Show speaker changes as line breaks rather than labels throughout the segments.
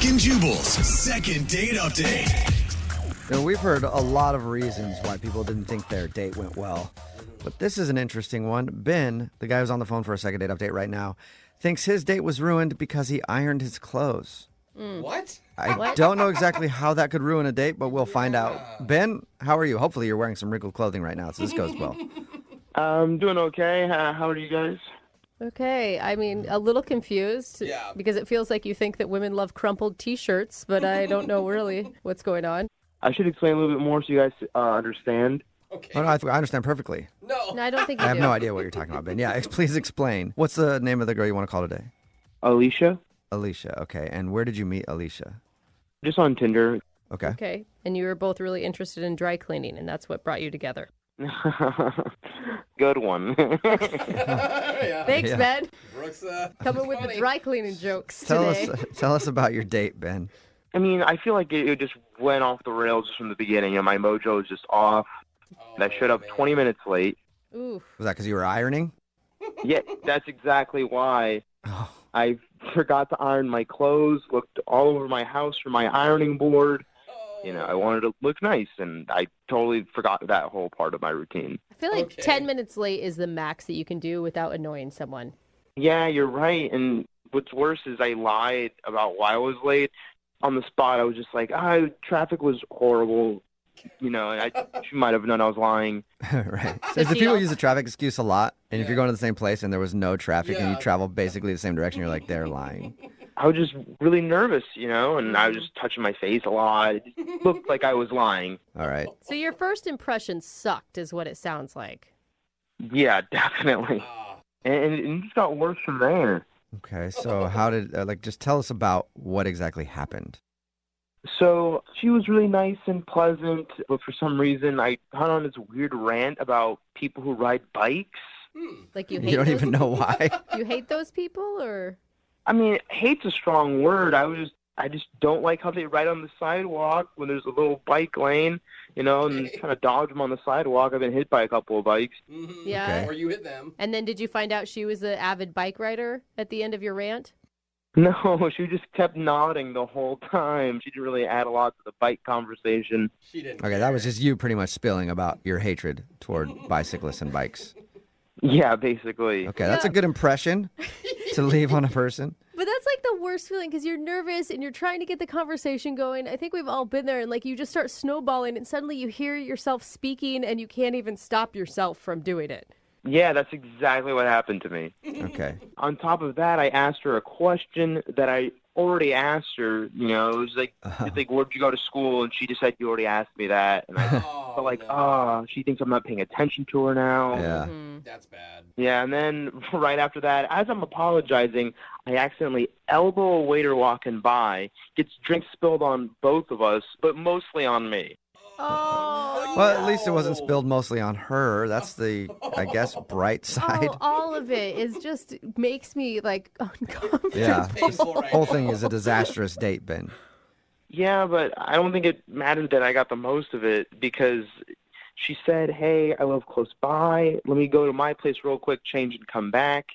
Brooke and Jubal's second date update.
You know, we've heard a lot of reasons why people didn't think their date went well. But this is an interesting one. Ben, the guy who's on the phone for a second date update right now, thinks his date was ruined because he ironed his clothes.
What?
I don't know exactly how that could ruin a date, but we'll find out. Ben, how are you? Hopefully you're wearing some wrinkled clothing right now, so this goes well.
I'm doing okay. How are you guys?
Okay, I mean, a little confused because it feels like you think that women love crumpled T-shirts, but I don't know really what's going on.
I should explain a little bit more so you guys understand.
Okay.
Oh, no, I understand perfectly.
No, I don't think you
I have
do.
no idea what you're talking about, Ben. Yeah, please explain. What's the name of the girl you want to call today?
Alicia?
Alicia, okay. And where did you meet Alicia?
Just on Tinder.
Okay.
Okay, and you were both really interested in dry cleaning, and that's what brought you together.
Good one.
Thanks,
Yeah.
Ben.
Brooks,
Coming with the dry cleaning jokes today.
Tell us about your date, Ben.
I mean, I feel like it just went off the rails just from the beginning. You know, my mojo was just off. And I showed up 20 minutes late.
Ooh.
Was that because you were ironing?
Yeah, that's exactly why.
Oh.
I forgot to iron my clothes, looked all over my house for my ironing board. You know, I wanted to look nice, and I totally forgot that whole part of my routine.
I feel like 10 minutes late is the max that you can do without annoying someone.
Yeah, you're right. And what's worse is I lied about why I was late. On the spot, I was just like, traffic was horrible. You know, and she might have known I was lying.
Right. So people use the traffic excuse a lot, and if you're going to the same place and there was no traffic and you travel basically the same direction, you're like, they're lying.
I was just really nervous, you know, and I was just touching my face a lot. It just looked like I was lying.
All right.
So your first impression sucked is what it sounds like.
Yeah, definitely. And it just got worse from there.
Okay, so how did, just tell us about what exactly happened.
So she was really nice and pleasant, but for some reason I got on this weird rant about people who ride bikes.
Like you hate
You don't
those
even know why.
You hate those people, or?
I mean, hate's a strong word. I just don't like how they ride on the sidewalk when there's a little bike lane, you know, and kind of dodge them on the sidewalk. I've been hit by a couple of bikes.
Mm-hmm.
Yeah.
Okay.
Or you hit them.
And then did you find out she was an avid bike rider at the end of your rant?
No, she just kept nodding the whole time. She didn't really add a lot to the bike conversation.
She didn't.
Okay, that was just you pretty much spilling about your hatred toward bicyclists and bikes.
Yeah, basically.
Okay, that's a good impression to leave on a person.
But that's like the worst feeling because you're nervous and you're trying to get the conversation going. I think we've all been there, and like you just start snowballing and suddenly you hear yourself speaking and you can't even stop yourself from doing it.
Yeah, that's exactly what happened to me.
Okay.
On top of that, I asked her a question that I already asked her. You know, it was like, where'd you go to school? And she just said, you already asked me that. And I felt like, she thinks I'm not paying attention to her now.
Yeah.
That's bad.
Yeah, and then right after that, as I'm apologizing, I accidentally elbow a waiter walking by, gets drinks spilled on both of us, but mostly on me.
Oh,
Well, at least it wasn't spilled mostly on her. That's the, I guess, bright side.
all of it is just makes me like uncomfortable.
Yeah. This
Painful right
whole
now.
thing is a disastrous date, Ben.
Yeah, but I don't think it mattered that I got the most of it because she said, hey, I live close by. Let me go to my place real quick, change and come back.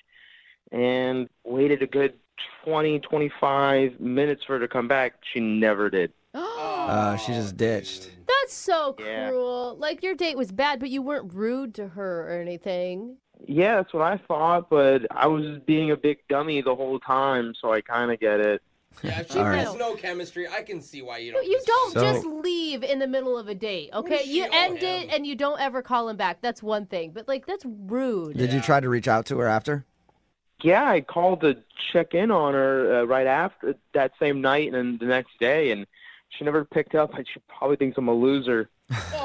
And waited a good 20-25 minutes for her to come back. She never did.
She just ditched.
That's so
Yeah.
cruel. Like your date was bad, but you weren't rude to her or anything.
Yeah, that's what I thought, but I was just being a big dummy the whole time, so I kind of get it.
Yeah, if she
All
has
right.
no chemistry, I can see why you don't.
You don't
So-
just leave in the middle of a date, okay?
does she
You
owe
end
him?
it and you don't ever call him back. That's one thing. But like that's rude.
Did you try to reach out to her after?
Yeah, I called to check in on her right after that same night and the next day, and she never picked up. She probably thinks I'm a loser.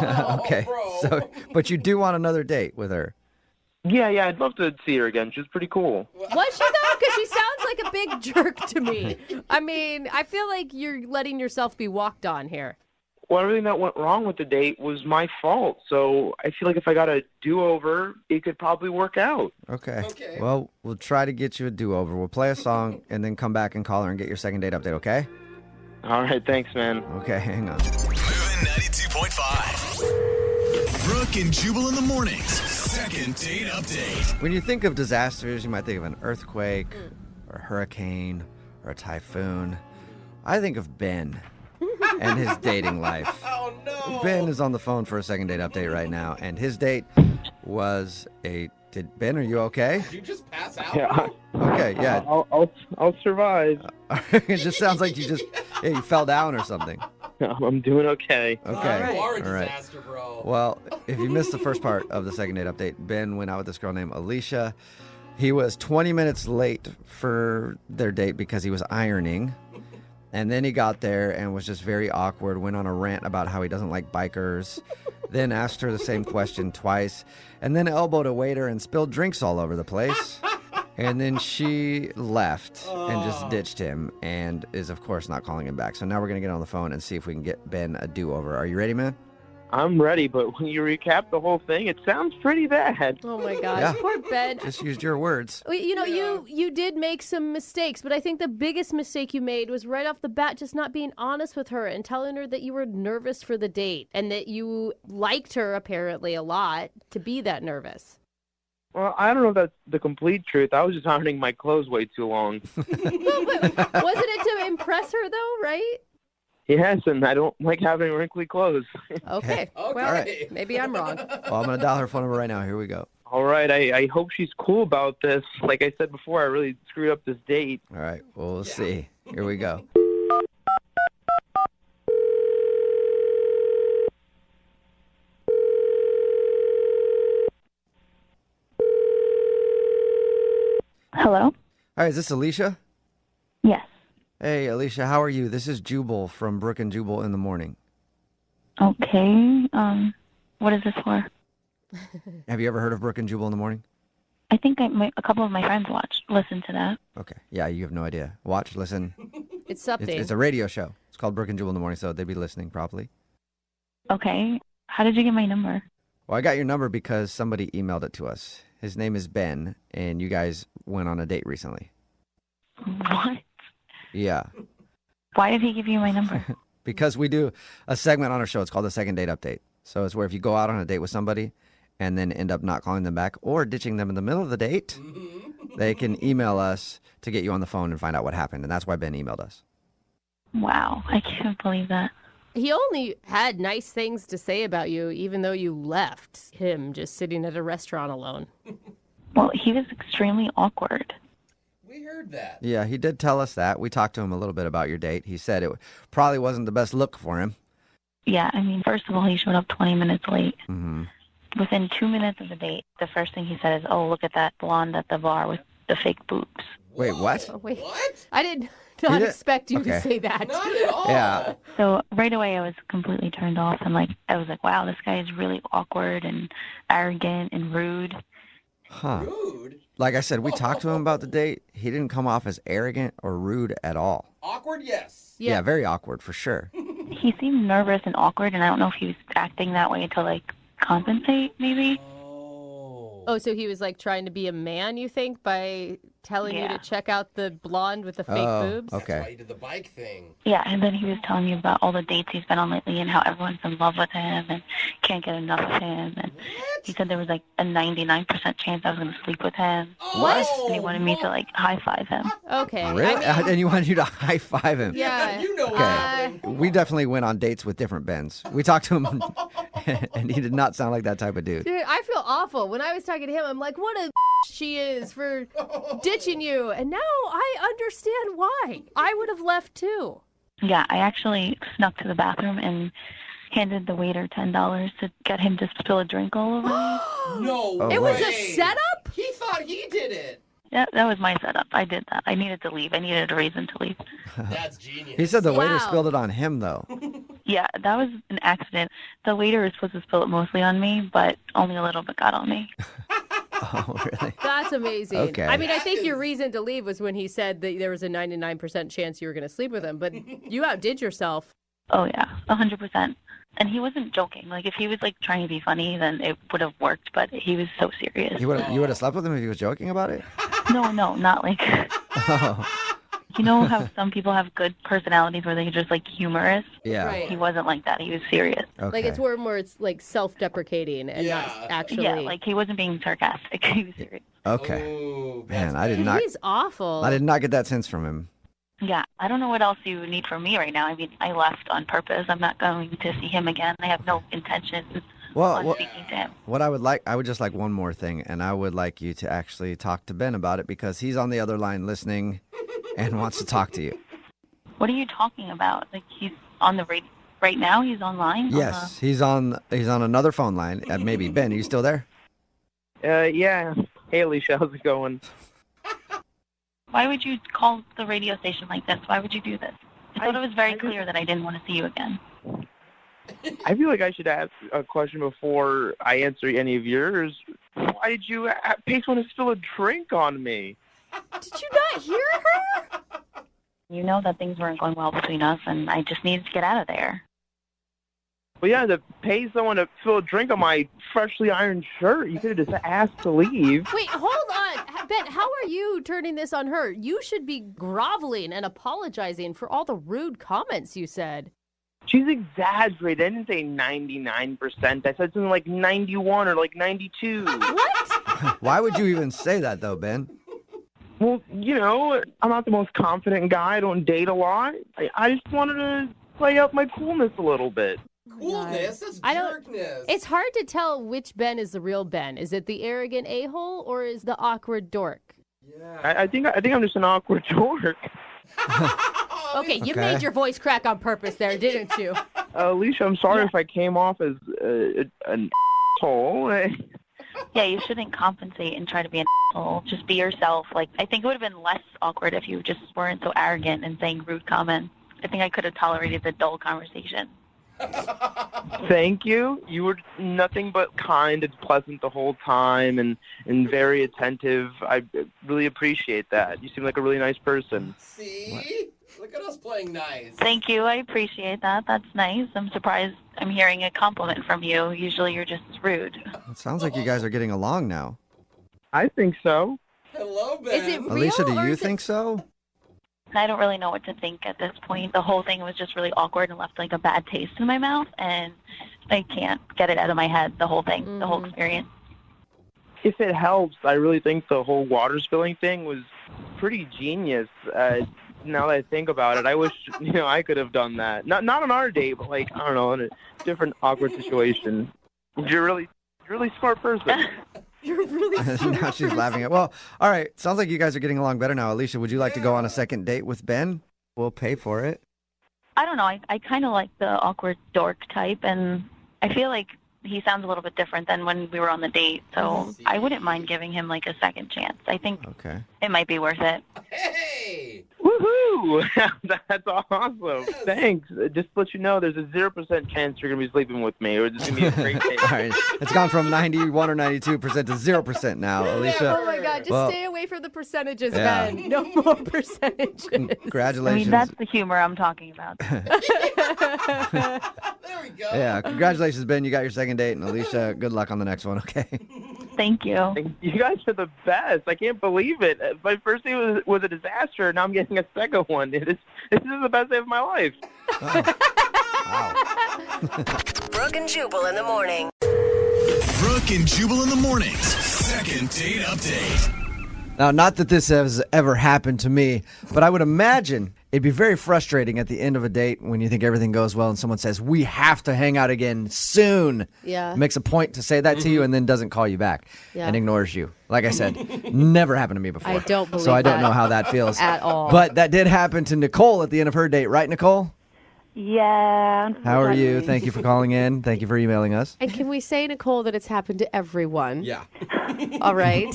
Okay.
bro.
So, but you do want another date with her.
Yeah, I'd love to see her again. She was pretty cool.
Was she though? Because she sounds like a big jerk to me. I mean, I feel like you're letting yourself be walked on here.
Well, everything that went wrong with the date was my fault. So I feel like if I got a do-over, it could probably work out.
Okay.
Okay.
Well, we'll try to get you a do-over. We'll play a song and then come back and call her and get your second date update, okay?
All right, thanks, man.
Okay, hang on.
Moving 92.5. Brooke and Jubal in the mornings. Second date update.
When you think of disasters, you might think of an earthquake or a hurricane or a typhoon. I think of Ben and his dating life.
Oh no.
Ben is on the phone for a second date update right now, and his date was a. Ben, are you okay?
Did you just pass out?
Yeah.
Okay, yeah.
I'll survive.
It just sounds like you fell down or something.
I'm doing okay.
Okay,
You are a
all right.
disaster, bro.
Well, if you missed the first part of the second date update, Ben went out with this girl named Alicia. He was 20 minutes late for their date because he was ironing. And then he got there and was just very awkward, went on a rant about how he doesn't like bikers, then asked her the same question twice, and then elbowed a waiter and spilled drinks all over the place. And then she left and just ditched him and is, of course, not calling him back. So now we're going to get on the phone and see if we can get Ben a do-over. Are you ready, man?
I'm ready, but when you recap the whole thing, it sounds pretty bad.
Oh my gosh,
Yeah.
poor Ben.
Just used your words.
Well, you did make some mistakes, but I think the biggest mistake you made was right off the bat just not being honest with her and telling her that you were nervous for the date and that you liked her apparently a lot to be that nervous.
Well, I don't know if that's the complete truth. I was just ironing my clothes way too long.
Wasn't it to impress her though, right?
Yes, and I don't like having wrinkly clothes.
Okay. Well,
right.
maybe I'm wrong.
Well, I'm going to dial her phone number right now. Here we go.
All right, I hope she's cool about this. Like I said before, I really screwed up this date.
All right, well, we'll see. Here we go.
Hello?
Hi, is this Alicia?
Yes.
Hey, Alicia, how are you? This is Jubal from Brooke and Jubal in the morning.
Okay. What is this for?
Have you ever heard of Brooke and Jubal in the morning?
I think a couple of my friends listened to that.
Okay. Yeah, you have no idea. Watch, listen.
It's something.
It's a radio show. It's called Brooke and Jubal in the morning, so they'd be listening probably.
Okay. How did you get my number?
Well, I got your number because somebody emailed it to us. His name is Ben, and you guys went on a date recently.
What?
Yeah.
Why did he give you my number?
Because we do a segment on our show. It's called the Second Date Update. So it's where if you go out on a date with somebody and then end up not calling them back or ditching them in the middle of the date, they can email us to get you on the phone and find out what happened. And that's why Ben emailed us.
Wow. I can't believe that.
He only had nice things to say about you, even though you left him just sitting at a restaurant alone.
Well, he was extremely awkward.
We heard that.
Yeah, he did tell us that. We talked to him a little bit about your date. He said it probably wasn't the best look for him.
Yeah, I mean, first of all, he showed up 20 minutes late.
Mm-hmm.
Within 2 minutes of the date, the first thing he said is, "Oh, look at that blonde at the bar with the fake boobs."
Wait, what?
Oh, wait.
What?
I did not
did?
expect you to
Okay.
say that.
Not at all.
Yeah.
So right away, I was completely turned off, and I was like, "Wow, this guy is really awkward and arrogant and rude."
Huh.
Rude.
Like I said, we talked to him about the date. He didn't come off as arrogant or rude at all.
Awkward, yes.
Yeah, very awkward for sure.
He seemed nervous and awkward, and I don't know if he was acting that way to compensate, maybe.
Oh, so he was trying to be a man, you think, by telling you
Yeah.
to check out the blonde with the fake
Oh,
boobs?
okay.
That's why he did the bike thing.
Yeah, and then he was telling me about all the dates he's been on lately and how everyone's in love with him and can't get enough of him. And he said there was a 99% chance I was going to sleep with him.
What?
And he wanted me to high five him.
Okay.
Really?
I mean,
And you wanted you to high five him?
yeah.
You know what's
Okay.
happening.
We definitely went on dates with different Bens. We talked to him, and he did not sound like that type of dude.
Dude, I feel awful. When I was talking to him, I'm like, what a she is for ditching you. And now I understand why. I would have left too.
Yeah, I actually snuck to the bathroom and handed the waiter $10 to get him to spill a drink all over me.
No
Oh,
It was
wow.
a setup?
He thought he did it.
That was my setup. I did that. I needed to leave. I needed a reason to leave.
That's genius.
He said the waiter
Wow.
spilled it on him, though.
Yeah, that was an accident. The waiter was supposed to spill it mostly on me, but only a little bit got on me.
Oh, really?
That's amazing.
Okay.
I mean, I think
That
your
is-
reason to leave was when he said that there was a 99% chance you were going to sleep with him, but you outdid yourself.
Oh, yeah, 100%. And he wasn't joking. If he was, trying to be funny, then it would have worked, but he was so serious.
You would have slept with him if he was joking about it?
No, not like...
Oh,
You know how some people have good personalities where they're just, humorous?
yeah.
Right.
He wasn't like that. He was serious.
Okay.
It's more it's self-deprecating and not
Yeah.
actually.
Yeah, he wasn't being sarcastic. He was serious.
Okay.
Oh,
Man,
that's
I did
Dude,
not.
he's awful.
I did not get that sense from him.
Yeah, I don't know what else you need from me right now. I mean, I left on purpose. I'm not going to see him again. I have no intention on speaking to him.
What I would just like one more thing, and I would like you to actually talk to Ben about it because he's on the other line listening and wants to talk to you.
What are you talking about? Like, he's on the radio right now? He's online?
Yes, he's on another phone line. Maybe Ben, are you still there?
Yeah. Hey, Alicia, how's it going?
Why would you call the radio station like this? Why would you do this? I thought it was very clear that I didn't want to see you again.
I feel like I should ask a question before I answer any of yours. Why did you Pace want to spill a drink on me?
Did you not hear her?
You know that things weren't going well between us, and I just needed to get out of there.
Well, yeah, to pay someone to spill a drink on my freshly ironed shirt, you could have just asked to leave.
Wait, hold on. Ben, how are you turning this on her? You should be groveling and apologizing for all the rude comments you said.
She's exaggerated. I didn't say 99%. I said something like 91 or like 92.
What?
Why would you even say that, though, Ben?
Well, you know, I'm not the most confident guy. I don't date a lot. I just wanted to play up my coolness a little bit.
Coolness? That's
I don't-
jerkness.
It's hard to tell which Ben is the real Ben. Is it the arrogant a-hole or is the awkward dork?
Yeah.
I think I'm just an awkward dork.
Okay, you
Okay.
made your voice crack on purpose there, didn't you?
Alicia, I'm sorry if I came off as an asshole.
Yeah, you shouldn't compensate and try to be an asshole. Just be yourself. Like, I think it would have been less awkward if you just weren't so arrogant and saying rude comments. I think I could have tolerated the dull conversation.
Thank you. You were nothing but kind and pleasant the whole time and very attentive. I really appreciate that. You seem like a really nice person.
See? Look at us playing nice.
Thank you. I appreciate that. That's nice. I'm surprised I'm hearing a compliment from you. Usually you're just rude.
It sounds like you guys are getting along now.
I think so.
Hello, Ben.
Is it real?
Alicia, do
or
you
is
think so?
I don't really know what to think at this point. The whole thing was just really awkward and left like a bad taste in my mouth, and I can't get it out of my head, the whole thing, the whole experience.
If it helps, I really think the whole water spilling thing was pretty genius. Now that I think about it, I wish I could have done that. Not on our date, but like I don't know, in a different awkward situation. You're a really smart person.
You're really
Now she's laughing at. Well, all right. Sounds like you guys are getting along better now. Alicia, would you like to go on a second date with Ben? We'll pay for it.
I don't know. I kind of like the awkward dork type, and I feel like he sounds a little bit different than when we were on the date, so I wouldn't mind giving him like a second chance. I think
Okay.
it might be worth it.
Hey!
Woohoo! That's awesome. Thanks. Just to let you know, there's a 0% chance you're going to be sleeping with me, or it's going to be a great date.
All right. It's gone from 91 or 92% to 0% now, Alicia.
Oh my God, just
Well,
stay away from the percentages,
yeah.
Ben. No more percentages.
I mean,
Congratulations.
that's the humor I'm talking about.
There we go.
Yeah, congratulations, Ben. You got your second date. And Alicia, good luck on the next one, okay?
Thank you.
You guys are the best. I can't believe it. My first date was a disaster, and now I'm getting a second one. This is the best day of my life.
Brooke and Jubal in the morning.
Brooke and Jubal in the mornings. Second date update.
Now, not that this has ever happened to me, but I would imagine it'd be very frustrating at the end of a date when you think everything goes well and someone says, we have to hang out again soon.
Yeah.
Makes a point to say that to you and then doesn't call you back
Yeah.
and ignores you. Like I said, never happened to me before.
I don't believe
So I don't
that
know how that feels.
at all.
But that did happen to Nicole at the end of her date, right, Nicole?
Yeah.
How are you? Thank you for calling in. Thank you for emailing us.
And can we say, Nicole, that it's happened to everyone?
Yeah.
All right.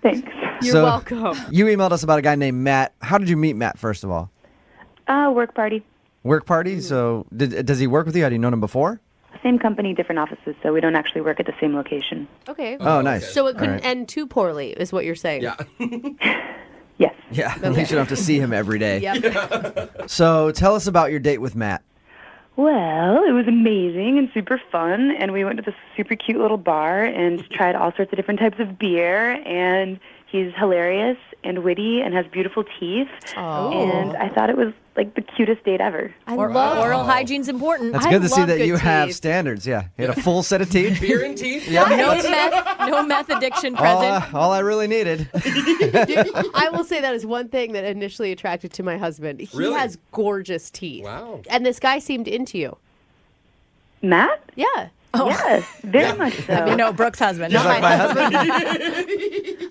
Thanks.
You're
So-
welcome.
You emailed us about a guy named Matt. How did you meet Matt, first of all?
Work party.
Work party? So does he work with you? Had you known him before?
Same company, different offices, so we don't actually work at the same location.
Okay.
Oh, nice.
So it couldn't
All right.
end too poorly, is what you're saying.
Yeah.
Yes.
Yeah, at least you don't have to see him every day.
Yep.
So tell us about your date with Matt.
Well, it was amazing and super fun, and we went to this super cute little bar and tried all sorts of different types of beer, and he's hilarious, and witty and has beautiful teeth.
Oh.
And I thought it was like the cutest date ever.
I love
Oral hygiene's important.
That's
I
good to see
love
that
good
you have
teeth.
standards. Yeah, you had a full set of teeth.
Beer and teeth?
No meth addiction present.
All I really needed.
I will say that is one thing that initially attracted to my husband. He
Really?
has gorgeous teeth.
Wow.
And this guy seemed into you.
Matt?
Yeah.
Yes, very much so.
No, Brooke's husband.
He's like my husband.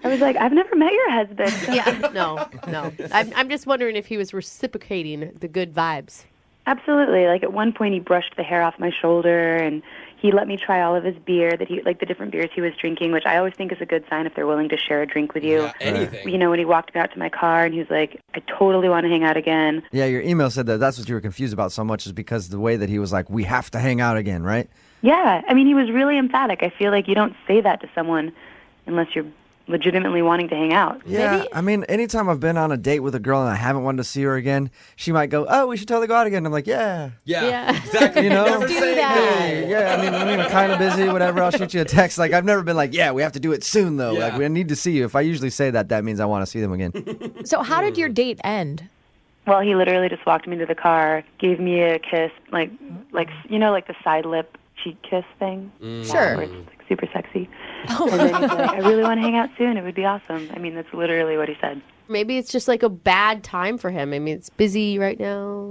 I was like, I've never met your husband.
Yeah. No. I'm just wondering if he was reciprocating the good vibes.
Absolutely. Like at one point he brushed the hair off my shoulder and he let me try all of his beer that he like the different beers he was drinking, which I always think is a good sign if they're willing to share a drink with you.
Yeah, anything.
You know, when he walked me out to my car and he was like, I totally want to hang out again.
Yeah, your email said that that's what you were confused about so much is because the way that he was like, we have to hang out again, right?
Yeah. I mean, he was really emphatic. I feel like you don't say that to someone unless you're legitimately wanting to hang out.
Yeah,
Maybe-
I mean, anytime I've been on a date with a girl and I haven't wanted to see her again, she might go, oh, we should totally go out again. I'm like, yeah.
Yeah.
Exactly.
You know?
Never
Do
say
that.
Hey, yeah, I mean, I'm kind of busy, whatever. I'll shoot you a text. Like, I've never been like, yeah, we have to do it soon, though.
Yeah.
Like, we need to see you. If I usually say that, that means I want to see them again.
So how did your date end?
Well, he literally just walked me to the car, gave me a kiss, like you know, like the side lip cheek kiss thing.
Sure.
Where it's like super sexy. And then he's like, I really want to hang out soon. It would be awesome. I mean, that's literally what he said.
Maybe it's just like a bad time for him. I mean, it's busy right now.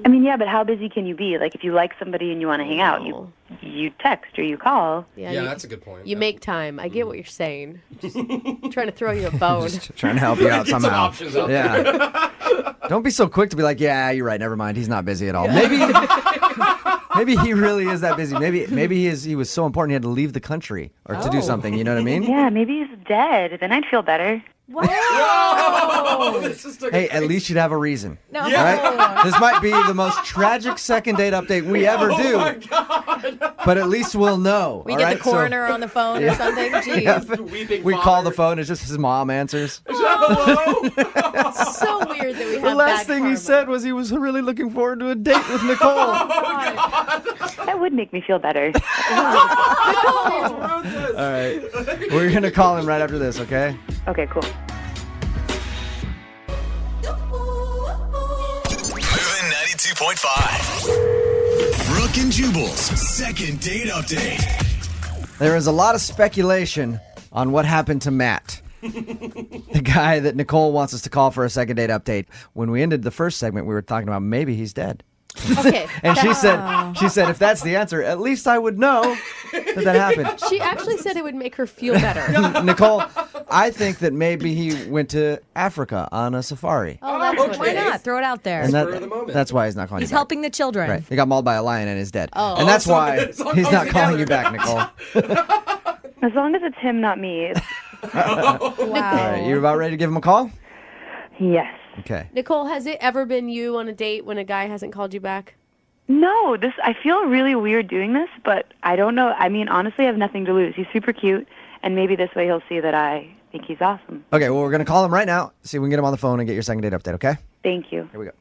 I mean, yeah, but how busy can you be? Like, if you like somebody and you want to hang out,
No.
you text or you call.
Yeah,
you,
that's a good point.
you
Yeah.
make time. I get what you're saying. Just trying to throw you a bone.
Just trying to help you out
Get some
somehow.
options out
Yeah. Don't be so quick to be like, yeah, you're right. Never mind. He's not busy at all. Maybe he really is that busy. Maybe he was so important he had to leave the country or to do something. You know what I mean?
Yeah, maybe he's dead. Then I'd feel better.
Whoa! This just took a
Hey, at
crazy-
least you'd have a reason.
No.
Right? This might be the most tragic second date update we ever do.
Oh my God!
But at least we'll know.
We
all
get
right?
the coroner on the phone or something. Jeez.
Weeping
We call the
father.
phone. It's just his mom answers.
Hello.
So weird that we have
The last
bad
thing
karma.
he said was he was really looking forward to a date with Nicole.
That would make me feel better.
All right. We're going to call him right after this, okay?
Okay, cool.
Moving 92.5. Brooke and Jubal's second date update.
There is a lot of speculation on what happened to Matt, the guy that Nicole wants us to call for a second date update. When we ended the first segment, we were talking about maybe he's dead.
Okay.
And she said, if that's the answer, at least I would know that happened.
She actually said it would make her feel better.
Nicole, I think that maybe he went to Africa on a safari.
Oh, that's
Okay.
what
Why
it is.
not? Throw it out there.
And
Spur of the moment.
that's why he's not calling
He's
you back.
helping the children.
Right. He got mauled by a lion and is dead.
Oh.
And that's
so
why
it's all
he's not
comes
calling
together.
you back, Nicole.
As long as it's him, not me.
Wow.
All right, you about ready to give him a call?
Yes.
Okay.
Nicole, has it ever been you on a date when a guy hasn't called you back?
No, I feel really weird doing this, but I don't know. I mean, honestly, I have nothing to lose. He's super cute, and maybe this way he'll see that I think he's awesome.
Okay, well, we're going to call him right now, see if we can get him on the phone and get your second date update, okay?
Thank you.
Here we go.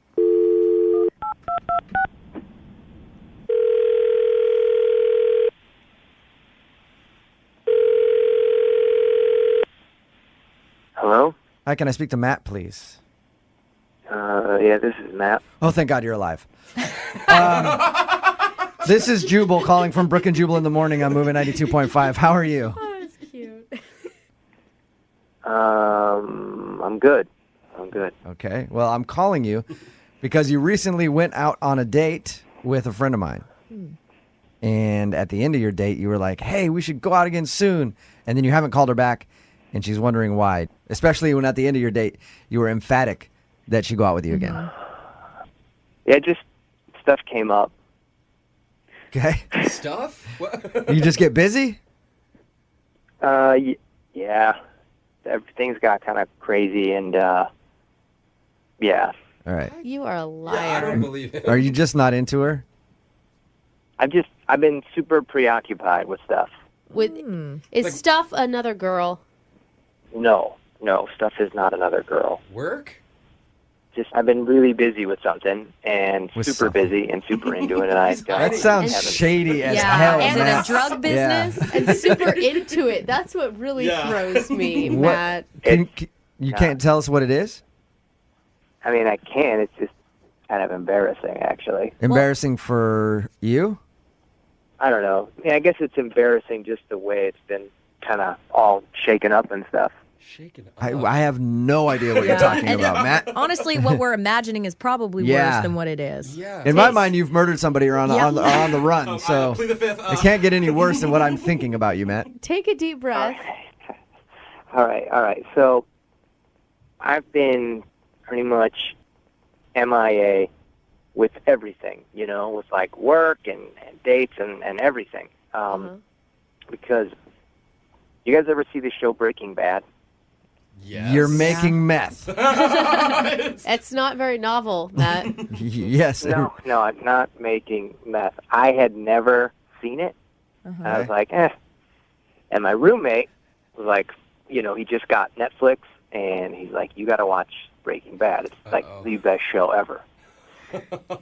Hello?
Hi, can I speak to Matt, please?
Yeah, this is Matt.
Oh, thank God you're alive. This is Jubal calling from Brooke and Jubal in the morning on Moving 92.5. How are you?
Oh, that's cute.
I'm good.
Okay, well, I'm calling you because you recently went out on a date with a friend of mine. And at the end of your date, you were like, hey, we should go out again soon. And then you haven't called her back, and she's wondering why. Especially when at the end of your date, you were emphatic that she'd go out with you again.
Yeah, just stuff came up.
Okay?
Stuff? What?
You just get busy?
Yeah. Everything's got kind of crazy, and yeah.
All right.
You are a
I
liar.
don't believe it.
Are you just not into her?
I've been super preoccupied with stuff.
Is Stuff another girl?
No, stuff is not another girl.
Work?
Just I've been really busy with something, and
With
super
something.
busy and super into it, and I don't.
That sounds
haven't-
shady as
Yeah.
hell,
Is it a
Matt.
drug business?
And super into it. That's what really
Yeah.
throws me,
What-
Matt.
Can You can't tell us what it is?
I mean, I can. It's just kind of embarrassing, actually.
Embarrassing for you?
I don't know. Yeah, I guess it's embarrassing just the way it's been kind of all shaken up and stuff.
I have no idea what you're talking about, Matt.
Honestly, what we're imagining is probably worse than what it is.
Yeah.
In my mind, you've murdered somebody or on the run, so
plead the fifth.
it can't get any worse than what I'm thinking about you, Matt.
Take a deep breath.
All right. So I've been pretty much MIA with everything, with like work and dates and everything. Because you guys ever see the show Breaking Bad?
Yes.
You're making meth.
It's not very novel, Matt.
Yes.
No, I'm not making meth. I had never seen it. I was like, And my roommate was like, he just got Netflix, and he's like, you got to watch Breaking Bad. It's like the best show ever.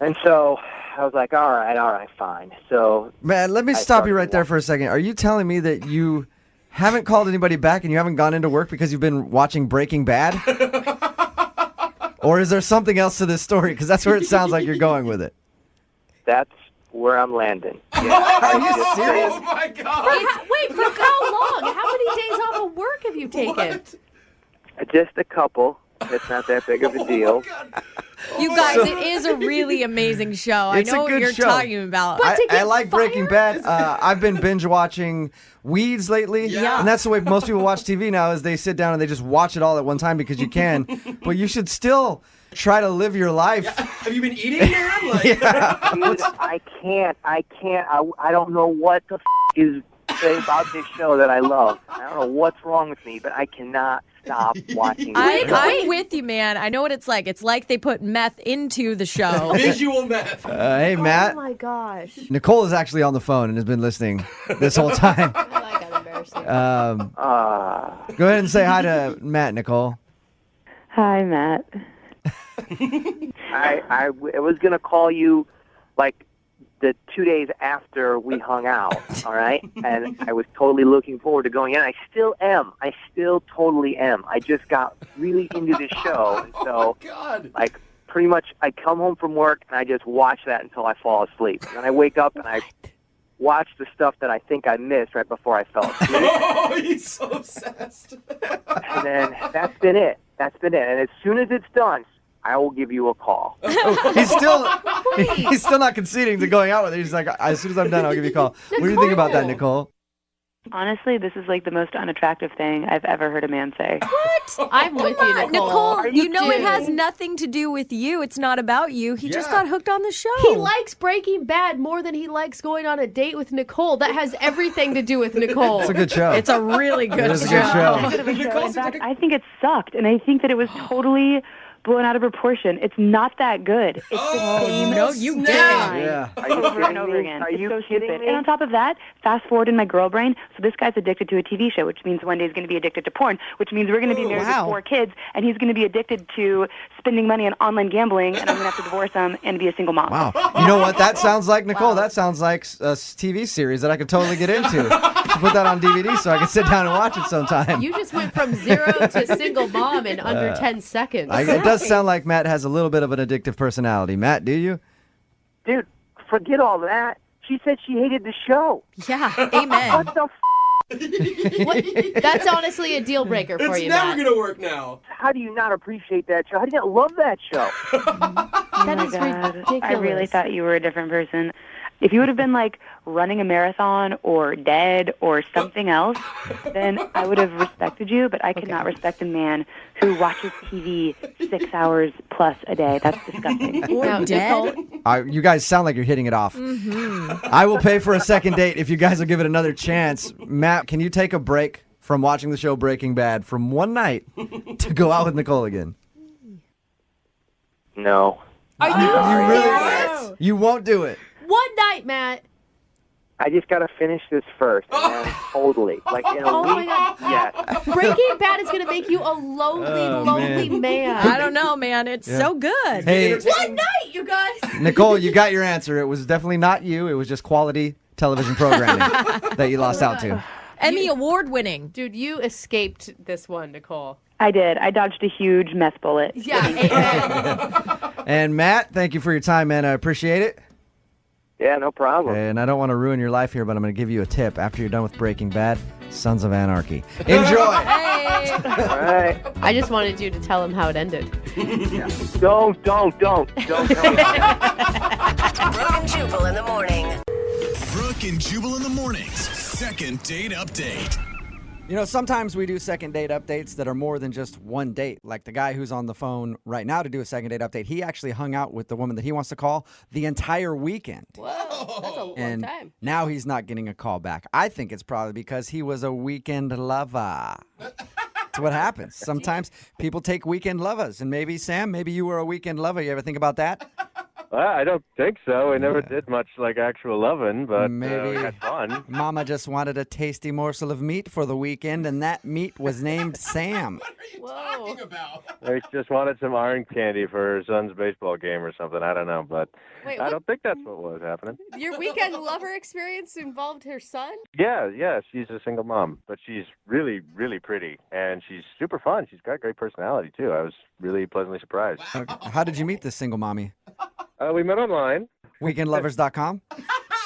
And so I was like, all right, fine. So,
Man, let me stop you right there for a second. Are you telling me that you haven't called anybody back and you haven't gone into work because you've been watching Breaking Bad? Or is there something else to this story? Because that's where it sounds like you're going with it.
That's where I'm landing. Yeah.
Are you serious?
Oh, my God.
Wait, for how long? How many days off of work have you taken?
Just a couple. It's not that big of a deal.
You guys, it is a really amazing show. I
It's a
know what
good
you're
show.
talking about.
But to
I
get
like Breaking
fired?
Bad. I've been binge watching Weeds lately.
Yeah.
And that's the way most people watch TV now is they sit down and they just watch it all at one time because you can. But you should still try to live your life.
Have you been eating, man? Like,
Dude, I can't. I don't know what the is about this show that I love. I don't know what's wrong with me, but I cannot stop watching this show.
I'm with you, man. I know what it's like. It's like they put meth into the show.
visual meth.
Hey, Matt.
Oh my gosh.
Nicole is actually on the phone and has been listening this whole time.
I got embarrassing.
Go ahead and say hi to Matt, Nicole.
Hi, Matt.
I was going to call you like the 2 days after we hung out, all right? And I was totally looking forward to going in. I still am. I still totally am. I just got really into this show. And so, like, pretty much I come home from work and I just watch that until I fall asleep. And then I wake up and I watch the stuff that I think I missed right before I fell asleep.
Oh, he's so obsessed.
And then that's been it. And as soon as it's done, I will give you a call.
He's still not conceding to going out with her. He's like, as soon as I'm done, I'll give you a call. What do you think about that, Nicole?
Honestly, this is like the most unattractive thing I've ever heard a man say.
What?
I'm with you, Nicole.
Nicole, you know it
kidding?
has nothing to do with you. It's not about you. He just got hooked on the show.
He likes Breaking Bad more than he likes going on a date with Nicole. That has everything to do with Nicole.
It's a good show.
It's a really good
It is a good show.
In fact, I think it sucked, and I think that it was totally blown out of proportion. It's not that good. It's the same
no, you didn't.
Yeah.
over and over again.
Are
It's
you
so
kidding
stupid.
me?
And on top of that, fast forward in my girl brain, so this guy's addicted to a TV show, which means one day he's going to be addicted to porn, which means we're going to be married with 4 kids, and he's going to be addicted to spending money on online gambling, and I'm going to have to divorce him and be a single mom.
Wow. You know what? That sounds like, Nicole, that sounds like a TV series that I could totally get into. Put that on DVD so I can sit down and watch it sometime.
You just went from 0 to single mom in under 10 seconds.
It does sound like Matt has a little bit of an addictive personality. Matt, do you?
Dude, forget all that. She said she hated the show.
Yeah, amen.
What the
That's honestly a deal breaker for
It's
you,
never
Matt.
going to work now.
How do you not appreciate that show? How do you not love that show?
That is
God,
ridiculous.
I really thought you were a different person. If you would have been like running a marathon or dead or something else, then I would have respected you, but I could not respect a man who watches TV 6 hours plus a day. That's disgusting.
Or
Now,
dead.
Nicole,
You guys sound like you're hitting it off. I will pay for a second date if you guys will give it another chance. Matt, can you take a break from watching the show Breaking Bad from one night to go out with Nicole again?
No.
are you serious?
You won't do it.
One night, Matt.
I just got to finish this first. And then totally. Like in a
Oh my
week,
God.
yes.
Breaking Bad is going to make you a lonely man.
I don't know, man. It's so good.
Hey,
One night, you guys.
Nicole, you got your answer. It was definitely not you. It was just quality television programming that you lost out to.
Emmy award winning.
Dude, you escaped this one, Nicole.
I did. I dodged a huge meth bullet.
Yeah, amen.
And Matt, thank you for your time, man. I appreciate it.
Yeah, no problem.
And I don't want to ruin your life here, but I'm going to give you a tip. After you're done with Breaking Bad, Sons of Anarchy. Enjoy.
Hey.
All right.
I just wanted you to tell him how it ended.
Don't tell me.
Brooke and Jubal in the morning.
Brooke and Jubal in the mornings. Second date update.
You know, sometimes we do second date updates that are more than just one date. Like the guy who's on the phone right now to do a second date update, he actually hung out with the woman that he wants to call the entire weekend.
Whoa, that's a long
And
time.
now he's not getting a call back. I think it's probably because he was a weekend lover. That's what happens. Sometimes people take weekend lovers. And maybe, Sam, maybe you were a weekend lover. You ever think about that?
Well, I don't think so. We never did much like actual loving, but
Maybe.
we had fun.
Mama just wanted a tasty morsel of meat for the weekend, and that meat was named Sam.
Whoa.
We just wanted some orange candy for her son's baseball game or something. I don't know, but
Wait,
I
what?
don't think that's what was happening.
Your weekend lover experience involved her son?
Yeah, she's a single mom, but she's really, really pretty, and she's super fun. She's got great personality, too. I was really pleasantly surprised.
Okay. How did you meet this single mommy?
We met online.
Weekendlovers.com?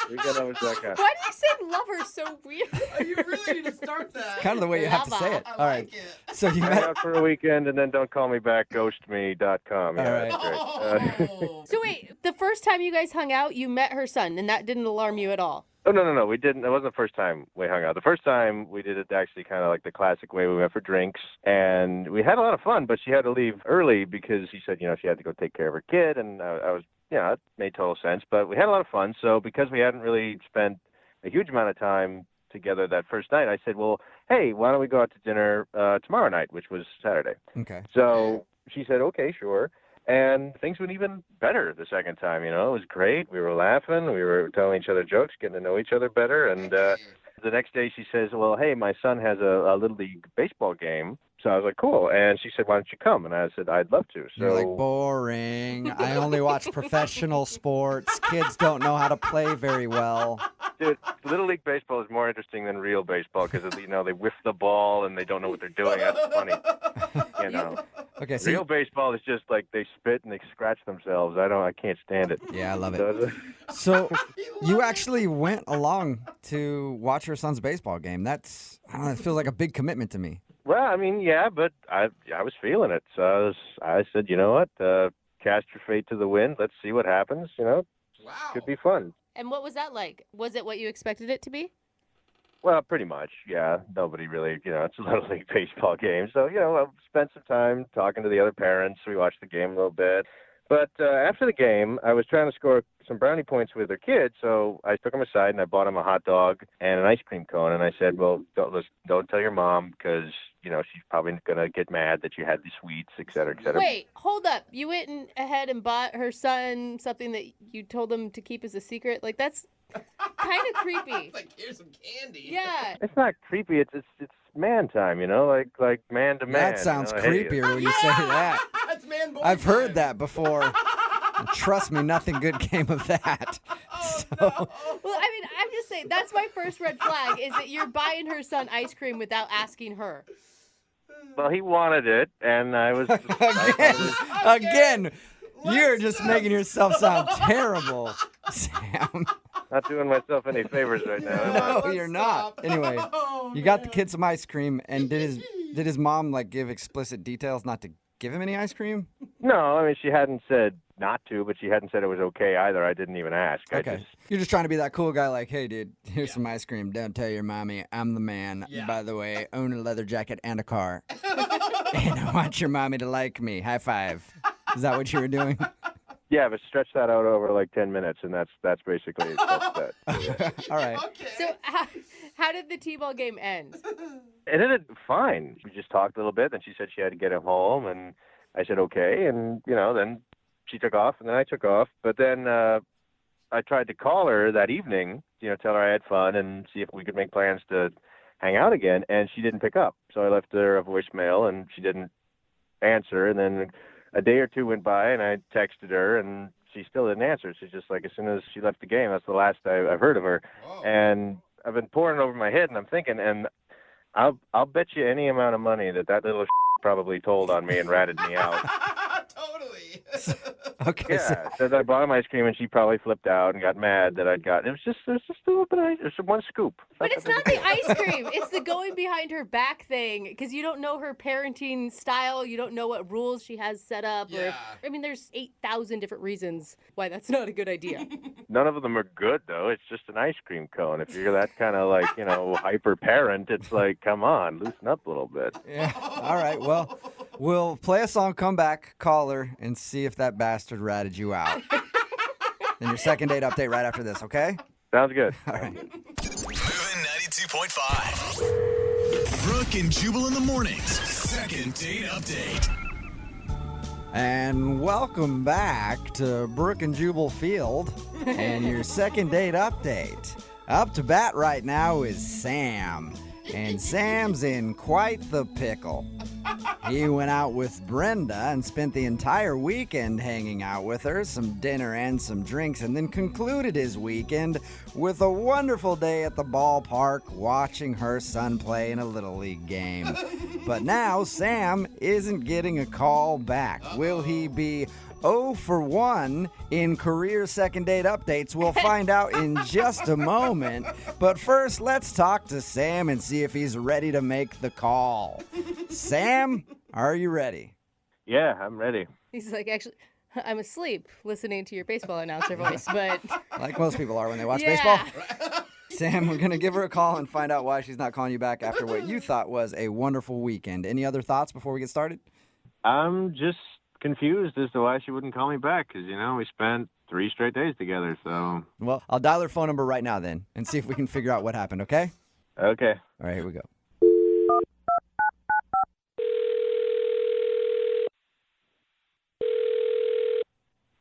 Weekendlovers.com.
Why do you say lover so weird?
You really need to start that.
Kind of the way you have to say it.
I
All right.
like it.
So you
Hang
met.
out for a weekend and then don't call me back, ghostme.com. Yeah,
All right.
that's great.
Oh.
So wait, the first time you guys hung out, you met her son, and that didn't alarm you at all?
Oh, no. We didn't. It wasn't the first time we hung out. The first time we did it actually kind of like the classic way. We went for drinks, and we had a lot of fun, but she had to leave early because she said, she had to go take care of her kid, and I was, it made total sense. But we had a lot of fun, so because we hadn't really spent a huge amount of time together that first night, I said, well, hey, why don't we go out to dinner tomorrow night, which was Saturday.
Okay.
So she said, okay, sure. And things went even better the second time, It was great. We were laughing. We were telling each other jokes, getting to know each other better. And the next day she says, well, hey, my son has a Little League baseball game. So I was like, cool. And she said, why don't you come? And I said, I'd love to. So
You're like, boring. I only watch professional sports. Kids don't know how to play very well.
Dude, Little League baseball is more interesting than real baseball because, they whiff the ball and they don't know what they're doing. That's funny.
Okay, so
Real baseball is just like they spit and they scratch themselves. I can't stand it.
yeah, I love it. So you actually went along to watch your son's baseball game. That's, I don't know, it feels like a big commitment to me.
Well, yeah, but I was feeling it. So I said, you know what? Cast your fate to the wind. Let's see what happens.
Wow.
Could be fun.
And what was that like? Was it what you expected it to be?
Well, pretty much, yeah. Nobody really, it's a Little League baseball game. So, I spent some time talking to the other parents. We watched the game a little bit. But after the game, I was trying to score some brownie points with her kid, so I took him aside and I bought him a hot dog and an ice cream cone. And I said, well, don't tell your mom because, she's probably going to get mad that you had the sweets, et cetera, et cetera.
Wait, hold up. You went ahead and bought her son something that you told him to keep as a secret? Like, that's kind of creepy.
It's like, here's some candy.
Yeah.
It's not creepy. It's man time, like man to man.
That sounds
Hey,
creepier when you say that.
It's man boy
I've heard
time.
that before. And trust me, nothing good came of that.
Well, I'm just saying, that's my first red flag, is that you're buying her son ice cream without asking her.
Well, he wanted it, and I was...
Again, you're just making yourself sound terrible, Sam.
Not doing myself any favors right now. am I?
No, you're not. Anyway, you got the kid some ice cream, and did his mom give explicit details not to give him any ice cream?
No, she hadn't said not to, but she hadn't said it was okay either. I didn't even ask.
Okay. You're just trying to be that cool guy like, hey, dude, here's some ice cream. Don't tell your mommy. I'm the man.
Yeah.
By the way, own a leather jacket and a car. And I want your mommy to like me. High five. Is that what you were doing?
Yeah, but stretch that out over like 10 minutes, and that's basically that. Yeah.
All right.
Okay.
So how did the T-ball game end?
It ended fine. We just talked a little bit, and she said she had to get him home, and I said okay, and then she took off, and then I took off. But then I tried to call her that evening, tell her I had fun and see if we could make plans to hang out again, and she didn't pick up. So I left her a voicemail, and she didn't answer, and then a day or two went by, and I texted her, and she still didn't answer. She's just like, as soon as she left the game, that's the last I've heard of her.
Whoa.
And I've been pouring over my head, and I'm thinking, and I'll bet you any amount of money that little probably told on me and ratted me out.
Totally.
Okay.
Yeah, said I bought him ice cream, and she probably flipped out and got mad that I'd gotten. It was just a little bit. It was one scoop.
But it's not the ice cream. It's the going behind her back thing, because you don't know her parenting style. You don't know what rules she has set up.
Yeah.
There's 8,000 different reasons why that's not a good idea.
None of them are good, though. It's just an ice cream cone. If you're that kind of hyper parent, it's like, come on, loosen up a little bit.
Yeah. All right. Well, we'll play a song, come back, call her, and see if that bastard ratted you out. Then your second date update right after this, okay?
Sounds good.
All right.
Moving 92.5. Brooke and Jubal in the mornings. Second date update.
And welcome back to Brooke and Jubal Field and your second date update. Up to bat right now is Sam. And Sam's in quite the pickle. He went out with Brenda and spent the entire weekend hanging out with her, some dinner and some drinks, and then concluded his weekend with a wonderful day at the ballpark watching her son play in a Little League game. But now Sam isn't getting a call back. Will he be 0 for 1 in career second date updates? We'll find out in just a moment. But first, let's talk to Sam and see if he's ready to make the call. Sam, are you ready?
Yeah, I'm ready.
He's like, actually, I'm asleep listening to your baseball announcer voice, but...
Like most people are when they watch
Yeah.
baseball. Sam, we're going to give her a call and find out why she's not calling you back after what you thought was a wonderful weekend. Any other thoughts before we get started?
I'm just confused as to why she wouldn't call me back because, we spent 3 straight days together, so.
Well, I'll dial her phone number right now then and see if we can figure out what happened, okay?
Okay.
All right, here we go.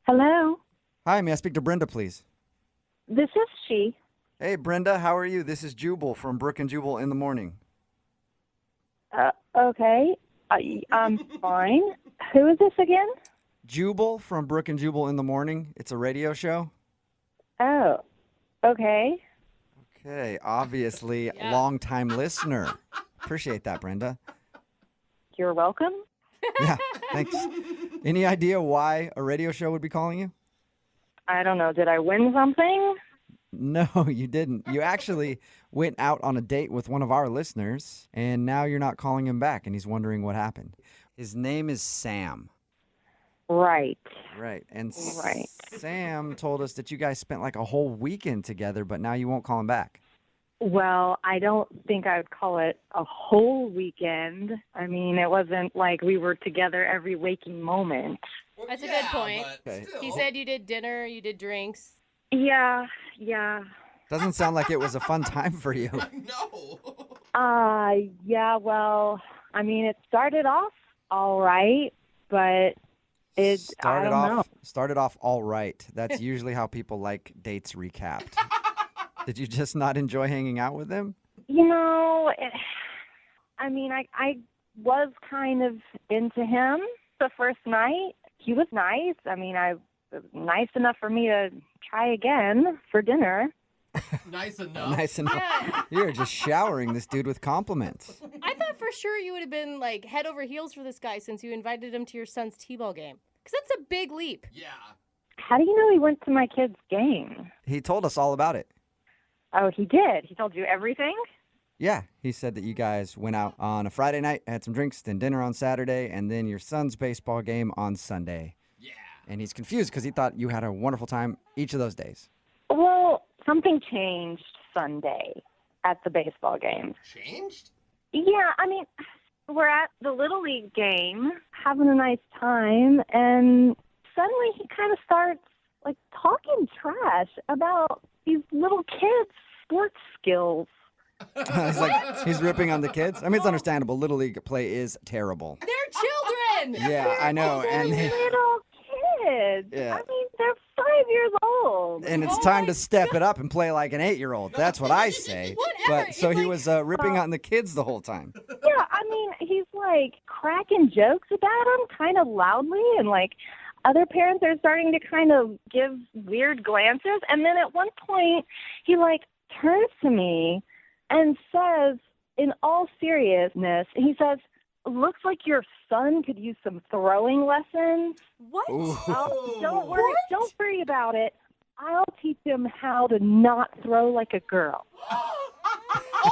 Hello,
Hi, may I speak to Brenda, please?
this is she.
Hey, Brenda, how are you? This is Jubal from Brooke and Jubal in the morning.
Okay, I'm fine. Who is this again?
Jubal from Brooke and Jubal in the morning. It's a radio show.
Oh, okay.
Okay, obviously, long-time listener. Appreciate that, Brenda.
You're welcome.
Yeah, thanks. Any idea why a radio show would be calling you?
I don't know. Did I win something?
No, you didn't. You actually went out on a date with one of our listeners, and now you're not calling him back, and he's wondering what happened. His name is Sam.
Right.
Right. And
Right.
Sam told us that you guys spent like a whole weekend together, but now you won't call him back.
Well, I don't think I would call it a whole weekend. I mean, it wasn't like we were together every waking moment.
That's a good point.
Okay.
He said you did dinner, you did drinks.
Yeah.
Doesn't sound like it was a fun time for you.
No.
Yeah, well, I mean, it started off all right, but I don't know.
Started off all right. That's usually how people like dates recapped. Did you just not enjoy hanging out with him?
I mean, I was kind of into him the first night. He was nice. I mean, nice enough for me to try again for dinner.
Nice enough.
Nice enough.
Yeah.
You're just showering this dude with compliments.
I thought for sure you would have been like head over heels for this guy since you invited him to your son's t-ball game. Because that's a big leap.
Yeah.
How do you know he went to my kid's game?
He told us all about it.
Oh, he did? He told you everything?
Yeah, he said that you guys went out on a Friday night, had some drinks, then dinner on Saturday, and then your son's baseball game on Sunday.
Yeah.
And he's confused because he thought you had a wonderful time each of those days.
Well, something changed Sunday at the baseball game.
Changed?
Yeah, I mean, we're at the Little League game, having a nice time, and suddenly he kind of starts, like, talking trash about these little kids' sports skills.
He's ripping on the kids. I mean, it's understandable. Little League play is terrible.
They're children!
Yeah, I know.
They're
And
little kids.
Yeah.
I mean, they're 5 years old.
and it's time to step it up and play like an 8-year-old. That's what I say.
Whatever.
But so
It's
he
like-
was ripping on the kids the whole time.
Yeah, I mean, he's, like, cracking jokes about them kind of loudly, and, like, other parents are starting to kind of give weird glances. And then at one point, he, like, turns to me and says, in all seriousness, he says,
looks like your son could use some throwing lessons.
What?
Don't worry about it. I'll teach him how to not throw like a girl.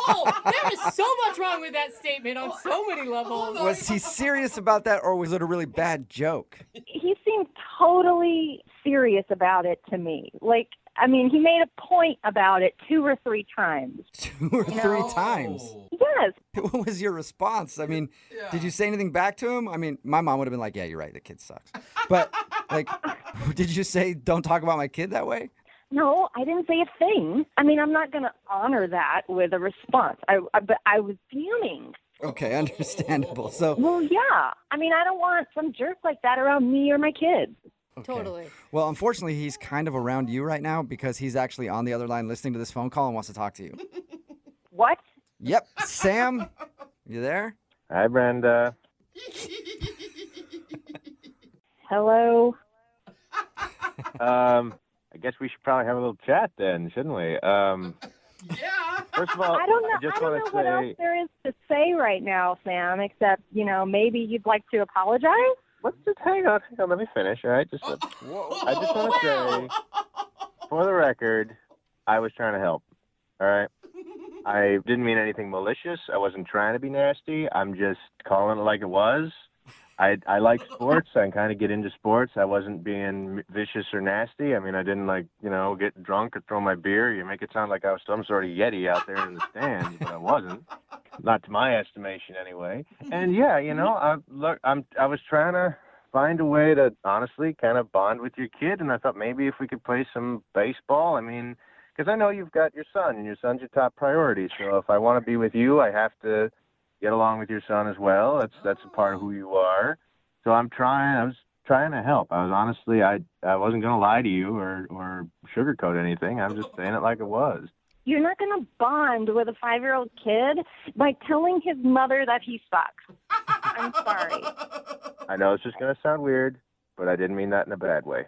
Oh, there is so much wrong with that statement on so many levels.
Was he serious about that, or was it a really bad joke?
He seemed totally serious about it to me. Like, I mean, he made a point about it 2 or 3 times.
2 or 3 times?
Yes.
What was your response? I mean, did you say anything back to him? I mean, my mom would have been like, yeah, you're right, the kid sucks. But, like, did you say, don't talk about my kid that way?
No, I didn't say a thing. I mean, I'm not going to honor that with a response. But I was fuming.
Okay, understandable. So,
well, yeah. I mean, I don't want some jerk like that around me or my kids.
okay.
Totally.
Well, unfortunately, he's kind of around you right now because he's actually on the other line listening to this phone call and wants to talk to you.
What?
Yep. Sam, you there?
Hi, Brenda.
Hello?
I guess we should probably have a little chat then, shouldn't we? First of all,
I don't know.
I just
I don't
want
know
to
what else
say,
there is to say right now, Sam, except, maybe you'd like to apologize?
let's just hang on, let me finish, all right? I just want to say, for the record, I was trying to help, all right? I didn't mean anything malicious. I wasn't trying to be nasty. I'm just calling it like it was. I like sports. I kind of get into sports. I wasn't being vicious or nasty. I mean, I didn't get drunk or throw my beer. You make it sound like I was some sort of Yeti out there in the stands, but I wasn't. Not to my estimation, anyway. And yeah, I was trying to find a way to honestly kind of bond with your kid, and I thought maybe if we could play some baseball. I mean, because I know you've got your son, and your son's your top priority. So if I want to be with you, I have to get along with your son as well. That's a part of who you are. So I was trying to help. I was honestly, I wasn't going to lie to you or sugarcoat anything. I'm just saying it like it was.
You're not going to bond with a 5-year-old kid by telling his mother that he sucks. I'm sorry.
I know it's just going to sound weird, but I didn't mean that in a bad way.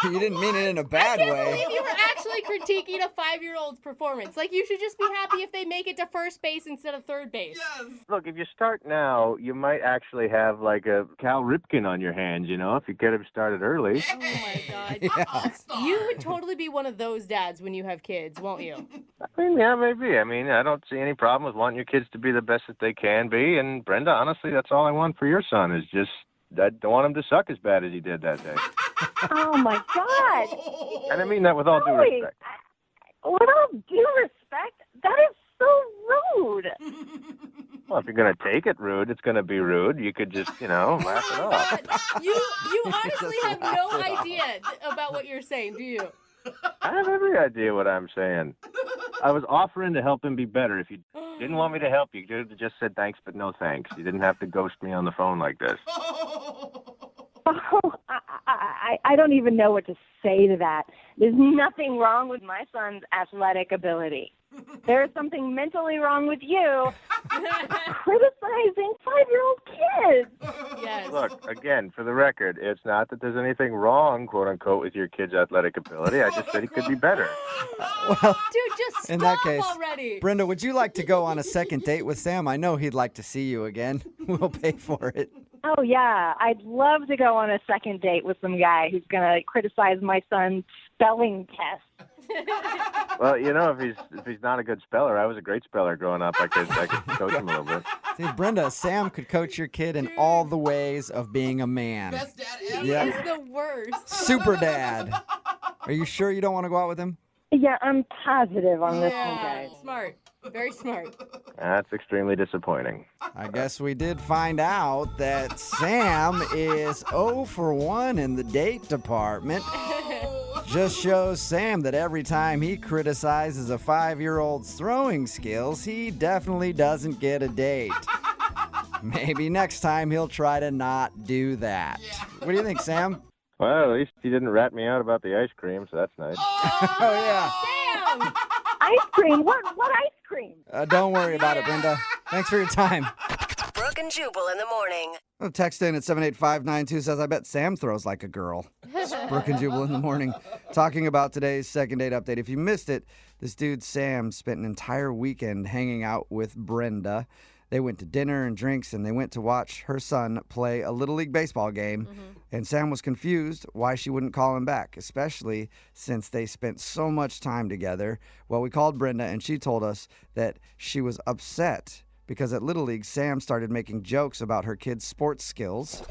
You didn't mean it in a bad
I can't
way.
believe you were actually critiquing a 5-year-old's performance. Like, you should just be happy if they make it to first base instead of third base.
Yes.
Look, if you start now, you might actually have like a Cal Ripken on your hands, if you could have started early.
Oh, my God.
Yeah.
You would totally be one of those dads when you have kids, won't you?
I mean, yeah, maybe. I mean, I don't see any problem with wanting your kids to be the best that they can be. And Brenda, honestly, that's all I want for your son is just, I don't want him to suck as bad as he did that day.
Oh, my God.
And I mean that with all due respect.
With all due respect, that is so rude.
Well, if you're going to take it rude, it's going to be rude. You could just, laugh it off.
You honestly have no idea about what you're saying, do you?
I have every idea what I'm saying. I was offering to help him be better. If you didn't want me to help, you could have just said thanks, but no thanks. You didn't have to ghost me on the phone like this.
Oh, I don't even know what to say to that. There's nothing wrong with my son's athletic ability. There's something mentally wrong with you criticizing 5-year-old kids.
Yes.
Look, again, for the record, it's not that there's anything wrong, quote unquote, with your kid's athletic ability. I just said he could be better.
Well,
Dude, just
in that
stop
case,
already.
Brenda, would you like to go on a second date with Sam? I know he'd like to see you again. We'll pay for it.
Oh, yeah. I'd love to go on a second date with some guy who's going to criticize my son's spelling test.
Well, if he's not a good speller, I was a great speller growing up. I could coach him a little bit.
See, Brenda, Sam could coach your kid in all the ways of being a man.
Best dad ever.
He
Yeah.
is the worst.
Super dad. Are you sure you don't want to go out with him?
Yeah, I'm positive on this one, guys.
Smart. Very smart.
That's extremely disappointing.
I guess we did find out that Sam is 0 for 1 in the date department. Just shows Sam that every time he criticizes a 5-year-old's throwing skills, he definitely doesn't get a date. Maybe next time he'll try to not do that. What do you think, Sam?
Well, at least he didn't rat me out about the ice cream, so that's nice.
Oh, yeah.
Sam!
Ice cream? What ice cream?
Don't worry about it, Brenda. Thanks for your time.
Brooke and Jubal in the morning.
A text in at 78592 says, I bet Sam throws like a girl. Brooke and Jubal in the morning, talking about today's second date update. If you missed it, this dude Sam spent an entire weekend hanging out with Brenda. They went to dinner and drinks, and they went to watch her son play a Little League baseball game. And Sam was confused why she wouldn't call him back, especially since they spent so much time together. Well, we called Brenda, and she told us that she was upset because at Little League, Sam started making jokes about her kid's sports skills.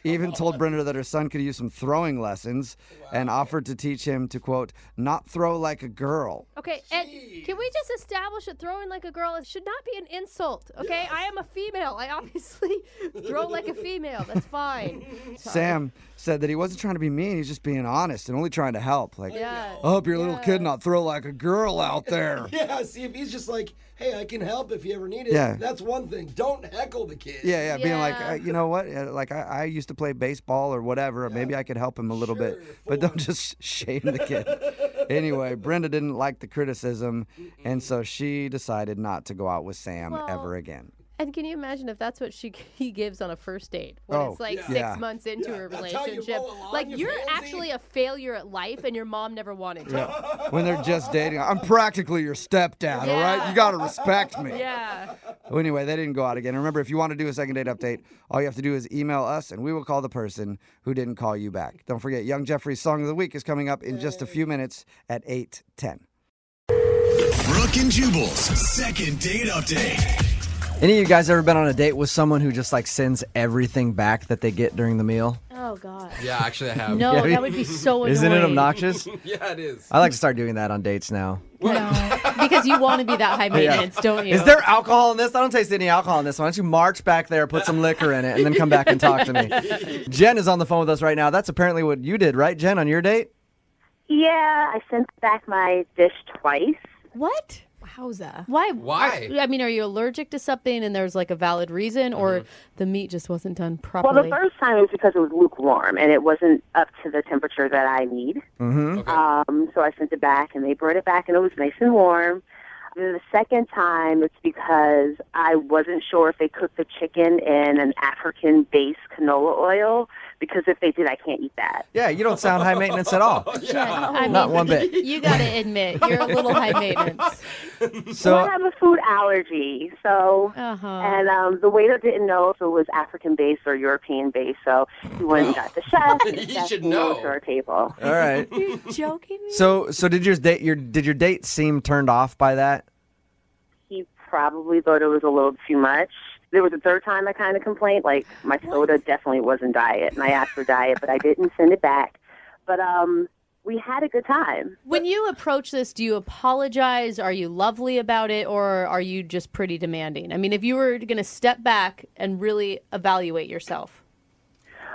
Even told Brenda that her son could use some throwing lessons and offered to teach him to, quote, not throw like a girl.
Okay, and can we just establish that throwing like a girl should not be an insult, okay? I am a female. I obviously throw like a female. That's fine.
Sam said that he wasn't trying to be mean. He's just being honest and only trying to help. Like,
Yeah.
I hope your little kid not throw like a girl out there.
Yeah, see, if he's just like, hey, I can help if you ever need it,
Yeah.
that's one thing. Don't heckle the kid.
Yeah, being like, you know what? Like, I used to play baseball or whatever. Maybe I could help him a little bit. But don't just shame the kid. Anyway, Brenda didn't like the criticism, and so she decided not to go out with Sam ever again.
And can you imagine if that's what he gives on a first date when it's like 6 months into a relationship? Like, you're actually a failure at life, and your mom never wanted you.
When they're just dating, I'm practically your stepdad, all right? You got to respect me.
Yeah.
Well, anyway, they didn't go out again. Remember, if you want to do a second date update, all you have to do is email us, and we will call the person who didn't call you back. Don't forget, Young Jeffrey's Song of the Week is coming up in just a few minutes at 8:10.
Brooke and Jubal's second date update.
Any of you guys ever been on a date with someone who just like sends everything back that they get during the meal?
Oh, God.
Yeah, actually, I have.
No, that would be so annoying.
Isn't it obnoxious?
Yeah, it is.
I like to start doing that on dates now.
No, because you want to be that high maintenance, don't you?
Is there alcohol in this? I don't taste any alcohol in this. Why don't you march back there, put some liquor in it, and then come back and talk to me? Jen is on the phone with us right now. That's apparently what you did, right, Jen, on your date?
Yeah, I sent back my dish twice.
What?
Wowza.
Why? I mean, are you allergic to something and there's like a valid reason, or the meat just wasn't done properly?
Well, the first time was because it was lukewarm and it wasn't up to the temperature that I need. So I sent it back and they brought it back and it was nice and warm. Then the second time, it's because I wasn't sure if they cooked the chicken in an African-based canola oil, because if they did, I can't eat that.
Yeah, you don't sound high maintenance at all. Not one bit.
You got to admit, you're a little high maintenance.
So
I have a food allergy, and the waiter didn't know if it was African-based or European-based, so he went and got the chef. And the chef came over to our table.
All right.
You're joking me?
So did your date seem turned off by that?
He probably thought it was a little too much. There was a third time I kind of complained, like my soda definitely wasn't diet, and I asked for diet, but I didn't send it back. But we had a good time.
When you approach this, do you apologize? Are you lovely about it, or are you just pretty demanding? I mean, if you were going to step back and really evaluate yourself.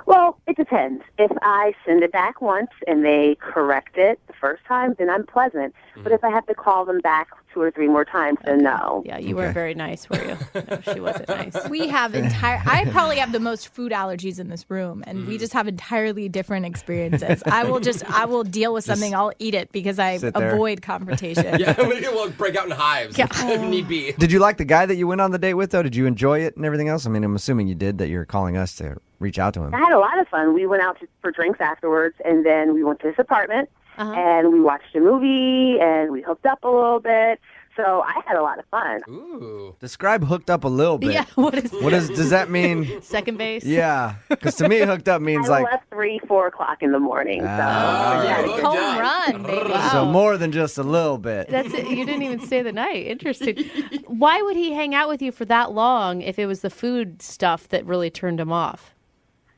Well, it depends. If I send it back once and they correct it the first time, then I'm pleasant. But if I have to call them back 2 or 3 more times, then no.
Yeah, you weren't very nice, were you? No, she wasn't nice.
I probably have the most food allergies in this room, and we just have entirely different experiences. I will deal with something, I'll eat it because I avoid confrontation.
Yeah, we'll break out in hives if need be.
Did you like the guy that you went on the date with, though? Did you enjoy it and everything else? I mean, I'm assuming you did, that you're calling us to reach out to him.
I had a lot of fun. We went out for drinks afterwards, and then we went to his apartment, and we watched a movie, and we hooked up a little bit. So I had a lot of fun.
Ooh.
Describe hooked up a little bit.
Yeah, what
does that mean?
Second base?
Yeah, because to me, hooked up means
I left 3, 4 o'clock in the morning.
Home run, baby.
So more than just a little bit.
That's it. You didn't even say the night. Interesting. Why would he hang out with you for that long if it was the food stuff that really turned him off?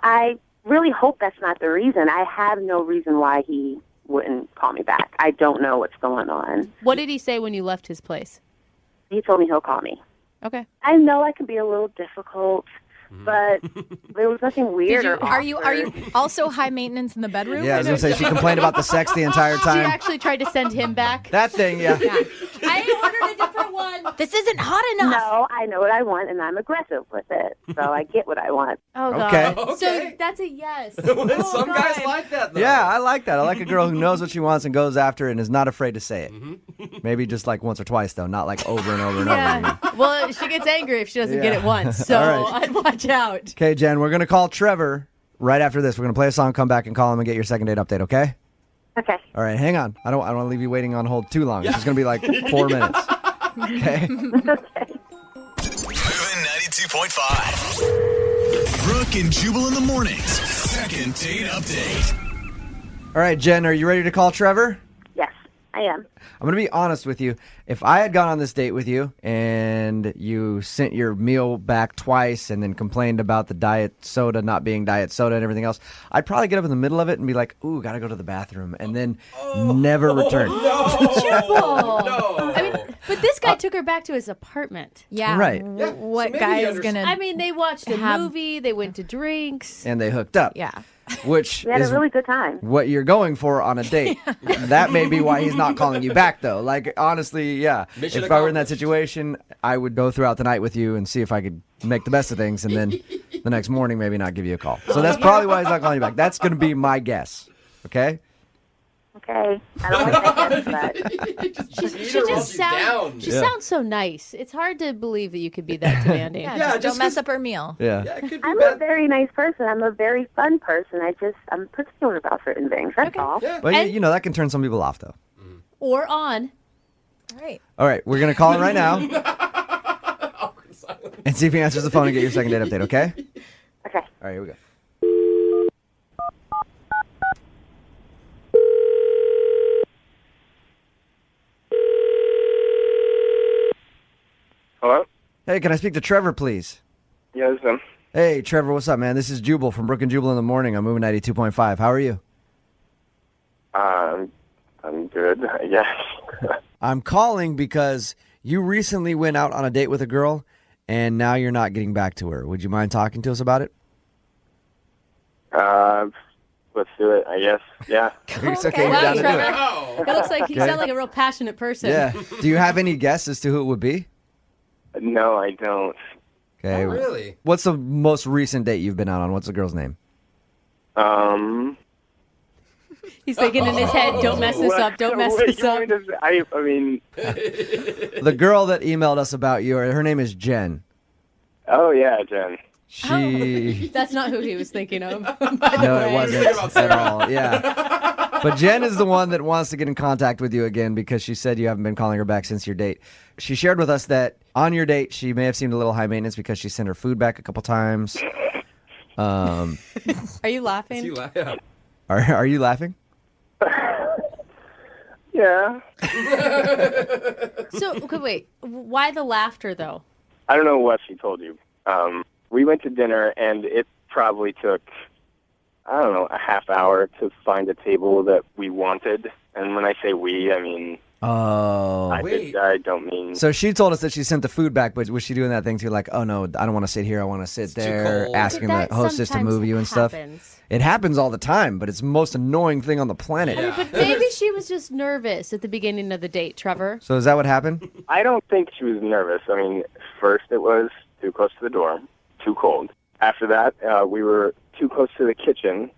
I really hope that's not the reason. I have no reason why he wouldn't call me back. I don't know what's going on.
What did he say when you left his place?
He told me he'll call me.
Okay.
I know I can be a little difficult, but there was nothing weird or
Are you also high maintenance in the bedroom?
Yeah, I was going to say, she complained about the sex the entire
She
time.
actually tried to send him back?
That thing, yeah.
I ordered a different one.
This isn't hot enough.
No, I know what I want, and I'm aggressive with it, so I get what I want.
Oh, God.
Okay.
So that's a yes.
Some guys like that, though.
Yeah, I like that. I like a girl who knows what she wants and goes after it and is not afraid to say it. Maybe just like once or twice, though, not like over and over and over again.
Well, she gets angry if she doesn't get it once, so
All right.
I'd watch out.
Okay, Jen, we're going to call Trevor right after this. We're going to play a song, come back and call him and get your second date update, okay?
Okay.
All right, hang on. I don't want to leave you waiting on hold too long. It's just going to be like 4 minutes. Okay?
Moving 92.5. Brooke and Jubal in the mornings. Second date update.
All right, Jen, are you ready to call Trevor?
Yes, I am.
I'm going to be honest with you. If I had gone on this date with you and you sent your meal back twice and then complained about the diet soda not being diet soda and everything else, I'd probably get up in the middle of it and be like, ooh, got to go to the bathroom, and then never return.
I mean, but this guy took her back to his apartment.
Yeah.
Right.
What guy is going to...
I mean, they watched a movie, they went to drinks.
And they hooked up.
Yeah.
Which
We had a
is
really good time.
what you're going for on a date. That may be why he's not calling you back, though. Like, honestly, yeah.
Mission
If I were in that
accomplished.
situation, I would go throughout the night with you and see if I could make the best of things, and then the next morning maybe not give you a call. So that's probably why he's not calling you back. That's going to be my guess. Okay?
Okay. I don't like that guess, but
She sounds so nice. It's hard to believe that you could be that demanding.
Just don't mess up her meal.
Yeah.
I'm a very nice person. I'm a very fun person. I'm particular about certain things. That's all.
But, you know, that can turn some people off, though.
Or on.
All right.
All right, we're going to call him right now and see if he answers the phone and get your second date update, okay?
Okay.
All right, here we go.
Hello?
Hey, can I speak to Trevor, please?
Yeah, this is him.
Hey, Trevor, what's up, man? This is Jubal from Brooke and Jubal in the morning. I'm moving 92.5. How are you?
I'm good, I guess.
I'm calling because you recently went out on a date with a girl, and now you're not getting back to her. Would you mind talking to us about it?
Let's do it, I guess. Yeah.
It's okay. You're
Wow,
down to do it.
Trevor. It looks like you sound like a real passionate person.
Yeah. Do you have any guess as to who it would be?
No, I don't.
Okay.
Oh, really?
What's the most recent date you've been out on? What's the girl's name?
He's thinking in his head, don't mess this up, don't mess this up.
I mean...
The girl that emailed us about you, her name is Jen.
Oh, yeah, Jen.
She...
That's not who he was thinking of.
No, it wasn't at all. Yeah. But Jen is the one that wants to get in contact with you again because she said you haven't been calling her back since your date. She shared with us that on your date, she may have seemed a little high maintenance because she sent her food back a couple times.
Are you laughing?
Are you laughing?
Yeah.
So, okay, wait. Why the laughter, though?
I don't know what she told you. We went to dinner, and it probably took, I don't know, a half hour to find a table that we wanted. And when I say we, I mean...
Oh.
I don't mean...
So she told us that she sent the food back, but was she doing that thing too, like, oh, no, I don't want to sit here, I want to sit there, asking the hostess to move you and stuff? It happens all the time, but it's the most annoying thing on the planet.
I mean, but maybe she was just nervous at the beginning of the date, Trevor.
So is that what happened?
I don't think she was nervous. I mean, first it was too close to the door, too cold. After that, we were too close to the kitchen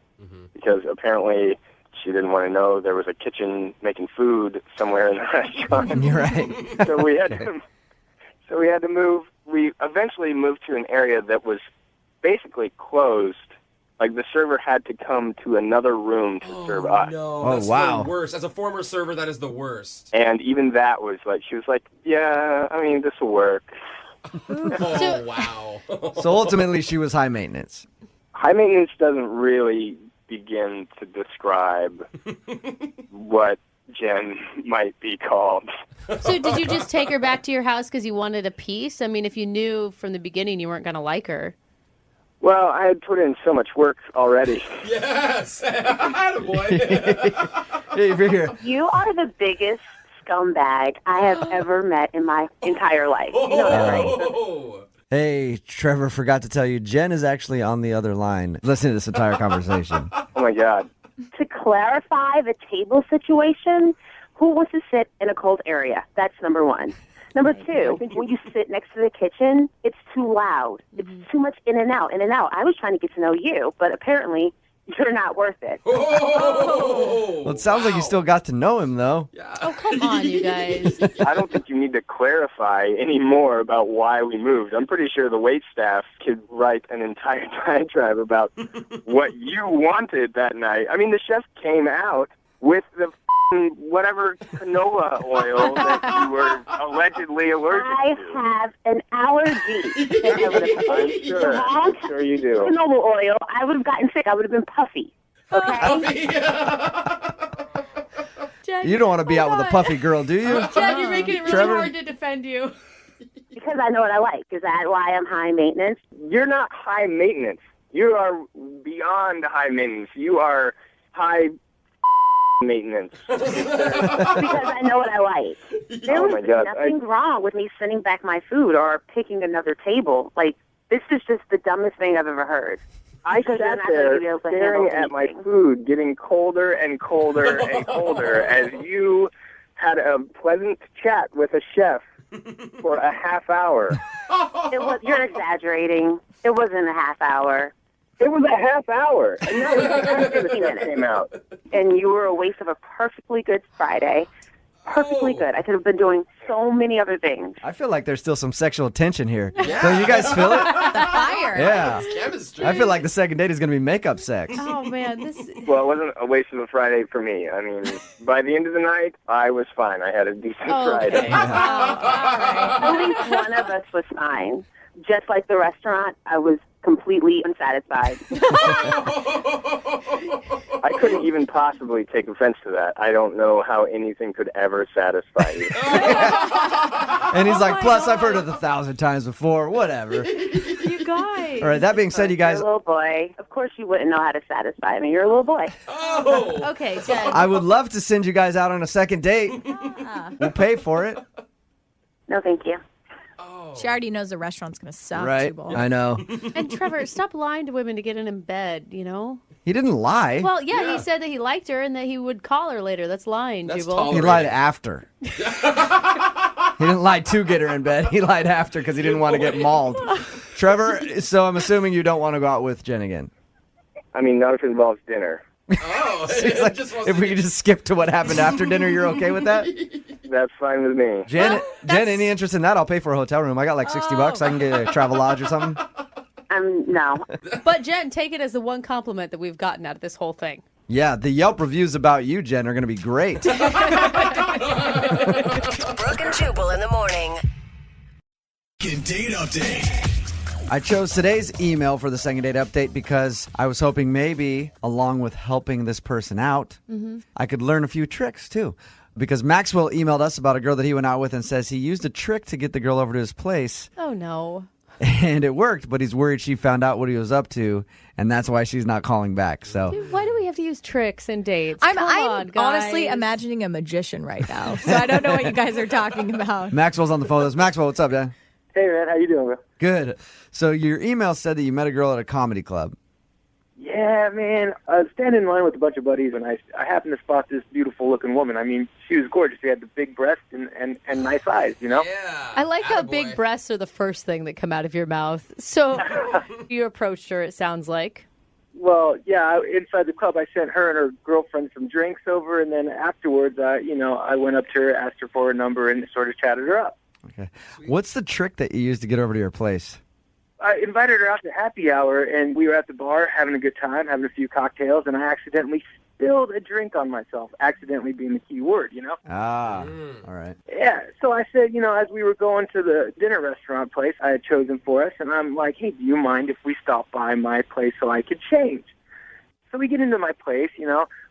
because apparently she didn't want to know there was a kitchen making food somewhere in the restaurant.
You're right.
So we had to move. We eventually moved to an area that was basically closed. Like, the server had to come to another room to serve us.
No, that's the worst. As a former server, that is the worst.
And even that was like, she was like, yeah, I mean, this will work.
Oh, wow.
So ultimately, she was high maintenance.
High maintenance doesn't really begin to describe what Jen might be called.
So did you just take her back to your house because you wanted a piece? I mean, if you knew from the beginning you weren't going to like her.
Well, I had put in so much work already.
Yes! Attaboy.
You are the biggest scumbag I have ever met in my entire life. You know that, right?
Hey, Trevor forgot to tell you, Jen is actually on the other line. Listen to this entire conversation.
Oh, my God.
To clarify the table situation, who wants to sit in a cold area? That's number one. Number two, when you sit next to the kitchen, it's too loud. It's too much in and out, in and out. I was trying to get to know you, but apparently you're not worth it.
Well, it sounds like you still got to know him, though.
Oh, come on, you guys.
I don't think you need to clarify any more about why we moved. I'm pretty sure the wait staff could write an entire diatribe about what you wanted that night. I mean, the chef came out with the
whatever canola oil that you were allegedly allergic
I
to.
have an allergy.
I'm sure you do.
Canola oil, I would have gotten sick. I would have been puffy. Okay?
Jen,
You don't want to be out with a puffy girl, do you?
Jen, you're making it really
Trevor?
hard to defend you.
Because I know what I like. Is that why I'm high maintenance?
You're not high maintenance. You are beyond high maintenance. You are high maintenance.
Because I know what I like. There
Oh
was
my God.
nothing wrong with me sending back my food or picking another table. Like, this is just the dumbest thing I've ever heard.
I
Because you're
sat
not gonna
there
be able to
staring
handle
at my
anything.
food getting colder and colder and colder as you had a pleasant chat with a chef for a half hour.
You're exaggerating. It wasn't a half hour.
It was a half hour. And that was after the chef came out.
And you were a waste of a perfectly good Friday. Perfectly good. I could have been doing so many other things.
I feel like there's still some sexual tension here. Don't you guys feel it?
The fire.
Yeah.
It's chemistry.
I feel like the second date is going to be makeup sex.
Oh, man. This.
Well, it wasn't a waste of a Friday for me. I mean, by the end of the night, I was fine. I had a decent Friday.
Okay. Oh, all right.
At least one of us was fine. Just like the restaurant, I was completely unsatisfied.
I couldn't even possibly take offense to that. I don't know how anything could ever satisfy you.
And he's like, plus, I've heard it 1,000 times before. Whatever.
You guys.
All right, that being said, you guys,
You're a little boy. Of course you wouldn't know how to satisfy me. You're a little boy.
Oh.
Okay, Jen.
I would love to send you guys out on a second date. We'll pay for it.
No, thank you.
She already knows the restaurant's going to suck,
Right?
Jubal.
I know.
And Trevor, stop lying to women to get in bed, you know?
He didn't lie.
Well, yeah, he said that he liked her and that he would call her later. That's lying,
That's
Jubal.
He lied after. He didn't lie to get her in bed. He lied after because he didn't want to get mauled. Trevor, so I'm assuming you don't want to go out with Jen again.
I mean, not if it involves dinner.
Oh.
He's like, if we could just skip to what happened after dinner, you're okay with that?
That's fine with me.
Jen, any interest in that? I'll pay for a hotel room. I got like $60. I can get a travel lodge or something.
No.
But Jen, take it as the one compliment that we've gotten out of this whole thing.
Yeah, the Yelp reviews about you, Jen, are going to be great.
Brooke and Jubal in the morning.
Date update.
I chose today's email for the second date update because I was hoping maybe, along with helping this person out, I could learn a few tricks too. Because Maxwell emailed us about a girl that he went out with and says he used a trick to get the girl over to his place.
Oh, no.
And it worked, but he's worried she found out what he was up to, and that's why she's not calling back. So
Dude, why do we have to use tricks and dates?
I'm
Come on, guys.
honestly imagining a magician right now, so I don't know what you guys are talking about.
Maxwell's on the phone with us. Maxwell, what's up, Dan?
Hey, man, how you doing, bro?
Good. So your email said that you met a girl at a comedy club.
Yeah, man. I was standing in line with a bunch of buddies, and I happened to spot this beautiful-looking woman. I mean, she was gorgeous. She had the big breasts and nice eyes, you know?
Yeah.
I like how big breasts are the first thing that come out of your mouth. So you approached her, it sounds like.
Well, yeah, inside the club, I sent her and her girlfriend some drinks over, and then afterwards, I went up to her, asked her for her number, and sort of chatted her up.
Okay. What's the trick that you used to get over to your place?
I invited her out to happy hour, and we were at the bar having a good time, having a few cocktails, and I accidentally spilled a drink on myself, accidentally being the key word, you know?
Ah, all right.
Yeah, so I said, as we were going to the dinner restaurant place I had chosen for us, and I'm like, hey, do you mind if we stop by my place so I could change? So we get into my place,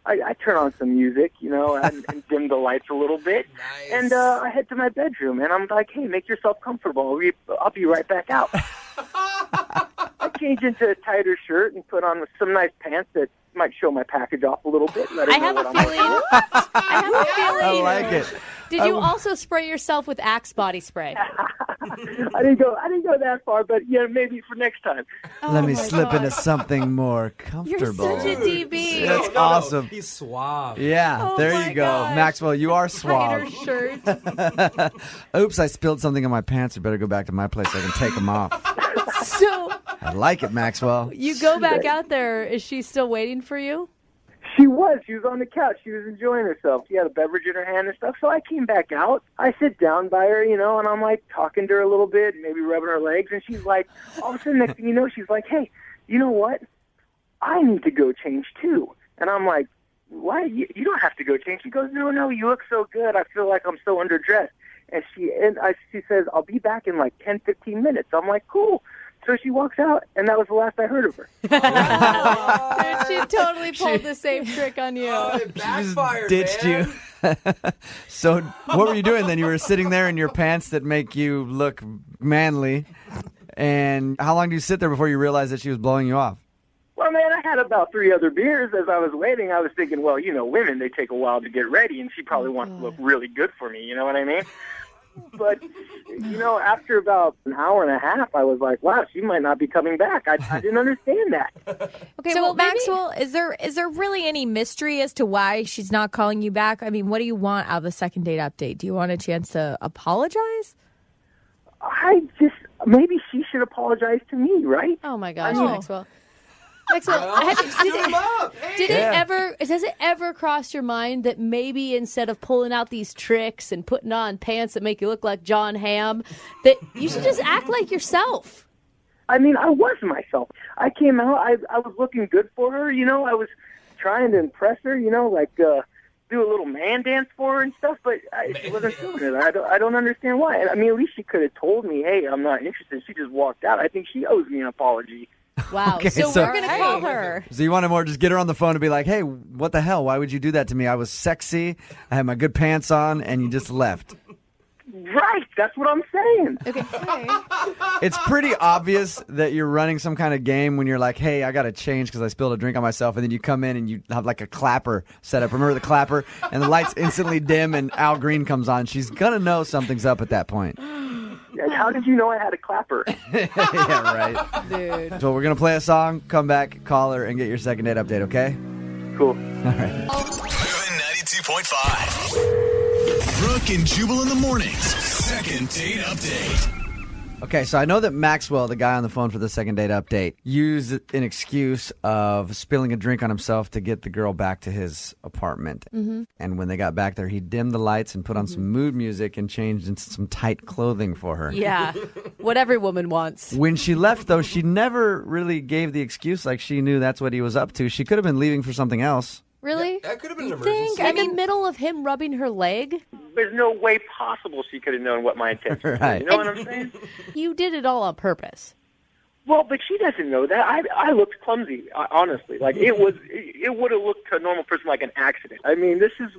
I turn on some music, and dim the lights a little bit, and I head to my bedroom, and I'm like, hey, make yourself comfortable. I'll be right back out. I change into a tighter shirt and put on some nice pants that might show my package off a little bit. Let her
I
know
have
what
a
I'm
feeling. I have a feeling.
I like it.
Did you also spray yourself with Axe body spray?
I didn't go that far, but yeah, maybe for next time.
Let me slip into something more
You're
comfortable.
such a DB.
That's awesome.
He's suave.
Yeah,
Oh
there
my
you go.
gosh.
Maxwell, you are
Tighter
suave.
shirt.
Oops, I spilled something in my pants. I better go back to my place so I can take them off.
So
I like it, Maxwell.
you go back out there. Is she still waiting for you?
She was on the couch. She was enjoying herself. She had a beverage in her hand and stuff. So I came back out. I sit down by her, and I'm like talking to her a little bit, maybe rubbing her legs. And she's like, all of a sudden, next thing you know, she's like, hey, you know what? I need to go change too. And I'm like, why? You don't have to go change. She goes, no, you look so good. I feel like I'm so underdressed. And she says, I'll be back in like 10, 15 minutes. I'm like, cool. So she walks out, and that was the last I heard of her.
Dude, she totally pulled the same trick on you.
It backfired,
Ditched
man.
you. So what were you doing then? You were sitting there in your pants that make you look manly. And how long do you sit there before you realize that she was blowing you off?
Well, man, I had about 3 other beers. As I was waiting, I was thinking, well, women, they take a while to get ready, and she probably wants to look really good for me. You know what I mean? But, after about an hour and a half, I was like, wow, she might not be coming back. I didn't understand that.
Okay, so Maxwell, is there really any mystery as to why she's not calling you back? I mean, what do you want out of the second date update? Do you want a chance to apologize?
Maybe she should apologize to me, right?
Oh, my gosh, Maxwell. Maxwell, has it ever crossed your mind that maybe instead of pulling out these tricks and putting on pants that make you look like John Hamm, that you should just act like yourself?
I mean, I was myself. I came out, I was looking good for her, I was trying to impress her, do a little man dance for her and stuff, but she wasn't doing it. I don't understand why. I mean, at least she could have told me, hey, I'm not interested. She just walked out. I think she owes me an apology.
Wow.
Okay,
so we're going to call her.
So you want to more just get her on the phone and be like, hey, what the hell? Why would you do that to me? I was sexy. I had my good pants on, and you just left.
Right. That's what I'm saying.
Okay.
It's pretty obvious that you're running some kind of game when you're like, hey, I got to change because I spilled a drink on myself. And then you come in and you have like a clapper set up. Remember the clapper? And the lights instantly dim and Al Green comes on. She's going to know something's up at that point.
How did you know I had a clapper?
Yeah, right.
Dude.
So we're going to play a song, come back, call her, and get your second date update, okay?
Cool.
All right.
Moving 92.5. Brooke and Jubal in the mornings. Second date update.
Okay, so I know that Maxwell, the guy on the phone for the second date update, used an excuse of spilling a drink on himself to get the girl back to his apartment.
Mm-hmm.
And when they got back there, he dimmed the lights and put on some mood music and changed into some tight clothing for her.
Yeah, what every woman wants.
When she left, though, she never really gave the excuse like she knew that's what he was up to. She could have been leaving for something else.
Really?
That could have been an
Think
emergency.
in the middle of him rubbing her leg?
There's no way possible she could have known what my intentions were.
Right.
You know what I'm saying?
You did it all on purpose.
Well, but she doesn't know that. I looked clumsy, honestly. Like it would have looked to a normal person like an accident. I mean, this is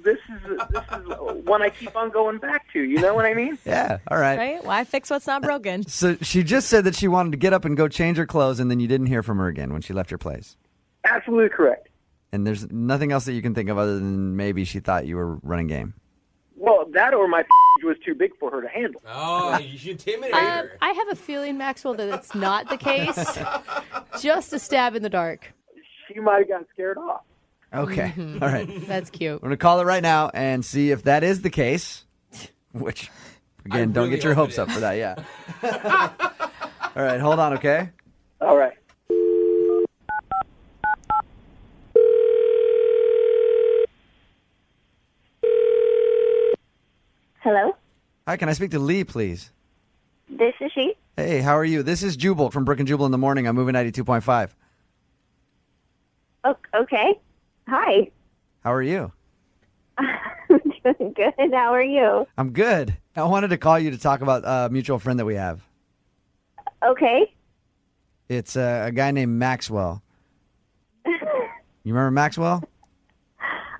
one I keep on going back to. You know what I mean?
Yeah, all right.
Right? Why fix what's not broken?
So she just said that she wanted to get up and go change her clothes, and then you didn't hear from her again when she left your place.
Absolutely correct.
And there's nothing else that you can think of other than maybe she thought you were running game.
Well, that or my was too big for her to handle.
Oh, you intimidated her.
I have a feeling, Maxwell, that it's not the case. Just a stab in the dark.
She might have gotten scared off.
Okay, all right.
That's cute.
We're going to call it right now and see if that is the case, which, again, don't
really
get your
hope
hopes
it
up for that, yeah. All right, hold on, okay?
All right.
Hello?
Hi, can I speak to Lee, please?
This is she.
Hey, how are you? This is Jubal from Brooke and Jubal in the morning. I'm moving 92.5.
Oh, okay. Hi.
How are you?
I'm doing good. How are you?
I'm good. I wanted to call you to talk about a mutual friend that we have.
Okay.
It's a guy named Maxwell. You remember Maxwell?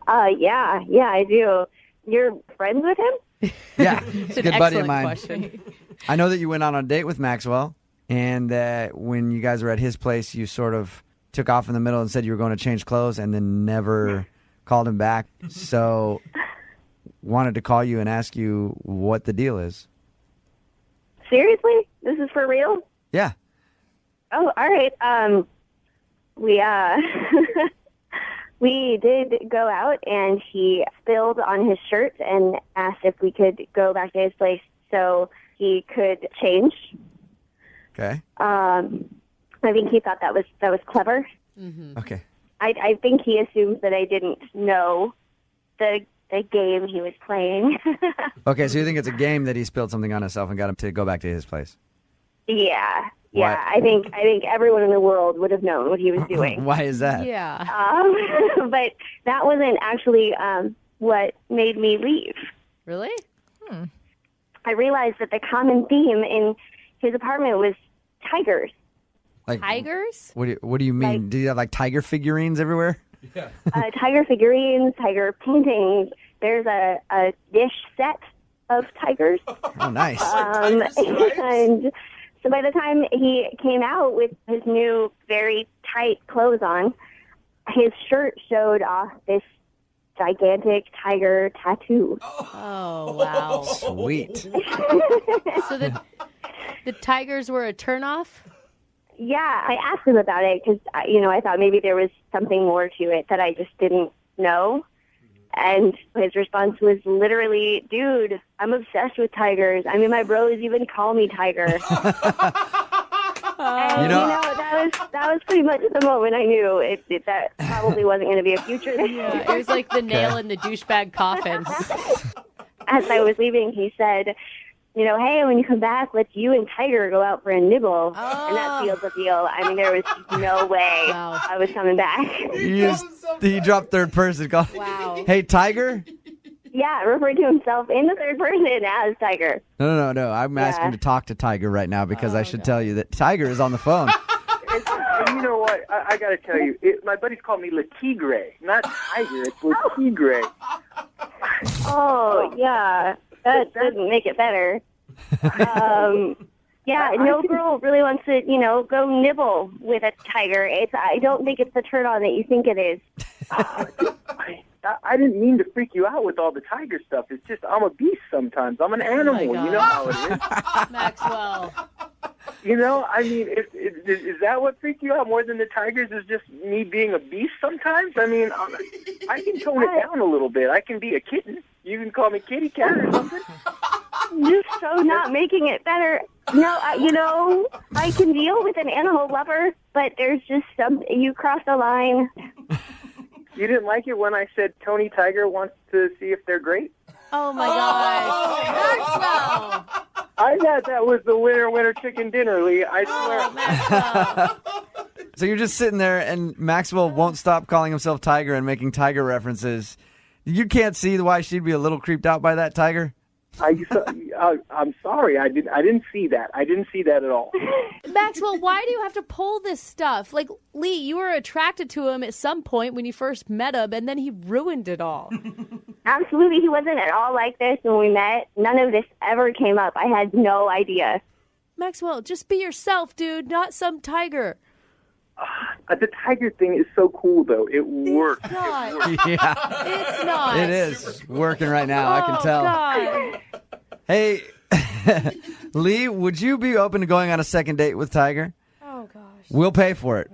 Yeah, I do. You're friends with him?
Yeah,
It's
a
an
good buddy of
excellent
mine.
question.
I know that you went on a date with Maxwell, and that when you guys were at his place, you sort of took off in the middle and said you were going to change clothes and then never called him back. So wanted to call you and ask you what the deal is.
Seriously? This is for real?
Yeah.
Oh, all right. We did go out, and he spilled on his shirt and asked if we could go back to his place so he could change.
Okay.
I think he thought that was clever.
Mm-hmm.
Okay.
I think he assumed that I didn't know the game he was playing.
Okay, so you think it's a game that he spilled something on himself and got him to go back to his place?
Yeah.
What?
I think everyone in the world would have known what he was doing.
Why is that?
Yeah.
But that wasn't actually what made me leave.
Really?
I realized that the common theme in his apartment was tigers.
Like
tigers?
What do you mean? Do you have like tiger figurines everywhere?
Yeah.
Tiger figurines, tiger paintings. There's a dish set of tigers.
Oh, nice.
And so by the time he came out with his new very tight clothes on, his shirt showed off this gigantic tiger tattoo.
Oh, wow.
Sweet.
So the tigers were a turnoff?
Yeah, I asked him about it because, I thought maybe there was something more to it that I just didn't know. And his response was literally, dude, I'm obsessed with tigers. I mean, my bros even call me Tiger. And, that was pretty much the moment I knew that probably wasn't going to be a future there.
Yeah, it was like the nail in the douchebag coffin.
As I was leaving, he said, hey, when you come back, let's you and Tiger go out for a nibble. And that sealed the deal. I mean, there was no way I was coming back.
He dropped third person.
Wow.
Hey, Tiger?
Yeah, referred to himself in the third person as Tiger.
No. I'm asking to talk to Tiger right now because I should tell you that Tiger is on the phone.
And you know what? I got to tell you, my buddies call me Le Tigre, not Tiger. It's Le Tigre.
Oh, yeah. That doesn't make it better. No girl really wants to, go nibble with a tiger. I don't think it's the turn on that you think it is.
I didn't mean to freak you out with all the tiger stuff. It's just I'm a beast sometimes. I'm an animal. You know how it is.
Maxwell.
I mean, is that what freaked you out more than the tigers? Is just me being a beast sometimes? I mean, I can tone it down a little bit. I can be a kitten. You can call me kitty cat or something.
You're so not making it better. No, I can deal with an animal lover, but there's just you crossed a line.
You didn't like it when I said Tony Tiger wants to see if they're great?
Oh, my gosh. Maxwell.
I thought that was the winner chicken dinner, Lee. I swear.
So you're just sitting there, and Maxwell won't stop calling himself Tiger and making Tiger references. You can't see why she'd be a little creeped out by that, Tiger?
I'm sorry. I didn't see that. I didn't see that at all.
Maxwell, why do you have to pull this stuff? Like, Lee, you were attracted to him at some point when you first met him, and then he ruined it all.
Absolutely. He wasn't at all like this when we met. None of this ever came up. I had no idea.
Maxwell, just be yourself, dude, not some tiger.
The tiger thing is so cool, though. It works.
It's not.
Yeah.
It's not.
It is working right now. I can tell.
God.
Hey, Lee, would you be open to going on a second date with Tiger?
Oh, gosh.
We'll pay for it.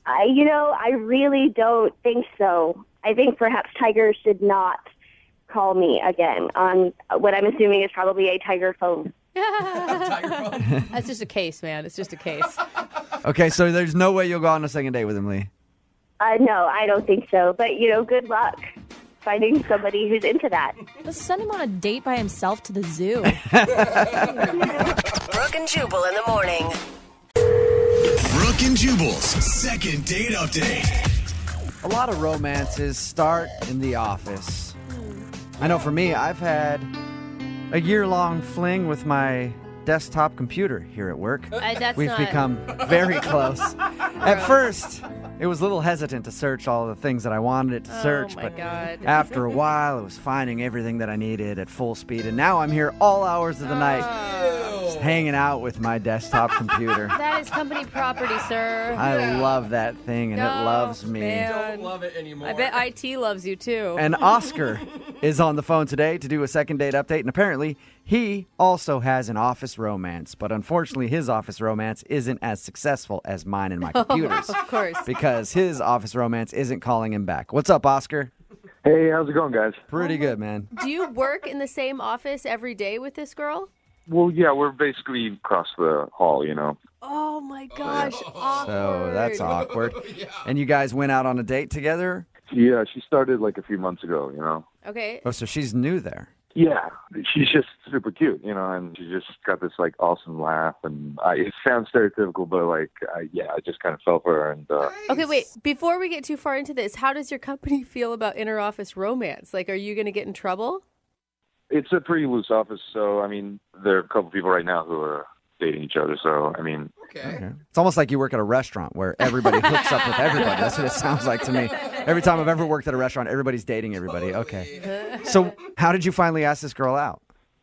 I really don't think so. I think perhaps Tiger should not call me again on what I'm assuming is probably a Tiger phone.
That's just a case, man. It's just a case.
Okay, so there's no way you'll go on a second date with him, Lee?
No, I don't think so. But, good luck finding somebody who's into that.
Let's send him on a date by himself to the zoo.
Brooke and Jubal in the morning.
Brooke and Jubal's second date update.
A lot of romances start in the office. I know for me, I've had a year-long fling with my desktop computer here at work. We've become very close. At first, it was a little hesitant to search all the things that I wanted it to search, but after a while, it was finding everything that I needed at full speed, and now I'm here all hours of the night, just hanging out with my desktop computer.
That is company property, sir.
I love that thing, and it loves me.
Man.
Don't love it anymore.
I bet IT loves you, too.
And Oscar is on the phone today to do a second date update, and apparently he also has an office romance, but unfortunately his office romance isn't as successful as mine and my computers.
Of course.
Because his office romance isn't calling him back. What's up, Oscar?
Hey, how's it going, guys?
Pretty good, man.
Do you work in the same office every day with this girl?
Well, yeah, we're basically across the hall,
Oh, my gosh. Awkward.
So that's awkward. And you guys went out on a date together?
Yeah, she started like a few months ago,
Okay.
Oh, so she's new there.
Yeah, she's just super cute, you know, and she just got this like awesome laugh, and it sounds stereotypical, but like, I just kind of fell for her. And
Okay, wait. Before we get too far into this, how does your company feel about inter-office romance? Like, are you going to get in trouble?
it's a pretty loose office, so I mean, there are a couple people right now who are dating each other. So I mean,
okay. It's almost like you work at a restaurant where everybody hooks up with everybody. That's what it sounds like to me. Every time I've ever worked at a restaurant, everybody's dating everybody. Okay. So how did you finally ask this girl out?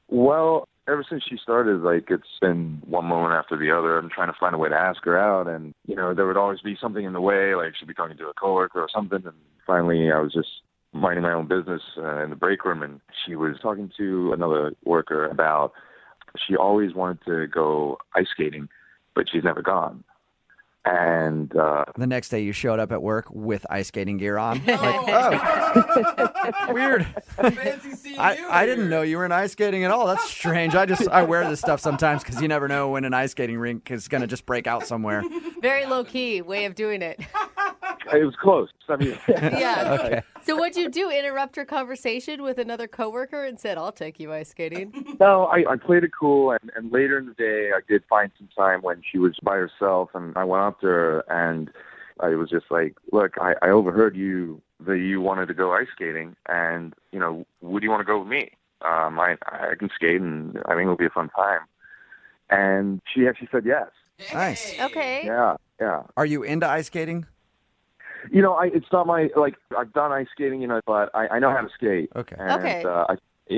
Well, ever since she started, like, it's been one moment after the other. I'm trying to find a way to ask her out, and, you know, there would always be something in the way, like she'd be talking to a coworker or something, and finally I was just minding my own business in the break room, and she was talking to another worker about she always wanted to go ice skating, but she's never gone. And
the next day you showed up at work with ice skating gear on. Like, oh, weird.
Fancy seeing you.
I didn't know you were in ice skating at all. That's strange. I wear this stuff sometimes because you never know when an ice skating rink is going to just break out somewhere.
Very low-key way of doing it.
It was close. I mean,
yeah.
Okay.
So what'd you do? Interrupt her conversation with another coworker and said, I'll take you ice skating?
No, I played it cool, and later in the day, I did find some time when she was by herself, and I went up to her, and I was just like, look, I overheard you that you wanted to go ice skating, and, you know, would you want to go with me? I can skate, and I think it'll be a fun time. And she actually said yes.
Nice.
Okay.
Yeah.
Are you into ice skating?
You know, it's not my, like, I've done ice skating, you know, but I know how to skate.
Okay.
And,
Okay.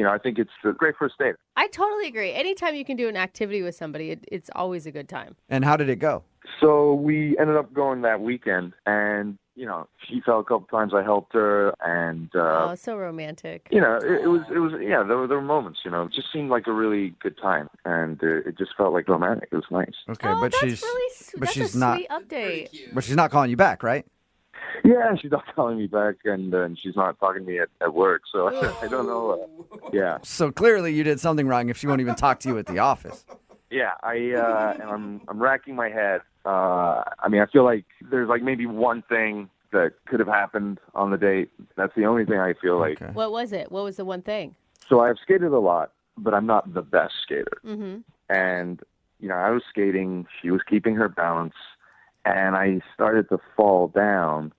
I think it's a great first date.
I totally agree. Anytime you can do an activity with somebody, it's always a good time.
And how did it go?
So we ended up going that weekend, and, you know, she fell a couple times. I helped her, and,
Oh, so romantic.
you know, it was, yeah, there were moments, you know, it just seemed like a really good time, and it just felt like romantic. It was nice.
Okay,
Oh,
but
that's
she's
really
but
that's
she's
a
not
sweet update.
but she's not calling you back, right?
Yeah, she's not calling me back, and she's not talking to me at work, so I don't know. Yeah.
So clearly you did something wrong if she won't even talk to you at the office.
Yeah, and I'm racking my head. I mean, I feel like there's like maybe one thing that could have happened on the date. That's the only thing I feel like.
Okay.
What was it? What was the one thing?
So I've skated a lot, but I'm not the best skater.
Mm-hmm.
And, you know, I was skating, she was keeping her balance, and I started to fall down,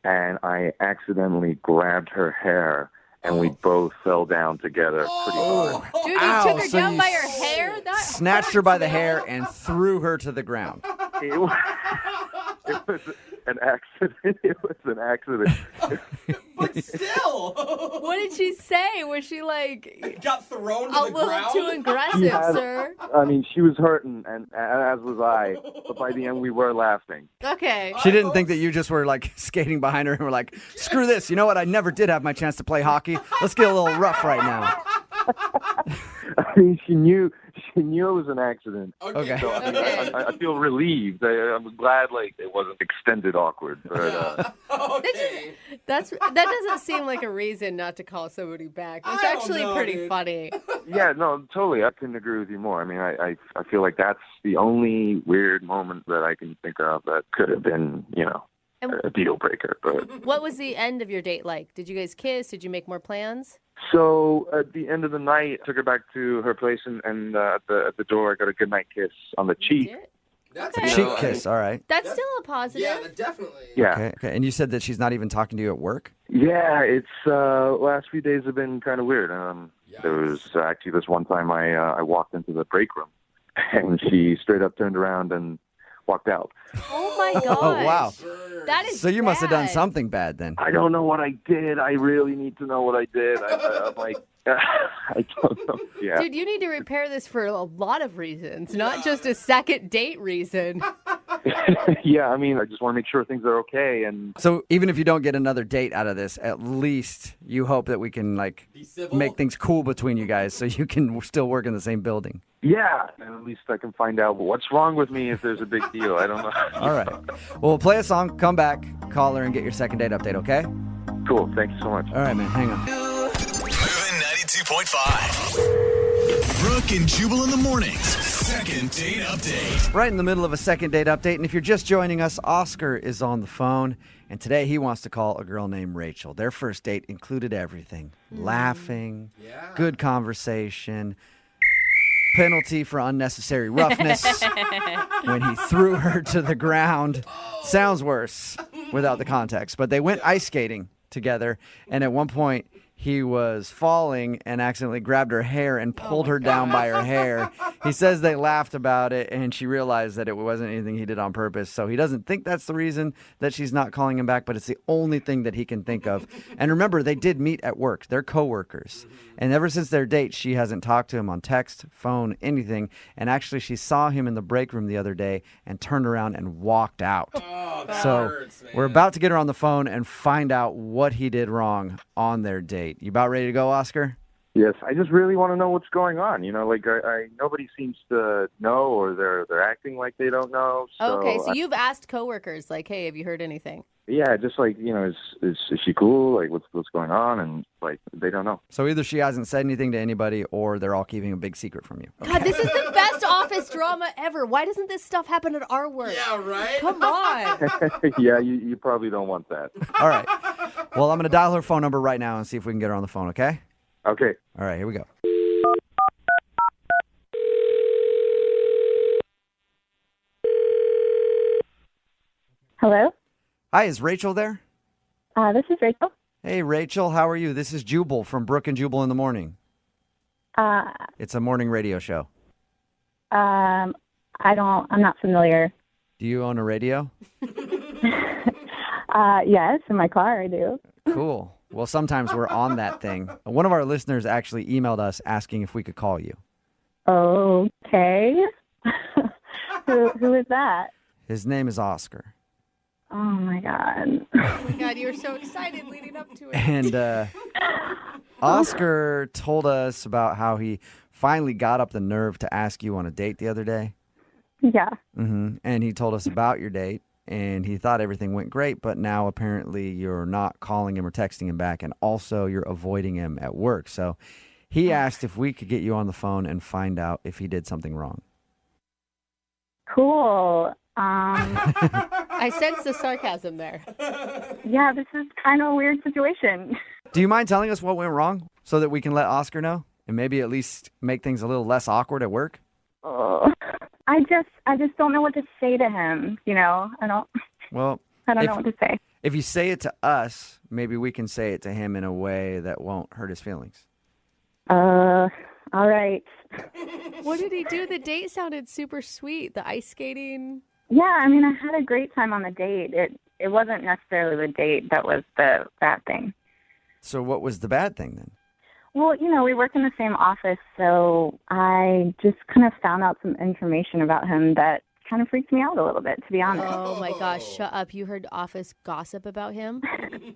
and I accidentally grabbed her hair, and we both fell down together pretty hard.
Dude, you
Ow,
took her
so
down
you
by her hair? That
Snatched her by the hair and threw her to the ground.
It was an accident. It was an accident.
But still.
What did she say? Was she like
Got thrown to
a
the
little
ground?
too aggressive, sir?
I mean, she was hurting, and as was I. But by the end, we were laughing.
Okay.
She didn't think that you just were like skating behind her and were like, screw this. You know what? I never did have my chance to play hockey. Let's get a little rough right now.
I mean, she knew it was an accident.
Okay.
So, I mean,
Okay.
I feel relieved. I'm glad, like, it wasn't extended awkward. But
Okay.
That doesn't seem like a reason not to call somebody back. It's
I don't
actually
know,
pretty
dude.
funny.
yeah, no, totally. I couldn't agree with you more. I mean, I feel like that's the only weird moment that I can think of that could have been, you know,
And-
a deal breaker. But
What was the end of your date like? Did you guys kiss? Did you make more plans?
so at the end of the night, I took her back to her place, and at the door, I got a goodnight kiss on the cheek.
That's
Okay.
Cheek kiss, all right.
That's still a positive.
Yeah, definitely.
Yeah.
Okay. And you said that she's not even talking to you at work?
Yeah, it's last few days have been kind of weird. There was actually this one time I walked into the break room, and she straight up turned around and walked out.
Oh my gosh.
Oh, wow.
That is
So you must have done
bad.
something bad then.
I don't know what I did. I really need to know what I did. I'm like, I don't know. Yeah.
Dude, you need to repair this for a lot of reasons, not just a second date reason.
Yeah, I mean, I just want to make sure things are okay. And
So even if you don't get another date out of this, at least you hope that we can like
Be civil.
make things cool between you guys so you can still work in the same building.
yeah, and at least I can find out what's wrong with me if there's a big deal. I don't know.
All right. Well, we'll play a song, come back, call her, and get your second date update, okay?
Cool. Thank you so much.
All right, man. Hang on.
Moving 92.5. Brooke Brooke and Jubal in the mornings. Second date update.
Right in the middle of a second date update. And if you're just joining us, Oscar is on the phone. And today he wants to call a girl named Rachel. Their first date included everything. Laughing, good conversation, penalty for unnecessary roughness when he threw her to the ground. Sounds worse without the context. But they went ice skating together. And at one point, he was falling and accidentally grabbed her hair and pulled her down by her hair. He says they laughed about it, and she realized that it wasn't anything he did on purpose. So he doesn't think that's the reason that she's not calling him back, but it's the only thing that he can think of. And remember, they did meet at work. They're coworkers. And ever since their date, she hasn't talked to him on text, phone, anything. And actually, she saw him in the break room the other day and turned around and walked out. So
hurts, man.
we're about to get her on the phone and find out what he did wrong on their date. You about ready to go, Oscar?
Yes, I just really want to know what's going on. You know, like I nobody seems to know, or they're acting like they don't know. So
Okay, so you've asked coworkers, like, hey, have you heard anything?
yeah, just like, you know, is she cool? Like, what's going on? And like, they don't know.
So either she hasn't said anything to anybody, or they're all keeping a big secret from you.
God, this is the best office drama ever. Why doesn't this stuff happen at our work?
Yeah, right?
Come on.
Yeah, you probably don't want that.
All right. Well, I'm going to dial her phone number right now and see if we can get her on the phone, okay?
Okay.
All right, here we go.
Hello?
Hi, is Rachel there?
This is Rachel.
Hey, Rachel, how are you? This is Jubal from Brooke and Jubal in the morning. It's a morning radio show.
I'm not familiar.
Do you own a radio?
Yes, in my car I do.
Cool. Well, sometimes we're on that thing. One of our listeners actually emailed us asking if we could call you.
Okay. Who is that?
His name is Oscar.
Oh, my God.
Oh, my God, you were so excited leading up to it.
And Oscar told us about how he finally got up the nerve to ask you on a date the other day.
Yeah.
And he told us about your date, and he thought everything went great, but now apparently you're not calling him or texting him back, and also you're avoiding him at work. So he asked if we could get you on the phone and find out if he did something wrong.
Cool.
I sense the sarcasm there.
Yeah, this is kind of a weird situation.
Do you mind telling us what went wrong so that we can let Oscar know and maybe at least make things a little less awkward at work?
Oh, I just don't know what to say to him, you know? I don't know what to say.
If you say it to us, maybe we can say it to him in a way that won't hurt his feelings.
All right.
What did he do? The date sounded super sweet. The ice skating.
Yeah, I mean, I had a great time on the date. It wasn't necessarily the date that was the bad thing.
So what was the bad thing then?
Well, you know, we work in the same office, so I just kind of found out some information about him that kind of freaked me out a little bit, to be honest.
Oh, my gosh. Shut up. You heard office gossip about him?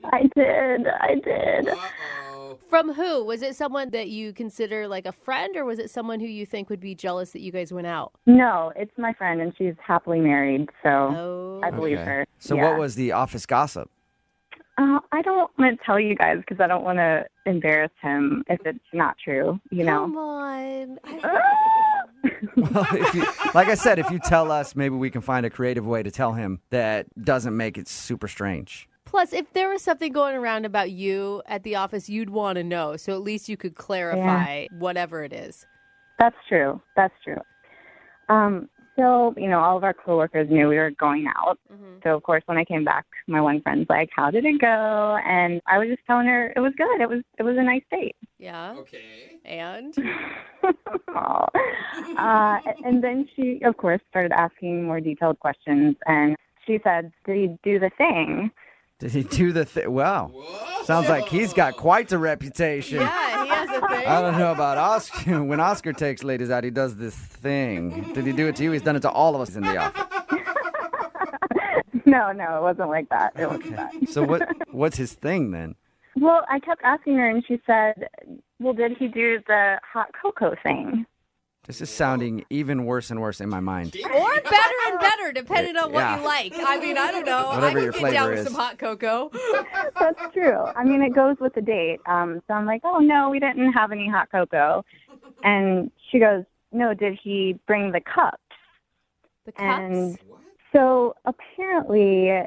I did.
Uh-oh.
From who? Was it someone that you consider like a friend, or was it someone who you think would be jealous that you guys went out?
No, it's my friend, and she's happily married, so I believe her.
So
yeah.
what was the office gossip?
I don't want to tell you guys because I don't want to embarrass him if it's not true, you know?
Come on.
Well, like I said, if you tell us, maybe we can find a creative way to tell him that doesn't make it super strange.
Plus, if there was something going around about you at the office, you'd want to know. So at least you could clarify whatever it is.
That's true. So, you know, all of our coworkers knew we were going out. So, of course, when I came back, my one friend's like, how did it go? And I was just telling her it was good. It was a nice date.
Yeah.
Okay.
And?
And then she, of course, started asking more detailed questions. And she said, did he do the thing?
Did he do the thing? Wow.
Whoa.
Sounds like he's got quite a reputation.
Yeah, he has a thing.
I don't know about Oscar. When Oscar takes ladies out, he does this thing. Did he do it to you? He's done it to all of us in the office.
No, it wasn't like that. It wasn't that.
So what's his thing then?
Well, I kept asking her, and she said, well, did he do the hot cocoa thing?
This is sounding even worse and worse in my mind.
Or better and better, depending on what
Yeah.
you like. I mean, I don't know.
Whatever
I
your
can get down
flavor
with
is.
some hot cocoa.
That's true. I mean, it goes with the date. So I'm like, oh, no, we didn't have any hot cocoa. And she goes, no, did he bring the cups?
The cups?
And so apparently,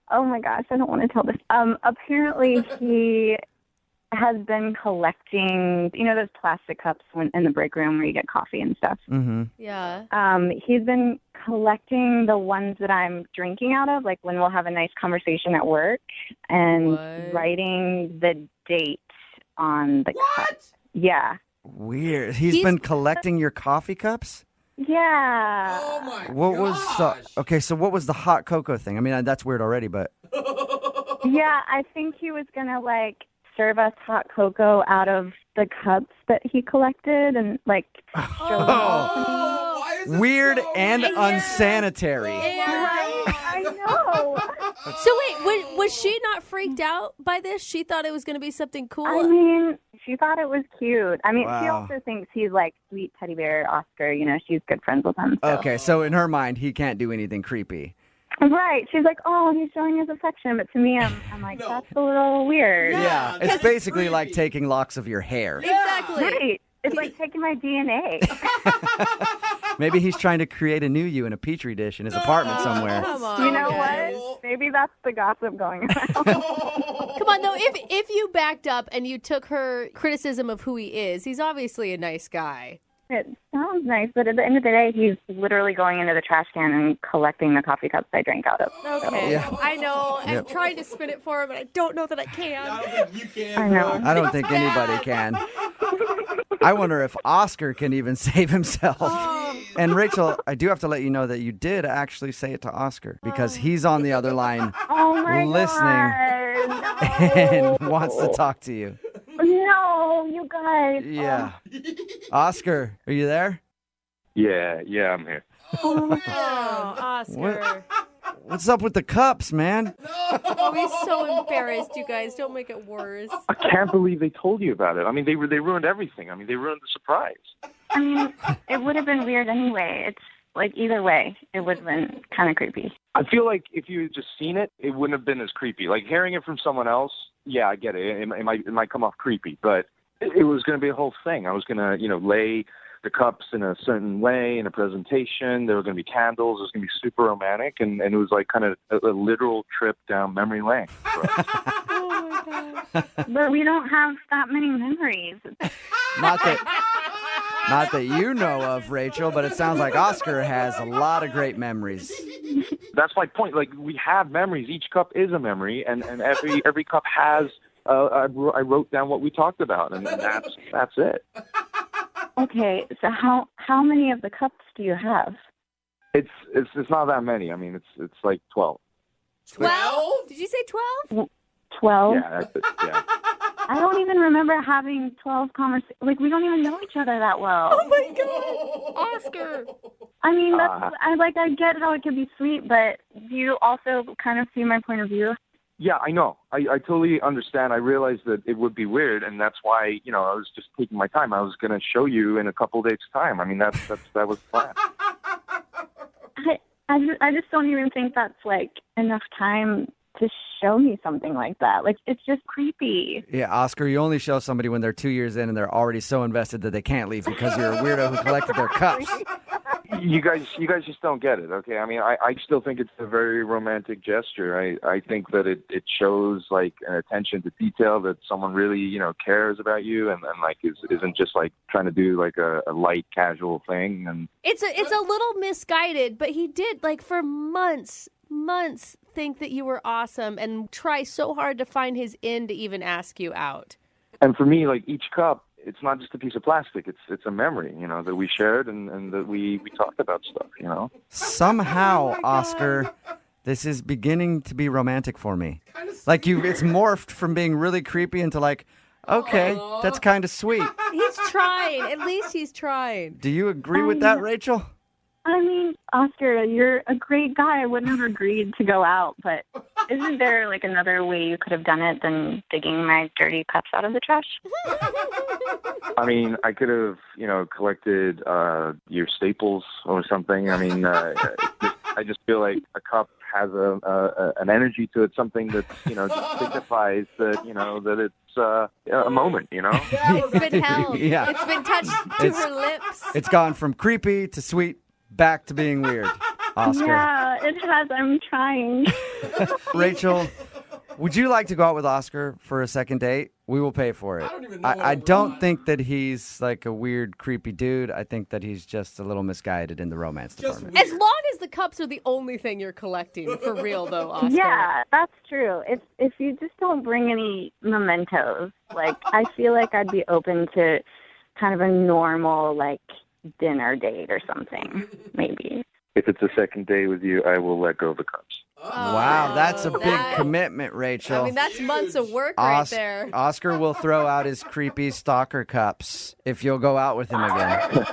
oh my gosh, I don't want to tell this. Apparently he has been collecting, those plastic cups in the break room where you get coffee and stuff.
Mm-hmm.
Yeah.
He's been collecting the ones that I'm drinking out of, like when we'll have a nice conversation at work, and writing the date on the cup. Yeah.
Weird. He's been collecting your coffee cups?
Yeah.
Oh my
What was what was the hot cocoa thing? I mean, that's weird already, but
Yeah, I think he was going to, serve us hot cocoa out of the cups that he collected and,
weird and unsanitary.
I know.
So wait, was she not freaked out by this? She thought it was going to be something cool?
I mean, she thought it was cute. I mean, she
Wow.
also thinks he's sweet teddy bear Oscar. She's good friends with him. So.
Okay, so in her mind, he can't do anything creepy.
Right. She's like, oh, he's showing his affection. But to me, I'm like, that's a little weird.
Yeah, it's basically like taking locks of your hair.
Exactly.
Right. It's like taking my DNA.
Maybe he's trying to create a new you in a petri dish in his apartment somewhere.
Come on,
You know
guys.
what? Maybe that's the gossip going around.
Come on, though. If you backed up and you took her criticism of who he is, he's obviously a nice guy.
It sounds nice, but at the end of the day, he's literally going into the trash can and collecting the coffee cups I drank out of.
Okay,
Yeah.
I know. I'm
Yep.
trying to spin it for him, but I don't know that I can.
I don't think you can.
I know.
I don't think anybody can. I wonder if Oscar can even save himself. And Rachel, I do have to let you know that you did actually say it to Oscar because he's on the other line
Oh my
listening
God.
and wants to talk to you.
No, you guys.
Yeah. Oscar, are you there?
Yeah, I'm here.
Oh, Oscar.
What's up with the cups, man?
Oh, he's so embarrassed, you guys. Don't make it worse.
I can't believe they told you about it. I mean, they ruined everything. I mean, they ruined the surprise.
I mean, it would have been weird anyway. It's either way, it would have been kind of creepy.
I feel like if you had just seen it, it wouldn't have been as creepy. Like hearing it from someone else, yeah, I get it. It might come off creepy, but it was going to be a whole thing. I was going to, lay the cups in a certain way in a presentation. There were going to be candles. It was going to be super romantic, and it was like kind of a literal trip down memory lane for us.
Oh, my God.
But we don't have that many memories.
Not that you know of, Rachel, but it sounds like Oscar has a lot of great memories.
That's my point. Like we have memories. Each cup is a memory, and every cup has. I wrote down what we talked about, and that's it.
Okay, so how many of the cups do you have?
It's not that many. I mean, it's like 12.
12? Did you say 12?
12?
Yeah.
I don't even remember having 12 conversations. Like, we don't even know each other that well.
Oh, my God. Oscar.
I mean, I get how it could be sweet, but do you also kind of see my point of view?
Yeah, I know. I totally understand. I realized that it would be weird, and that's why, I was just taking my time. I was going to show you in a couple days' time. I mean, that was the plan.
I just don't even think that's, enough time to show me something like that. It's just creepy.
Yeah, Oscar, you only show somebody when they're 2 years in and they're already so invested that they can't leave because you're a weirdo who collected their cups.
You guys just don't get it, okay? I mean, I still think it's a very romantic gesture. I think that it shows an attention to detail that someone really cares about you and isn't just trying to do a light casual thing. And
It's a little misguided, but he did for months think that you were awesome and try so hard to find his in to even ask you out.
And for me, each cup, it's not just a piece of plastic. It's a memory, that we shared and that we talked about stuff,
Somehow, Oscar, this is beginning to be romantic for me. It's morphed from being really creepy into okay, that's kind of sweet.
He's trying. At least he's trying.
Do you agree with that, Rachel?
I mean, Oscar, you're a great guy. I wouldn't have agreed to go out, but
Isn't there like another way you could have done it than digging my dirty cups out of the trash?
I mean, I could have, collected your staples or something. I mean, I just feel like a cup has an energy to it, something that just signifies that that it's a moment.
It's been held.
Yeah.
It's been touched to her lips.
It's gone from creepy to sweet, back to being weird. Oscar.
Yeah, it has. I'm trying.
Rachel, would you like to go out with Oscar for a second date? We will pay for it. I don't think that he's like a weird, creepy dude. I think that he's just a little misguided in the romance department.
As long as the cups are the only thing you're collecting, for real though, Oscar.
Yeah, that's true. If you just don't bring any mementos, like I feel like I'd be open to kind of a normal like dinner date or something, maybe.
If it's a second day with you, I will let go of the cups.
Wow, that's a big commitment, Rachel.
I mean, that's months of work right there.
Oscar will throw out his creepy stalker cups if you'll go out with him again.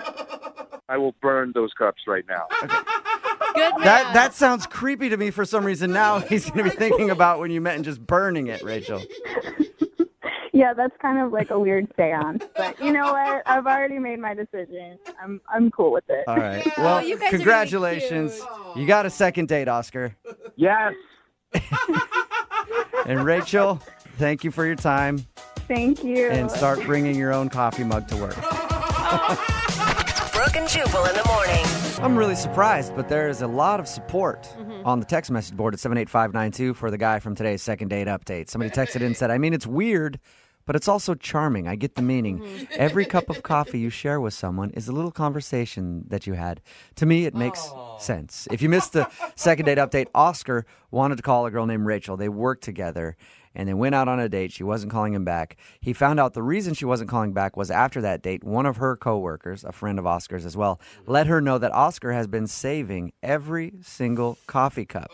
I will burn those cups right now.
Good man.
That sounds creepy to me for some reason. Now he's going to be thinking about when you met and just burning it, Rachel.
Yeah, that's kind of like a weird seance. But you know what? I've already made my decision. I'm cool with it.
All right. Well,
you guys are
congratulations.
really
You got a second date, Oscar.
Yes.
And Rachel, thank you for your time.
Thank you.
And start bringing your own coffee mug to work.
Brooke and Jubal in the morning.
I'm really surprised, but there is a lot of support on the text message board at 78592 for the guy from today's second date update. Somebody texted in and said, I mean, it's weird, but it's also charming. I get the meaning. Every cup of coffee you share with someone is a little conversation that you had. To me, it makes sense. If you missed the second date update, Oscar wanted to call a girl named Rachel. They worked together. And they went out on a date. She wasn't calling him back. He found out the reason she wasn't calling back was after that date, one of her coworkers, a friend of Oscar's as well, let her know that Oscar has been saving every single coffee cup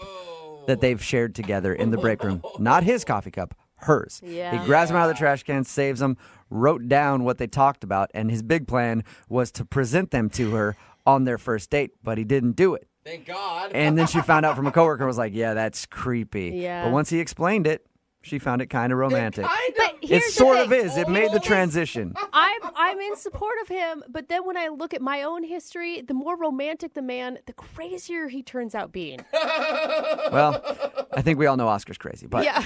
that they've shared together in the break room. Not his coffee cup, hers.
Yeah.
He grabs them out of the trash can, saves them, wrote down what they talked about, and his big plan was to present them to her on their first date, but he didn't do it.
Thank God.
And then she found out from a coworker, was like, yeah, that's creepy.
Yeah.
But once he explained it, she found it kind of romantic.
But
It
here's
sort
the
of
thing.
is. It made the transition.
I'm in support of him, but then when I look at my own history, the more romantic the man, the crazier he turns out being.
Well, I think we all know Oscar's crazy, but
Yeah.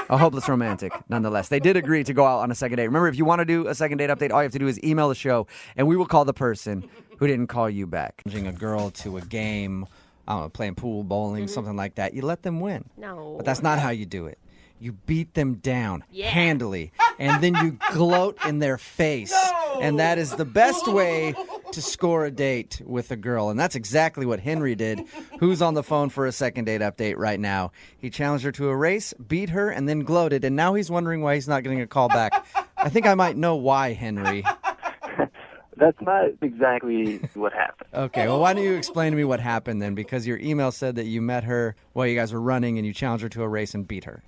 a hopeless romantic nonetheless. They did agree to go out on a second date. Remember, if you want to do a second date update, all you have to do is email the show, and we will call the person who didn't call you back. Challenging a girl to a game, I don't know, playing pool, bowling, something like that. You let them win.
No.
But that's not how you do it. You beat them down
Yeah.
handily, and then you gloat in their face. And that is the best way to score a date with a girl. And that's exactly what Henry did, who's on the phone for a second date update right now. He challenged her to a race, beat her, and then gloated. And now he's wondering why he's not getting a call back. I think I might know why, Henry.
That's not exactly what happened.
Okay, well, why don't you explain to me what happened then? Because your email said that you met her while you guys were running and you challenged her to a race and beat her.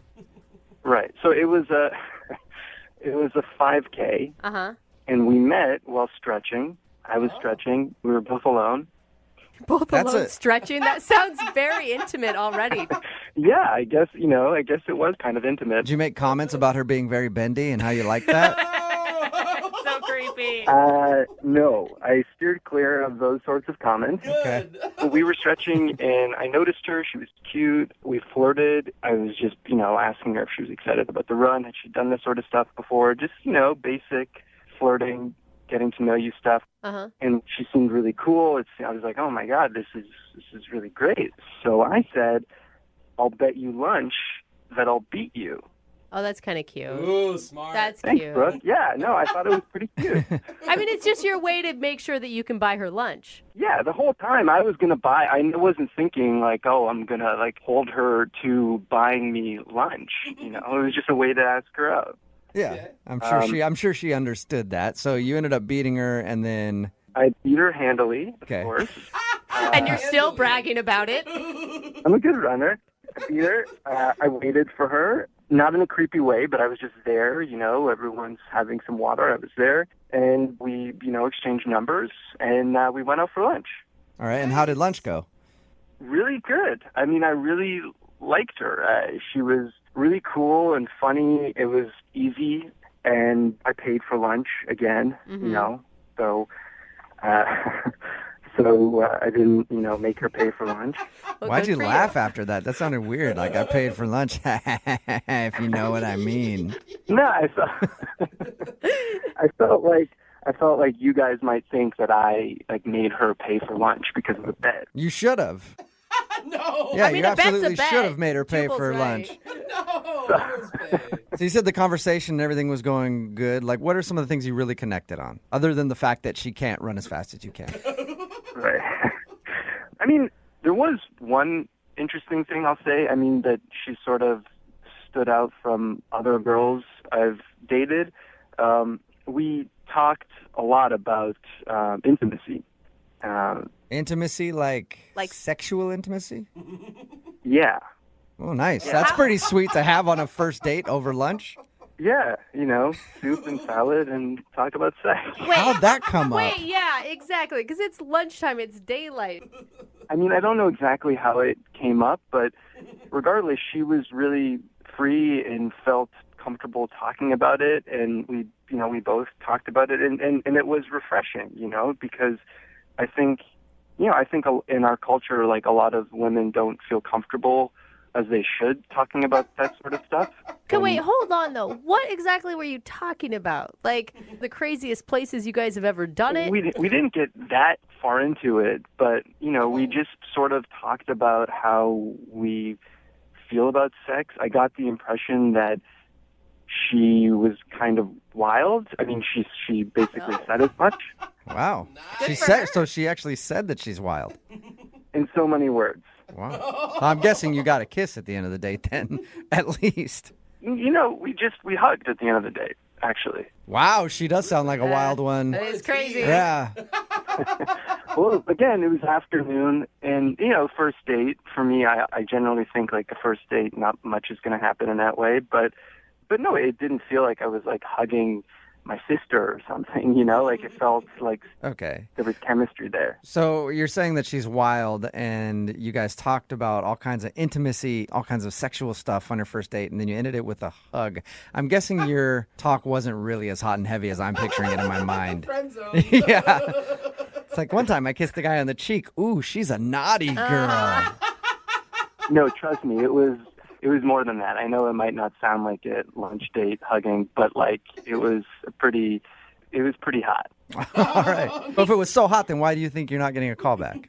Right. So it was a 5K, and we met while stretching. I was stretching. We were both alone.
Both alone stretching? That sounds very intimate already.
Yeah, I guess it was kind of intimate.
Did you make comments about her being very bendy and how you like that?
So creepy.
No, I steered clear of those sorts of comments.
Okay.
We were stretching, and I noticed her. She was cute. We flirted. I was just, asking her if she was excited about the run. Had she done this sort of stuff before? Just, basic flirting, getting to know you stuff. And she seemed really cool. I was like, oh my God, this is really great. So I said, I'll bet you lunch that I'll beat you.
Oh, that's kind of cute.
Ooh, smart.
That's
Thanks,
cute.
Brooke. Yeah, no, I thought it was pretty cute.
I mean, it's just your way to make sure that you can buy her lunch.
Yeah, the whole time I was going to buy, I wasn't thinking like, oh, I'm going to hold her to buying me lunch. It was just a way to ask her out.
Yeah, I'm sure she understood that. So you ended up beating her, and then
I beat her handily, of course.
And you're still bragging about it.
I'm a good runner. I beat her. I waited for her, not in a creepy way, but I was just there. Everyone's having some water. I was there, and we, exchanged numbers, and we went out for lunch.
All right, and how did lunch go?
Really good. I mean, I really
liked her. She was really cool and funny. It was easy, and I paid for lunch again, so I didn't, make her pay for lunch.
Why'd you laugh after that? That sounded weird. Like, I paid for lunch, if you know what I mean.
No, I felt like you guys might think that I made her pay for lunch because of the bet.
You should have.
No.
Yeah,
I mean,
you
a bet's a
absolutely
bet.
should have made her pay
Jubal's
for
right.
lunch.
No.
So you said the conversation and everything was going good. Like, what are some of the things you really connected on, other than the fact that she can't run as fast as you can?
Right. I mean, there was one interesting thing I'll say. I mean, that she sort of stood out from other girls I've dated. We talked a lot about intimacy.
Intimacy, like sexual intimacy?
Yeah.
Oh, nice. That's pretty sweet to have on a first date over lunch.
Yeah, soup and salad and talk about sex.
How'd that come up?
Wait, yeah, exactly. Because it's lunchtime. It's daylight.
I mean, I don't know exactly how it came up, but regardless, she was really free and felt comfortable talking about it, and we both talked about it, and it was refreshing, because I think in our culture, like, a lot of women don't feel comfortable as they should talking about that sort of stuff.
Okay, wait, hold on, though. What exactly were you talking about? Like, the craziest places you guys have ever done it?
We didn't get that far into it, but, we just sort of talked about how we feel about sex. I got the impression that she was kind of wild. I mean, she basically said as much.
Wow. She actually said that she's wild.
In so many words.
Wow. I'm guessing you got a kiss at the end of the date then, at least.
We hugged at the end of the date, actually.
Wow, she does sound like a wild one.
That is crazy.
Yeah.
Well, again, it was afternoon, and, first date, for me, I generally think, like, a first date, not much is going to happen in that way, but no, it didn't feel like I was, like, hugging my sister or something, like, it felt like
there
was chemistry there.
So you're saying that she's wild, and you guys talked about all kinds of intimacy, all kinds of sexual stuff on your first date, and then you ended it with a hug. I'm guessing your talk wasn't really as hot and heavy as I'm picturing it in my mind. Yeah. It's like, one time I kissed the guy on the cheek. Ooh, she's a naughty girl.
No, trust me, it was more than that. I know it might not sound like it, lunch date, hugging, but, like, it was pretty hot.
All right. But if it was so hot, then why do you think you're not getting a call back?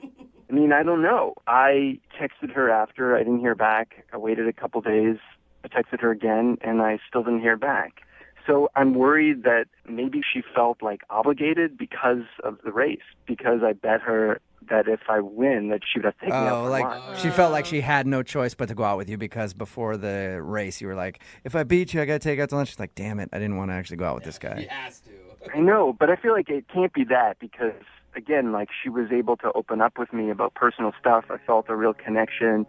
I mean, I don't know. I texted her after. I didn't hear back. I waited a couple days. I texted her again, and I still didn't hear back. So I'm worried that maybe she felt, like, obligated because of the race, because I bet her that if I win, that she would have taken me out for lunch.
She felt like she had no choice but to go out with you because before the race you were like, if I beat you, I got to take you out to lunch. She's like, damn it, I didn't want to actually go out with this guy.
He has to.
I know, but I feel like it can't be that because, again, like, she was able to open up with me about personal stuff. I felt a real connection.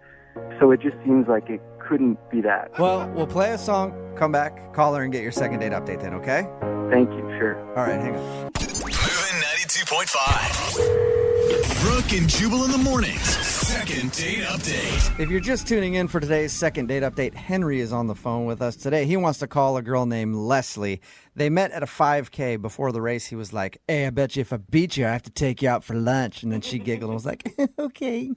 So it just seems like it couldn't be that.
Well, we'll play a song, come back, call her, and get your second date update then, okay?
Thank you, sure.
All right, hang on.
Moving 92.5. Brooke and Jubal in the mornings. Second date update.
If you're just tuning in for today's second date update, Henry is on the phone with us today. He wants to call a girl named Leslie. They met at a 5K. Before the race, he was like, hey, I bet you if I beat you, I have to take you out for lunch. And then she giggled and was like, okay.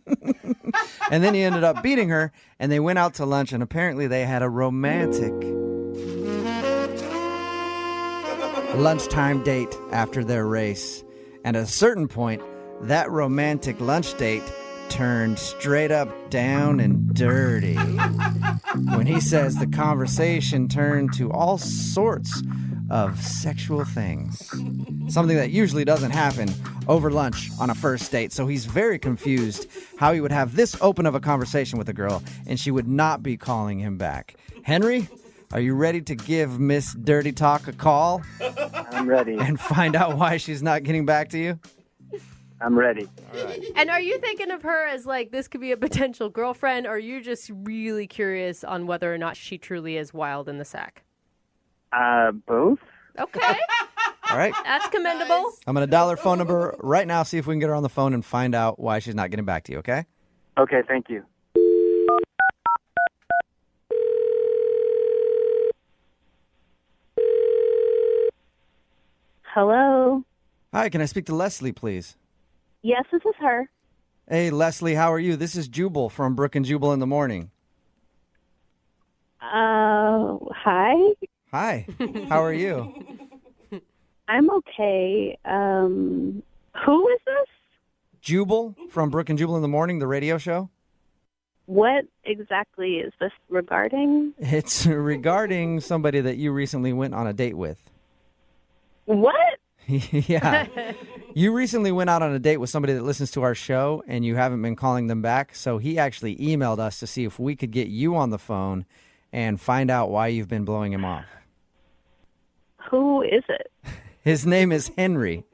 And then he ended up beating her, and they went out to lunch, and apparently they had a romantic lunchtime date after their race. And at a certain point, that romantic lunch date turned straight up down and dirty. When he says the conversation turned to all sorts of sexual things. Something that usually doesn't happen over lunch on a first date. So he's very confused how he would have this open of a conversation with a girl and she would not be calling him back. Henry, are you ready to give Miss Dirty Talk a call?
I'm ready.
And find out why she's not getting back to you?
I'm ready.
All right.
And are you thinking of her as, like, this could be a potential girlfriend, or are you just really curious on whether or not she truly is wild in the sack?
Both.
Okay.
All right.
That's commendable.
Nice. I'm going to dial her phone number right now, see if we can get her on the phone and find out why she's not getting back to you, okay?
Okay, thank you.
Hello.
Hi, can I speak to Leslie, please?
Yes, this is her.
Hey, Leslie, how are you? This is Jubal from Brooke and Jubal in the morning.
Hi.
Hi, how are you?
I'm okay. Who is this?
Jubal from Brooke and Jubal in the morning, the radio show.
What exactly is this regarding?
It's regarding somebody that you recently went on a date with.
What?
Yeah. You recently went out on a date with somebody that listens to our show, and you haven't been calling them back. So he actually emailed us to see if we could get you on the phone and find out why you've been blowing him off.
Who is it?
His name is Henry.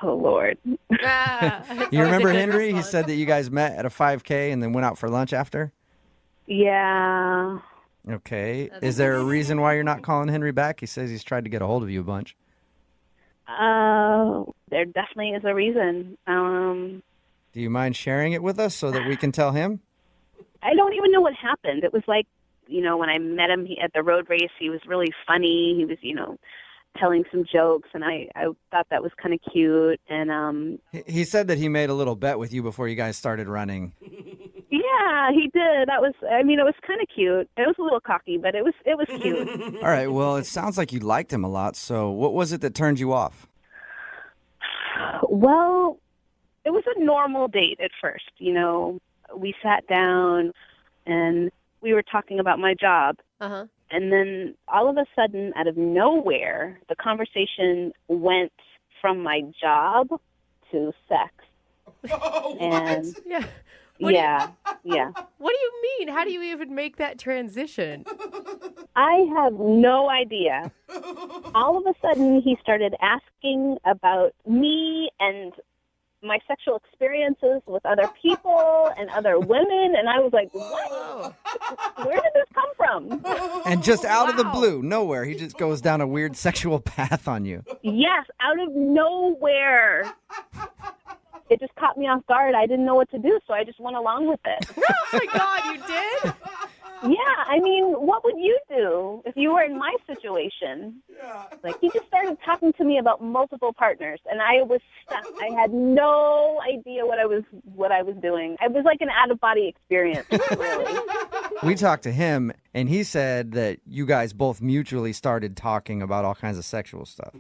Oh, Lord.
You remember Henry? He said that you guys met at a 5K and then went out for lunch after?
Yeah.
Okay. Is there a reason why you're not calling Henry back? He says he's tried to get a hold of you a bunch.
There definitely is a reason.
Do you mind sharing it with us so that we can tell him?
I don't even know what happened. It was like, when I met him at the road race, he was really funny. He was, telling some jokes, and I thought that was kind of cute. And
He said that he made a little bet with you before you guys started running.
yeah, he did. That was, it was kind of cute. It was a little cocky, but it was cute.
All right, well, it sounds like you liked him a lot, so what was it that turned you off?
Well, it was a normal date at first. We sat down and we were talking about my job.
Uh-huh.
And then all of a sudden, out of nowhere, the conversation went from my job to sex.
Oh,
and
what? Yeah.
Yeah.
What do you mean? How do you even make that transition?
I have no idea. All of a sudden, he started asking about me and my sexual experiences with other people and other women, and I was like, what? Where did this come from?
And just out of the blue, nowhere, he just goes down a weird sexual path on you.
Yes, out of nowhere. It just caught me off guard. I didn't know what to do, so I just went along with it.
Oh, my God, you did?
Yeah, what would you do if you were in my situation? Yeah. Like, he just started talking to me about multiple partners, and I was stuck. I had no idea what I was doing. It was like an out-of-body experience, really.
We talked to him, and he said that you guys both mutually started talking about all kinds of sexual stuff.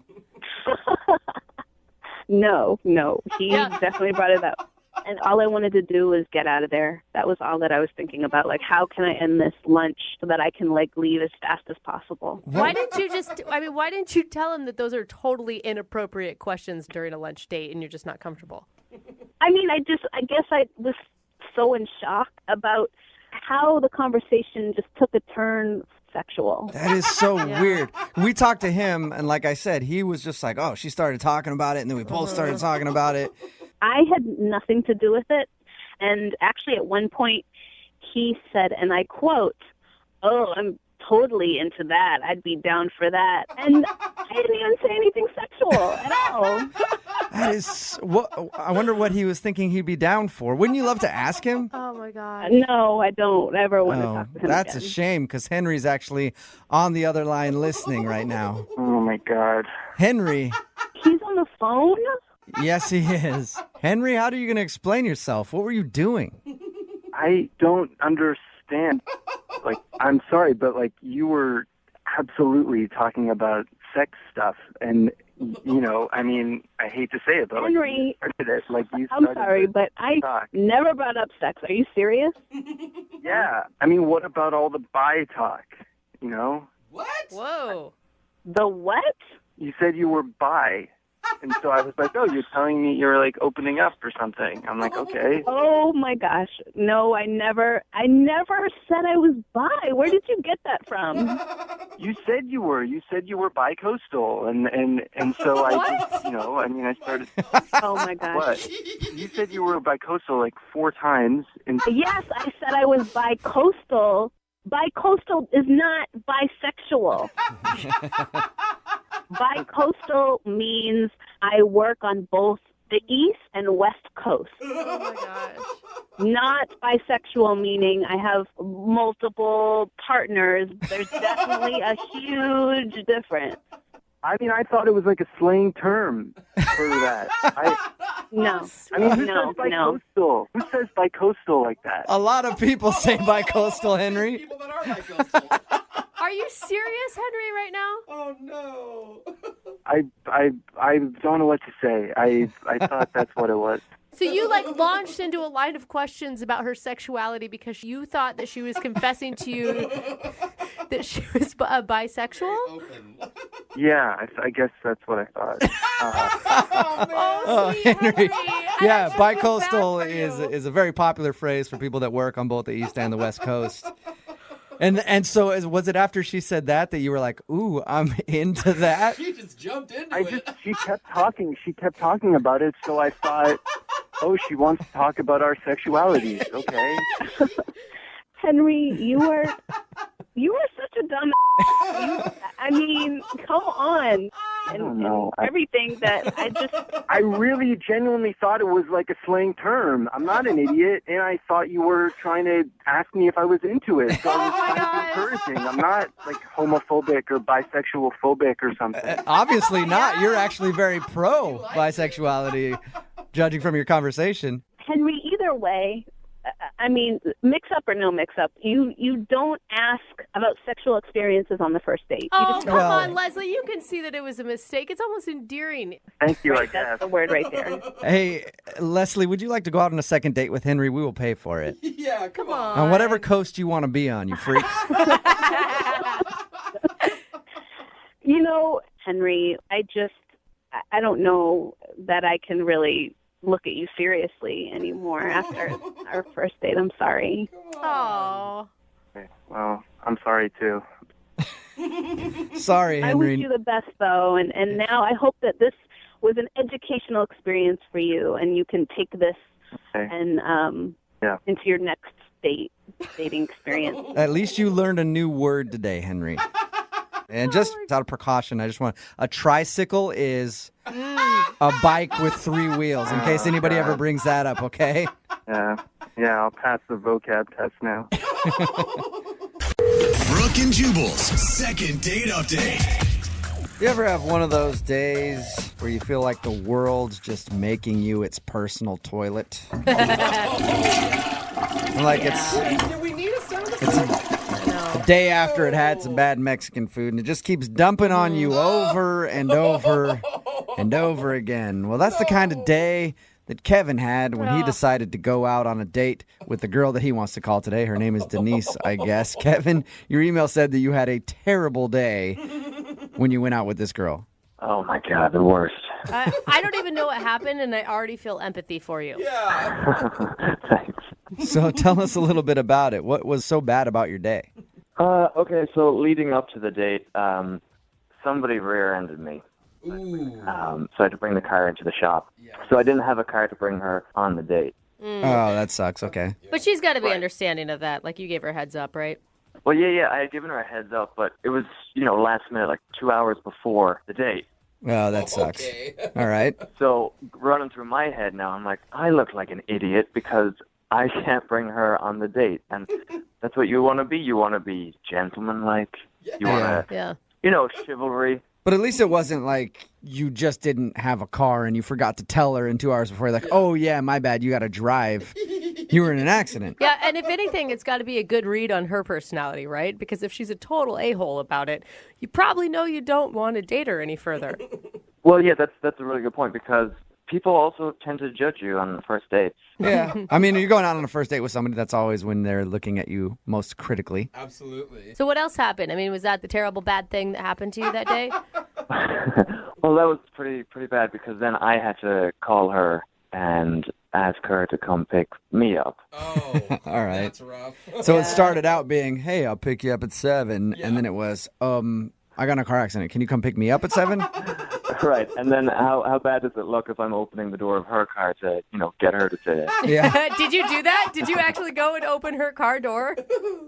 No. He definitely brought it up. And all I wanted to do was get out of there. That was all that I was thinking about. Like, how can I end this lunch so that I can, leave as fast as possible?
Why didn't you tell him that those are totally inappropriate questions during a lunch date and you're just not comfortable?
I guess I was so in shock about how the conversation just took a turn sexual.
That is so weird. We talked to him, and like I said, he was just like, oh, she started talking about it, and then we both started talking about it.
I had nothing to do with it. And actually, at one point, he said, and I quote, "Oh, I'm totally into that. I'd be down for that." And I didn't even say anything sexual at all.
That is I wonder what he was thinking he'd be down for. Wouldn't you love to ask him?
Oh, my God.
No, I don't ever want to talk to him
That's
again.
a shame, because Henry's actually on the other line listening right now.
Oh, my God.
Henry.
He's on the phone?
Yes, he is. Henry, how are you going to explain yourself? What were you doing?
I don't understand. I'm sorry, but you were absolutely talking about sex stuff, and I hate to say it, but
Henry,
you
I'm sorry, but I never brought up sex. Are you serious?
Yeah. What about all the bi talk?
What? Whoa.
The what?
You said you were bi. And so I was like, oh, you're telling me you're opening up or something. I'm like, okay.
Oh my gosh. No, I never said I was bi. Where did you get that from?
You said you were. You said you were bi-coastal. And so I just, I started.
Oh my gosh.
What? You said you were bi-coastal 4 times. And
yes, I said I was bi-coastal. Bi-coastal is not bisexual. Bi-coastal means I work on both the East and West Coast.
Oh, my gosh.
Not bisexual, meaning I have multiple partners. There's definitely a huge difference.
I mean, I thought it was like a slang term for that.
No.
I mean, who
No,
says bicoastal? Who says bicoastal like that?
A lot of people say bicoastal, Henry.
People that are bicoastal.
Are you serious, Henry, right now?
Oh no.
I don't know what to say. I thought that's what it was.
So you launched into a line of questions about her sexuality because you thought that she was confessing to you that she was bisexual?
Yeah, I guess that's what I thought.
Oh, Henry. Yeah, bicoastal is a very popular phrase for people that work on both the East and the West Coast. And so was it after she said that you were like, ooh, I'm into that?
She just jumped into it.
She kept talking. She kept talking about it, so I thought, oh, she wants to talk about our sexualities. Okay.
Henry, you are such a dumb. I mean, come on.
I don't know.
Everything that
I really genuinely thought it was like a slang term. I'm not an idiot, and I thought you were trying to ask me if I was into it. So I was trying to be encouraging. I'm not like homophobic or bisexual phobic or something.
Obviously not. You're actually very pro bisexuality, judging from your conversation.
Henry, either way, I mean, mix up or no mix up, you don't ask about sexual experiences on the first date.
Oh, come on, Leslie. You can see that it was a mistake. It's almost endearing.
Thank you,
Right, that's the word right there.
Hey, Leslie, would you like to go out on a second date with Henry? We will pay for it.
Yeah, come on.
On whatever coast you want to be on, you freak.
You know, Henry, I don't know that I can really look at you seriously anymore after our first date. I'm sorry.
Oh.
Okay, well, I'm sorry too.
Sorry,
I
Henry.
wish you the best, though, and now I hope that this was an educational experience for you, and you can take this and into your next dating experience.
At least you learned a new word today, Henry. And just out of precaution, I just want a tricycle is a bike with 3 wheels, in case anybody ever brings that up, okay?
Yeah, I'll pass the vocab test now.
Brooke and Jubal's second date update.
You ever have one of those days where you feel like the world's just making you its personal toilet? Like
Do we need a sound effect?
the day after it had some bad Mexican food, and it just keeps dumping on you over and over and over again. Well, that's the kind of day that Kevin had when he decided to go out on a date with the girl that he wants to call today. Her name is Denise, I guess. Kevin, your email said that you had a terrible day when you went out with this girl.
Oh, my God, the worst.
I don't even know what happened, and I already feel empathy for you.
Yeah.
Thanks.
So tell us a little bit about it. What was so bad about your day?
Okay, so leading up to the date, somebody rear-ended me.
Ooh.
So I had to bring the car into the shop. So I didn't have a car to bring her on the date.
Oh, that sucks. Okay.
But she's got to be understanding of that. Like, you gave her a heads up, right?
Well, yeah, I had given her a heads up, but it was, last minute, like 2 hours before the date.
Oh, that sucks.
Okay.
All right.
So running through my head now, I'm like, I look like an idiot because I can't bring her on the date. And that's what you want to be. You want to be gentlemanlike. You want to, chivalry.
But at least it wasn't like you just didn't have a car and you forgot to tell her in 2 hours before. Like, oh, yeah, my bad. You got to drive. You were in an accident.
Yeah, and if anything, it's got to be a good read on her personality, right? Because if she's a total a-hole about it, you probably know you don't want to date her any further.
Well, yeah, that's a really good point because people also tend to judge you on the first dates.
Yeah. I mean, you're going out on a first date with somebody, that's always when they're looking at you most critically.
Absolutely.
So what else happened? I mean, was that the terrible bad thing that happened to you that day?
Well, that was pretty bad because then I had to call her and ask her to come pick me up.
Oh,
all right.
That's rough.
So it started out being, hey, I'll pick you up at 7. Yeah. And then it was, I got in a car accident. Can you come pick me up at 7?
Right. And then how bad does it look if I'm opening the door of her car to, get her to say it?
Yeah.
Did you do that? Did you actually go and open her car door?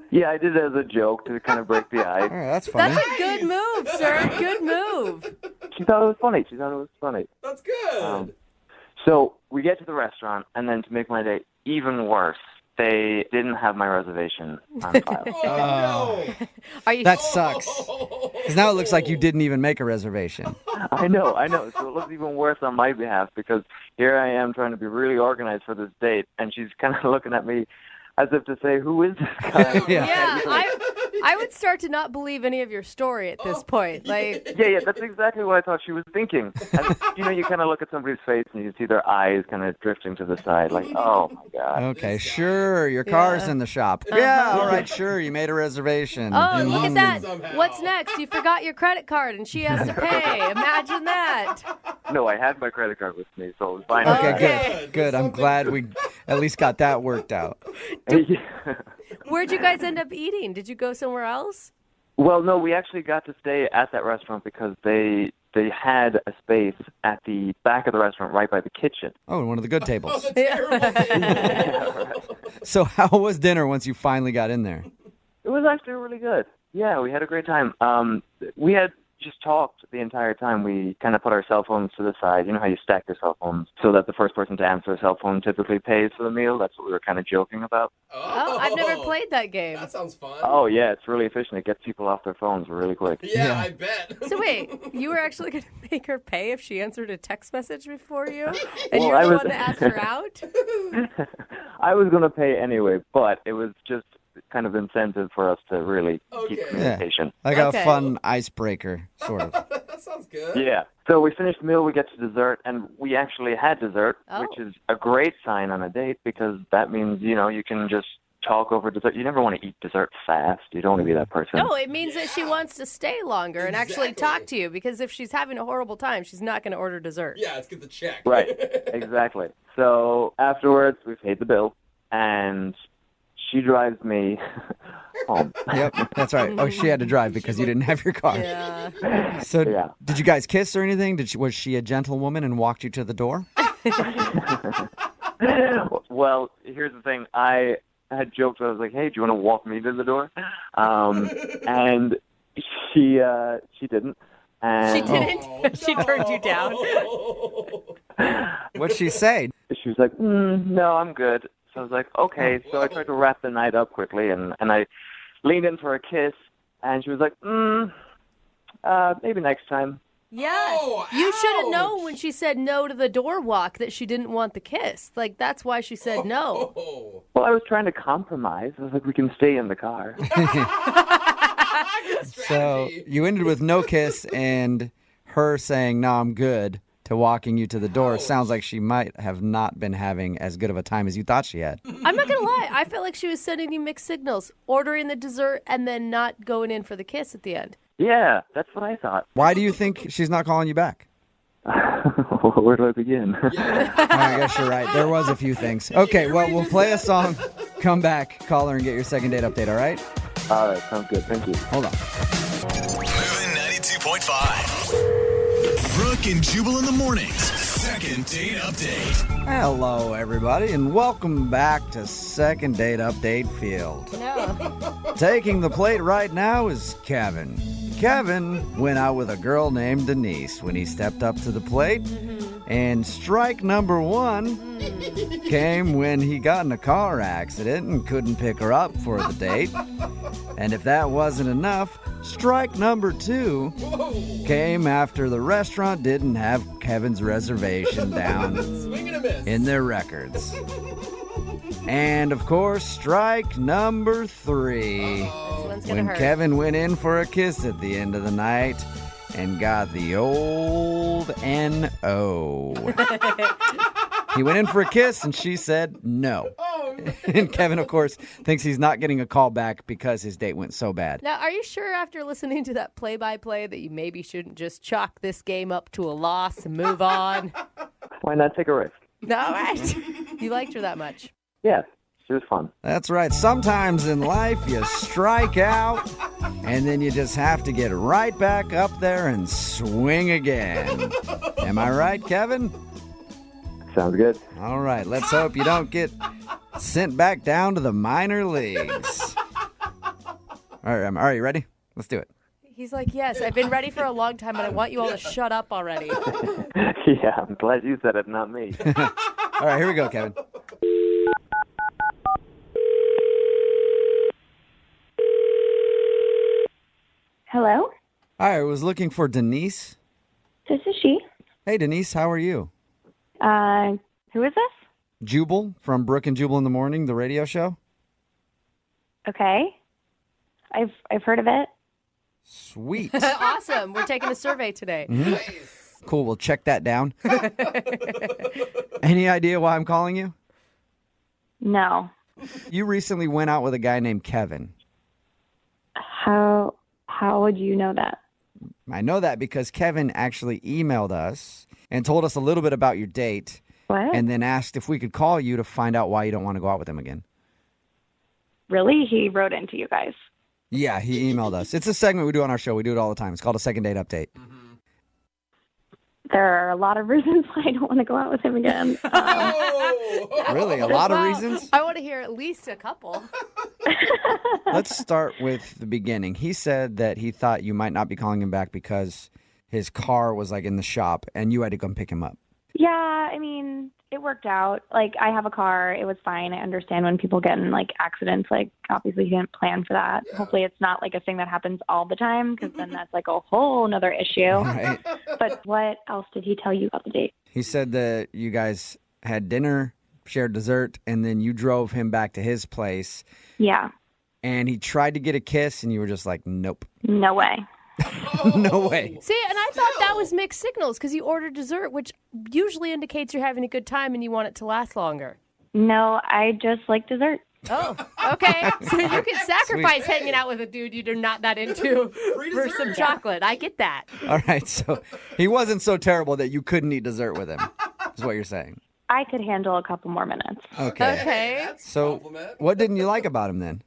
Yeah, I did it as a joke to kind of break the ice.
All right, that's funny.
That's a good move, sir. Good move.
She thought it was funny.
That's good.
So we get to the restaurant, and then to make my day even worse,
They didn't have my reservation on file.
Are you?
That sucks. Because now it looks like you didn't even make a reservation.
I know. So it looks even worse on my behalf because here I am trying to be really organized for this date, and she's kind of looking at me as if to say, who is this guy?
Yeah, I would start to not believe any of your story at this point. Like,
Yeah, that's exactly what I thought she was thinking. And, you kind of look at somebody's face and you see their eyes kind of drifting to the side, like, oh my God.
Okay, sure, your car's in the shop. Yeah, all right, sure, you made a reservation.
oh, look at that. What's next? You forgot your credit card and she has to pay. Imagine that.
No, I had my credit card with me, so it was fine.
Okay, good. I'm glad we at least got that worked out.
Where'd you guys end up eating? Did you go somewhere else?
Well, no, we actually got to stay at that restaurant because they had a space at the back of the restaurant right by the kitchen.
Oh, one of the good tables.
Yeah, right.
So how was dinner once you finally got in there?
It was actually really good. Yeah, we had a great time. We had just talked the entire time. We kind of put our cell phones to the side. You know how you stack your cell phones so that the first person to answer a cell phone typically pays for the meal? That's what we were kind of joking about.
Oh, I've never played that game.
That sounds fun.
Oh, yeah, it's really efficient. It gets people off their phones really quick.
Yeah, I bet.
So wait, you were actually going to make her pay if she answered a text message before you? And
Well,
you're
I
the
was-
one that asked her out?
I was going to pay anyway, but it was just kind of incentive for us to really keep communication.
Like a fun icebreaker, sort of.
That sounds good.
Yeah. So we finished the meal, we get to dessert, and we actually had dessert,
Oh.
which is a great sign on a date because that means, you can just talk over dessert. You never want to eat dessert fast. You don't want to be that person.
No, it means that she wants to stay longer and actually talk to you because if she's having a horrible time, she's not going to order dessert.
Yeah, let's get the check.
Right. Exactly. So afterwards, we paid the bill, and she drives me home.
Yep, that's right. Oh, she had to drive because you didn't have your car.
Yeah.
So did you guys kiss or anything? Was she a gentlewoman and walked you to the door?
Well, here's the thing. I had joked. I was like, "Hey, do you want to walk me to the door?" And she didn't. And
She didn't? She turned you down?
What'd she say?
She was like, "No, I'm good." So I was like, "Okay." So I tried to wrap the night up quickly, and I leaned in for a kiss, and she was like, "Maybe next time."
Yeah. You should have known when she said no to the door walk that she didn't want the kiss. Like, that's why she said no.
Well, I was trying to compromise. I was like, "We can stay in the car."
So you ended with no kiss and her saying, "No, I'm good," to walking you to the door. Sounds like she might have not been having as good of a time as you thought she had.
I'm not going to lie. I felt like she was sending you mixed signals, ordering the dessert and then not going in for the kiss at the end.
Yeah, that's what I thought.
Why do you think she's not calling you back?
Where do I begin?
I guess you're right. There was a few things. Okay, well, we'll play a song, come back, call her, and get your second date update, all right?
All right, sounds good. Thank you.
Hold on.
Moving 92.5. Brooke and Jubal in the mornings. Second date update.
Hello, everybody, and welcome back to Second Date Update Field.
No.
Taking the plate right now is Kevin. Kevin went out with a girl named Denise when he stepped up to the plate, and strike number one came when he got in a car accident and couldn't pick her up for the date. And if that wasn't enough, strike number two came after the restaurant didn't have Kevin's reservation down in their records. And of course, strike number three, when Kevin went in for a kiss at the end of the night and got the old N.O. He went in for a kiss and she said no. And Kevin, of course, thinks he's not getting a call back because his date went so bad.
Now, are you sure after listening to that play-by-play that you maybe shouldn't just chalk this game up to a loss and move on?
Why not take a risk?
No, right? You liked her that much.
Yeah, she was fun.
That's right. Sometimes in life you strike out and then you just have to get right back up there and swing again. Am I right, Kevin?
Sounds good.
All right, let's hope you don't get sent back down to the minor leagues. All right, are you ready? Let's do it.
He's like, yes, I've been ready for a long time, and I want you all to shut up already.
Yeah, I'm glad you said it, not me.
All right, here we go, Kevin.
Hello?
Hi, I was looking for Denise.
This is she.
Hey, Denise, how are you?
Who is this?
Jubal from Brooke and Jubal in the Morning, the radio show.
Okay. I've heard of it.
Sweet.
Awesome. We're taking a survey today.
Cool, we'll check that down. Any idea why I'm calling you?
No.
You recently went out with a guy named Kevin.
How would you know that?
I know that because Kevin actually emailed us and told us a little bit about your date.
What?
And then asked if we could call you to find out why you don't want to go out with him again.
Really? He wrote into you guys.
Yeah, he emailed us. It's a segment we do on our show. We do it all the time. It's called a second date update.
There are a lot of reasons why I don't want to go out with him again.
Really? A lot of reasons?
I want to hear at least a couple.
Let's start with the beginning. He said that he thought you might not be calling him back because his car was like in the shop and you had to come pick him up.
Yeah, I mean, it worked out. Like, I have a car. It was fine. I understand when people get in, like, accidents. Like, obviously, he didn't plan for that. Yeah. Hopefully, it's not, like, a thing that happens all the time, because then that's, like, a whole nother issue.
Right.
But what else did he tell you about the date?
He said that you guys had dinner, shared dessert, and then you drove him back to his place.
Yeah.
And he tried to get a kiss, and you were just like, nope.
No way.
No way.
See, and I thought that was mixed signals because you ordered dessert, which usually indicates you're having a good time and you want it to last longer.
No, I just like dessert.
Oh, okay. So you can sacrifice hanging out with a dude you're not that into for some chocolate. I get that.
All right, so he wasn't so terrible that you couldn't eat dessert with him, is what you're saying.
I could handle a couple more minutes.
Okay. So what didn't you like about him then?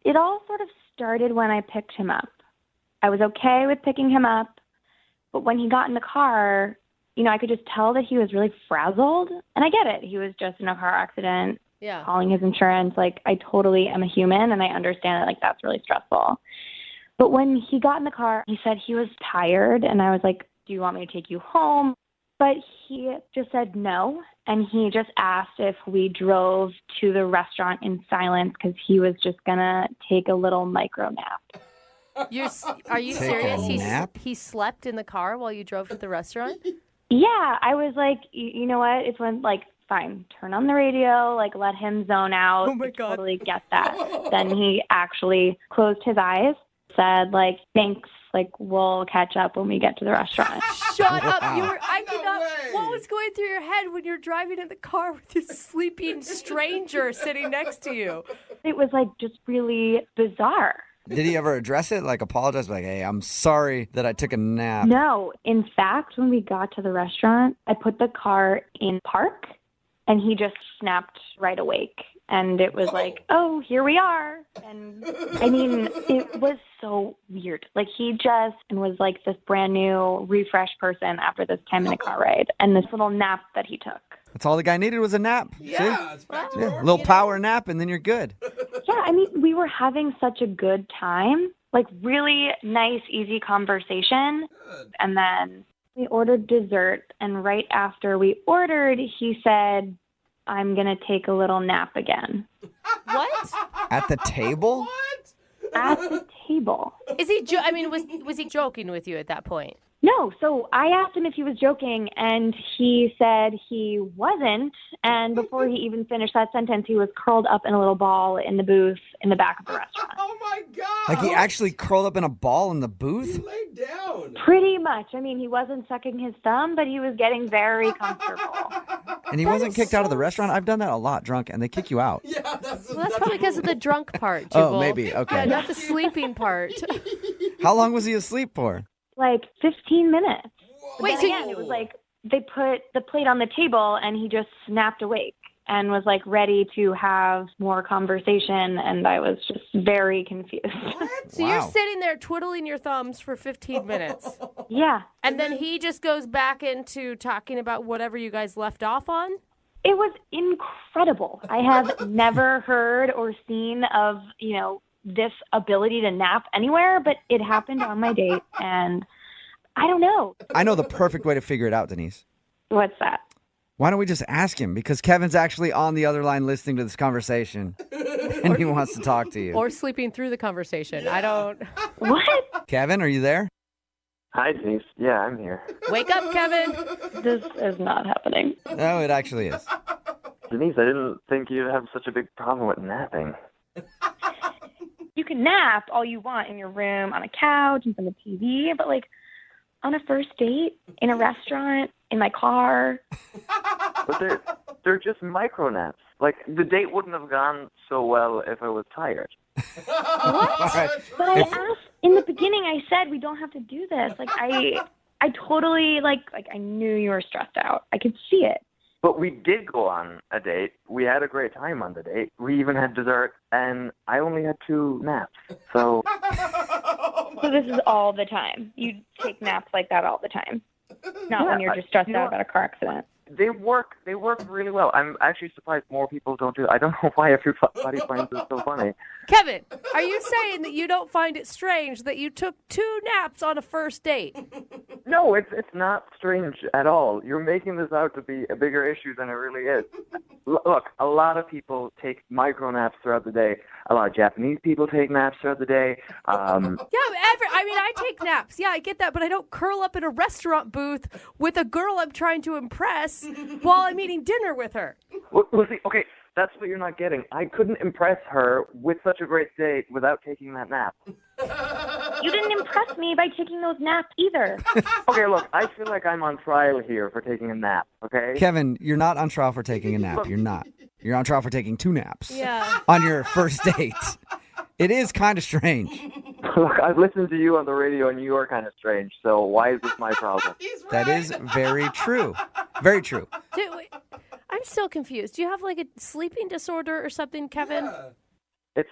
It all sort of started when I picked him up. I was okay with picking him up, but when he got in the car, you know, I could just tell that he was really frazzled. And I get it. He was just in a car accident, calling his insurance. Like, I totally am a human, and I understand that, like, that's really stressful. But when he got in the car, he said he was tired, and I was like, do you want me to take you home? But he just said no, and he just asked if we drove to the restaurant in silence because he was just going to take a little micro nap.
Are you
Take
serious?
a nap?
He slept in the car while you drove to the restaurant?
Yeah, I was like, you know what? It's when, like, fine, turn on the radio, like, let him zone out.
Oh, my God.
I totally get that. Then he actually closed his eyes, said, like, thanks, like, we'll catch up when we get to the restaurant.
Shut up. What was going through your head when you're driving in the car with this sleeping stranger sitting next to you?
It was, like, just really bizarre.
Did he ever address it? Like apologize? Like, hey, I'm sorry that I took a nap.
No. In fact, when we got to the restaurant, I put the car in park, and he just snapped right awake. And it was like, oh, here we are. And I mean, it was so weird. Like, he just was like this brand new, refreshed person after this 10-minute car ride and this little nap that he took.
That's all the guy needed was a nap.
Yeah, it's back to
See?
normal.
A little power nap, and then you're good.
Yeah, I mean, we were having such a good time, like really nice, easy conversation. And then we ordered dessert, and right after we ordered, he said, I'm going to take a little nap again.
What?
At the table?
At the table.
Is he? Was he joking with you at that point?
No, so I asked him if he was joking, and he said he wasn't. And before he even finished that sentence, he was curled up in a little ball in the booth in the back of the restaurant.
Oh, my God.
Like he actually curled up in a ball in the booth?
He laid down.
Pretty much. I mean, he wasn't sucking his thumb, but he was getting very comfortable.
And he wasn't kicked out of the restaurant? I've done that a lot drunk, and they kick you out.
Yeah, that's
probably because of the drunk part, Jubal.
Oh, maybe. Okay.
Yeah, not the sleeping part.
How long was he asleep for?
Like 15 minutes. But
Wait,
then
so
again, it was like they put the plate on the table, and he just snapped awake and was like ready to have more conversation, and I was just very confused.
So you're sitting there twiddling your thumbs for 15 minutes.
Yeah.
And then he just goes back into talking about whatever you guys left off on?
It was incredible. I have never heard or seen of, you know, this ability to nap anywhere, but it happened on my date, and I don't know.
I know the perfect way to figure it out, Denise.
What's that?
Why don't we just ask him? Because Kevin's actually on the other line listening to this conversation. and he wants to talk to you.
Or sleeping through the conversation. I don't.
What?
Kevin, are you there?
Hi, Denise. Yeah, I'm here.
Wake up, Kevin.
This is not happening.
No, it actually is.
Denise, I didn't think you'd have such a big problem with napping.
You can nap all you want in your room, on a couch, in front of the TV, but like on a first date, in a restaurant, in my car.
But they're just micro naps. Like, the date wouldn't have gone so well if I was tired.
What?
Right.
But I asked in the beginning. I said we don't have to do this. Like I totally like I knew you were stressed out. I could see it.
But we did go on a date. We had a great time on the date. We even had dessert, and I only had 2 naps. So
So this is all the time. You take naps like that all the time. Not when you're just stressed out about a car accident.
they work really well. I'm actually surprised more people don't do it. I don't know why everybody finds it so funny.
Kevin, are you saying that you don't find it strange that you took 2 naps on a first date?
No, it's not strange at all. You're making this out to be a bigger issue than it really is. Look, a lot of people take micro naps throughout the day. A lot of Japanese people take naps throughout the day.
I take naps. Yeah, I get that, but I don't curl up in a restaurant booth with a girl I'm trying to impress while I'm eating dinner with her.
Well, see, okay, that's what you're not getting. I couldn't impress her with such a great date without taking that nap.
You didn't impress me by taking those naps either.
Okay, look, I feel like I'm on trial here for taking a nap, okay?
Kevin, you're not on trial for taking a nap. You're not. You're on trial for taking 2 naps.
Yeah.
On your first date. It is kind of strange.
Look, I've listened to you on the radio, and you are kind of strange, so why is this my problem?
That is very true. Very true.
I'm still confused. Do you have like a sleeping disorder or something, Kevin?
Yeah. It's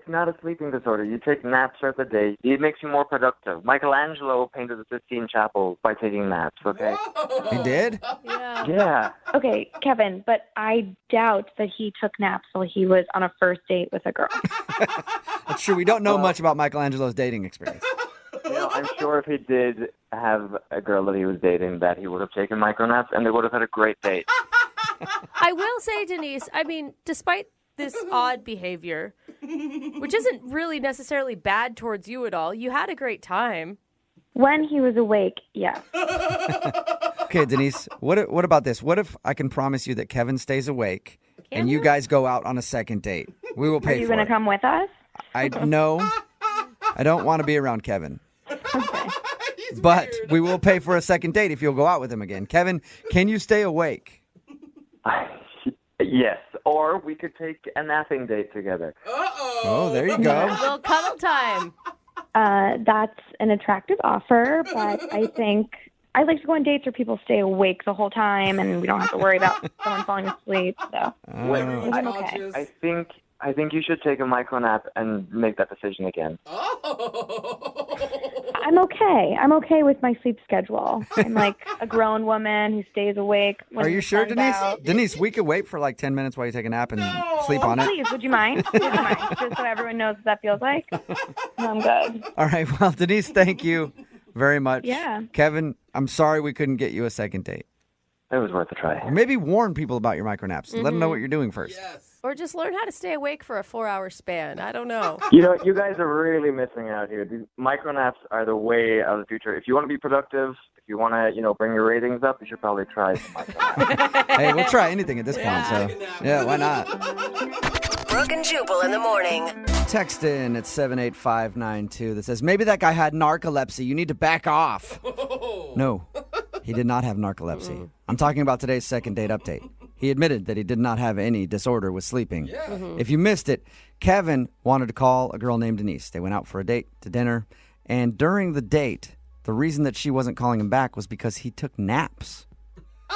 not a sleeping disorder. You take naps throughout the day. It makes you more productive. Michelangelo painted the Sistine Chapel by taking naps, okay?
He did?
Yeah.
Okay, Kevin, but I doubt that he took naps while he was on a first date with a girl.
That's true. We don't know much about Michelangelo's dating experience.
You know, I'm sure if he did have a girl that he was dating, that he would have taken micro naps, and they would have had a great date.
I will say, Denise, I mean, despite this odd behavior, which isn't really necessarily bad towards you at all, you had a great time.
When he was awake, yeah.
Okay, Denise, what about this? What if I can promise you that Kevin stays awake and you guys go out on a second date? We will pay for it.
Are you going to come with us?
No, I don't want to be around Kevin. But we will pay for a second date if you'll go out with him again. Kevin, can you stay awake?
Yes, or we could take a napping date together.
Oh, there you go.
A little cuddle time.
That's an attractive offer, but I think I like to go on dates where people stay awake the whole time and we don't have to worry about someone falling asleep. So I'm okay.
I think you should take a micro nap and make that decision again.
I'm okay. I'm okay with my sleep schedule. I'm like a grown woman who stays awake. When
Are you
the
sure,
sun's
Denise?
out.
Denise, we could wait for like 10 minutes while you take a nap and sleep on it.
Please, would you mind? Just so everyone knows what that feels like. I'm good.
All right. Well, Denise, thank you very much.
Yeah.
Kevin, I'm sorry we couldn't get you a second date.
It was worth a try.
Or maybe warn people about your micronaps. Let them know what you're doing first.
Or just learn how to stay awake for a 4-hour span. I don't know.
You know, you guys are really missing out here. These micro naps are the way of the future. If you want to be productive, if you want to, bring your ratings up, you should probably try some micro naps.
Hey, we'll try anything at this point. So, yeah, why not?
Brooke and Jubal in the morning.
Text in at 78592 that says, maybe that guy had narcolepsy. You need to back off. No, he did not have narcolepsy. I'm talking about today's second date update. He admitted that he did not have any disorder with sleeping. If you missed it, Kevin wanted to call a girl named Denise. They went out for a date to dinner. And during the date, the reason that she wasn't calling him back was because he took naps.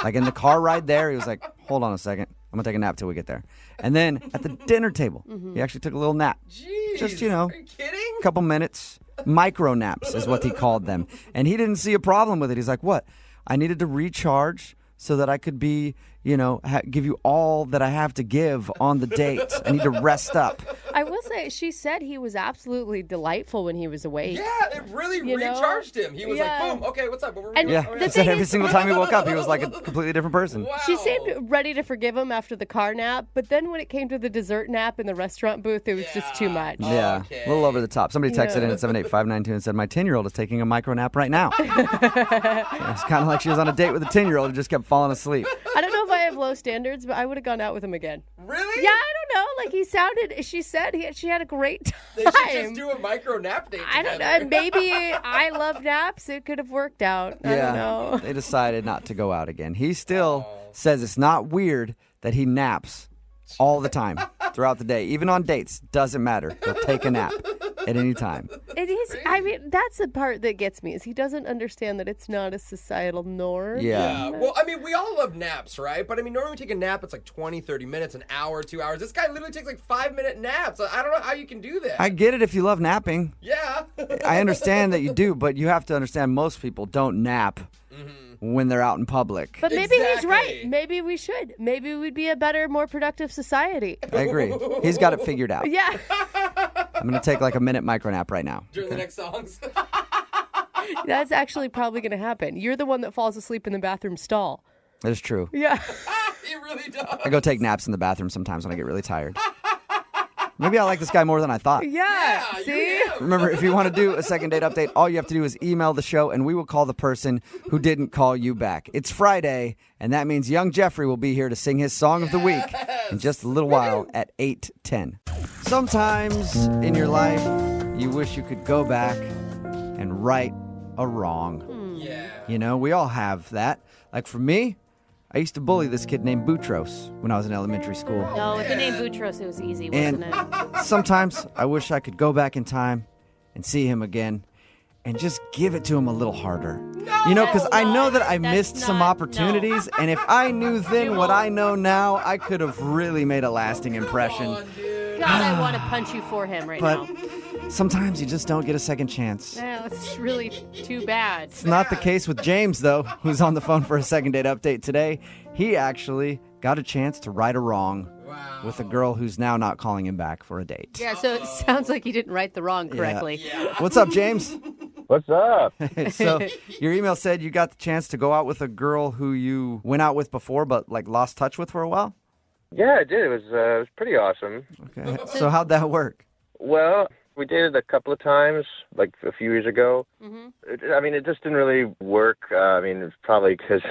Like in the car ride there, he was like, hold on a second. I'm going to take a nap till we get there. And then at the dinner table, he actually took a little nap.
Jeez,
just,
are you kidding?
a couple minutes. Micro naps is what he called them. And he didn't see a problem with it. He's like, what? I needed to recharge so that I could be, give you all that I have to give on the date. I need to rest up.
I will say, she said he was absolutely delightful when he was awake.
Yeah, it really recharged him. He was like, boom, okay, what's up?
He said every single time he woke up, he was like a completely different person.
Wow.
She seemed ready to forgive him after the car nap, but then when it came to the dessert nap in the restaurant booth, it was just too much.
Yeah, a little over the top. Somebody texted in at 78592 and said, my 10-year-old is taking a micro nap right now. It's kind of like she was on a date with a 10-year-old who just kept falling asleep.
I don't know if I have low standards, but I would have gone out with him again.
Really?
Yeah, I don't know. Like she said she had a great time.
They should just do a micro nap date
I don't know. Maybe I love naps. It could have worked out. I don't know.
They decided not to go out again. He still says it's not weird that he naps all the time throughout the day. Even on dates, doesn't matter. He'll take a nap at any time.
It is. I mean, that's the part that gets me, is he doesn't understand that it's not a societal norm.
Yeah.
Well, I mean, we all love naps, right? But I mean, normally we take a nap, it's like 20, 30 minutes, an hour, 2 hours. This guy literally takes like 5-minute naps. I don't know how you can do that.
I get it if you love napping.
Yeah.
I understand that you do, but you have to understand most people don't nap when they're out in public.
But maybe he's right. Maybe we should. Maybe we'd be a better, more productive society.
I agree. He's got it figured out.
Yeah.
I'm going to take like a minute micro nap right now.
During the next songs.
That's actually probably going to happen. You're the one that falls asleep in the bathroom stall.
That is true.
Yeah.
He really does.
I go take naps in the bathroom sometimes when I get really tired. Maybe I like this guy more than I thought.
Yeah. See?
Remember, if you want to do a second date update, all you have to do is email the show, and we will call the person who didn't call you back. It's Friday, and that means young Jeffrey will be here to sing his song of the week in just a little while at 8:10. Sometimes in your life, you wish you could go back and right a wrong.
Yeah.
We all have that. Like for me, I used to bully this kid named Boutros when I was in elementary school.
No, with the name Boutros, it was easy, wasn't it?
Sometimes I wish I could go back in time and see him again and just give it to him a little harder. Because I know that I missed some opportunities, and if I knew then what I know now, I could have really made a lasting impression.
God, I want to punch you for him right now.
Sometimes you just don't get a second chance.
Yeah, it's really too bad.
It's not the case with James, though, who's on the phone for a second date update today. He actually got a chance to right a wrong with a girl who's now not calling him back for a date.
Yeah, so it sounds like he didn't right the wrong correctly.
Yeah.
What's up, James?
What's up?
So your email said you got the chance to go out with a girl who you went out with before but lost touch with for a while?
Yeah, I did. It was pretty awesome.
Okay. So how'd that work?
Well, we dated a couple of times, like a few years ago. It just didn't really work. It's probably because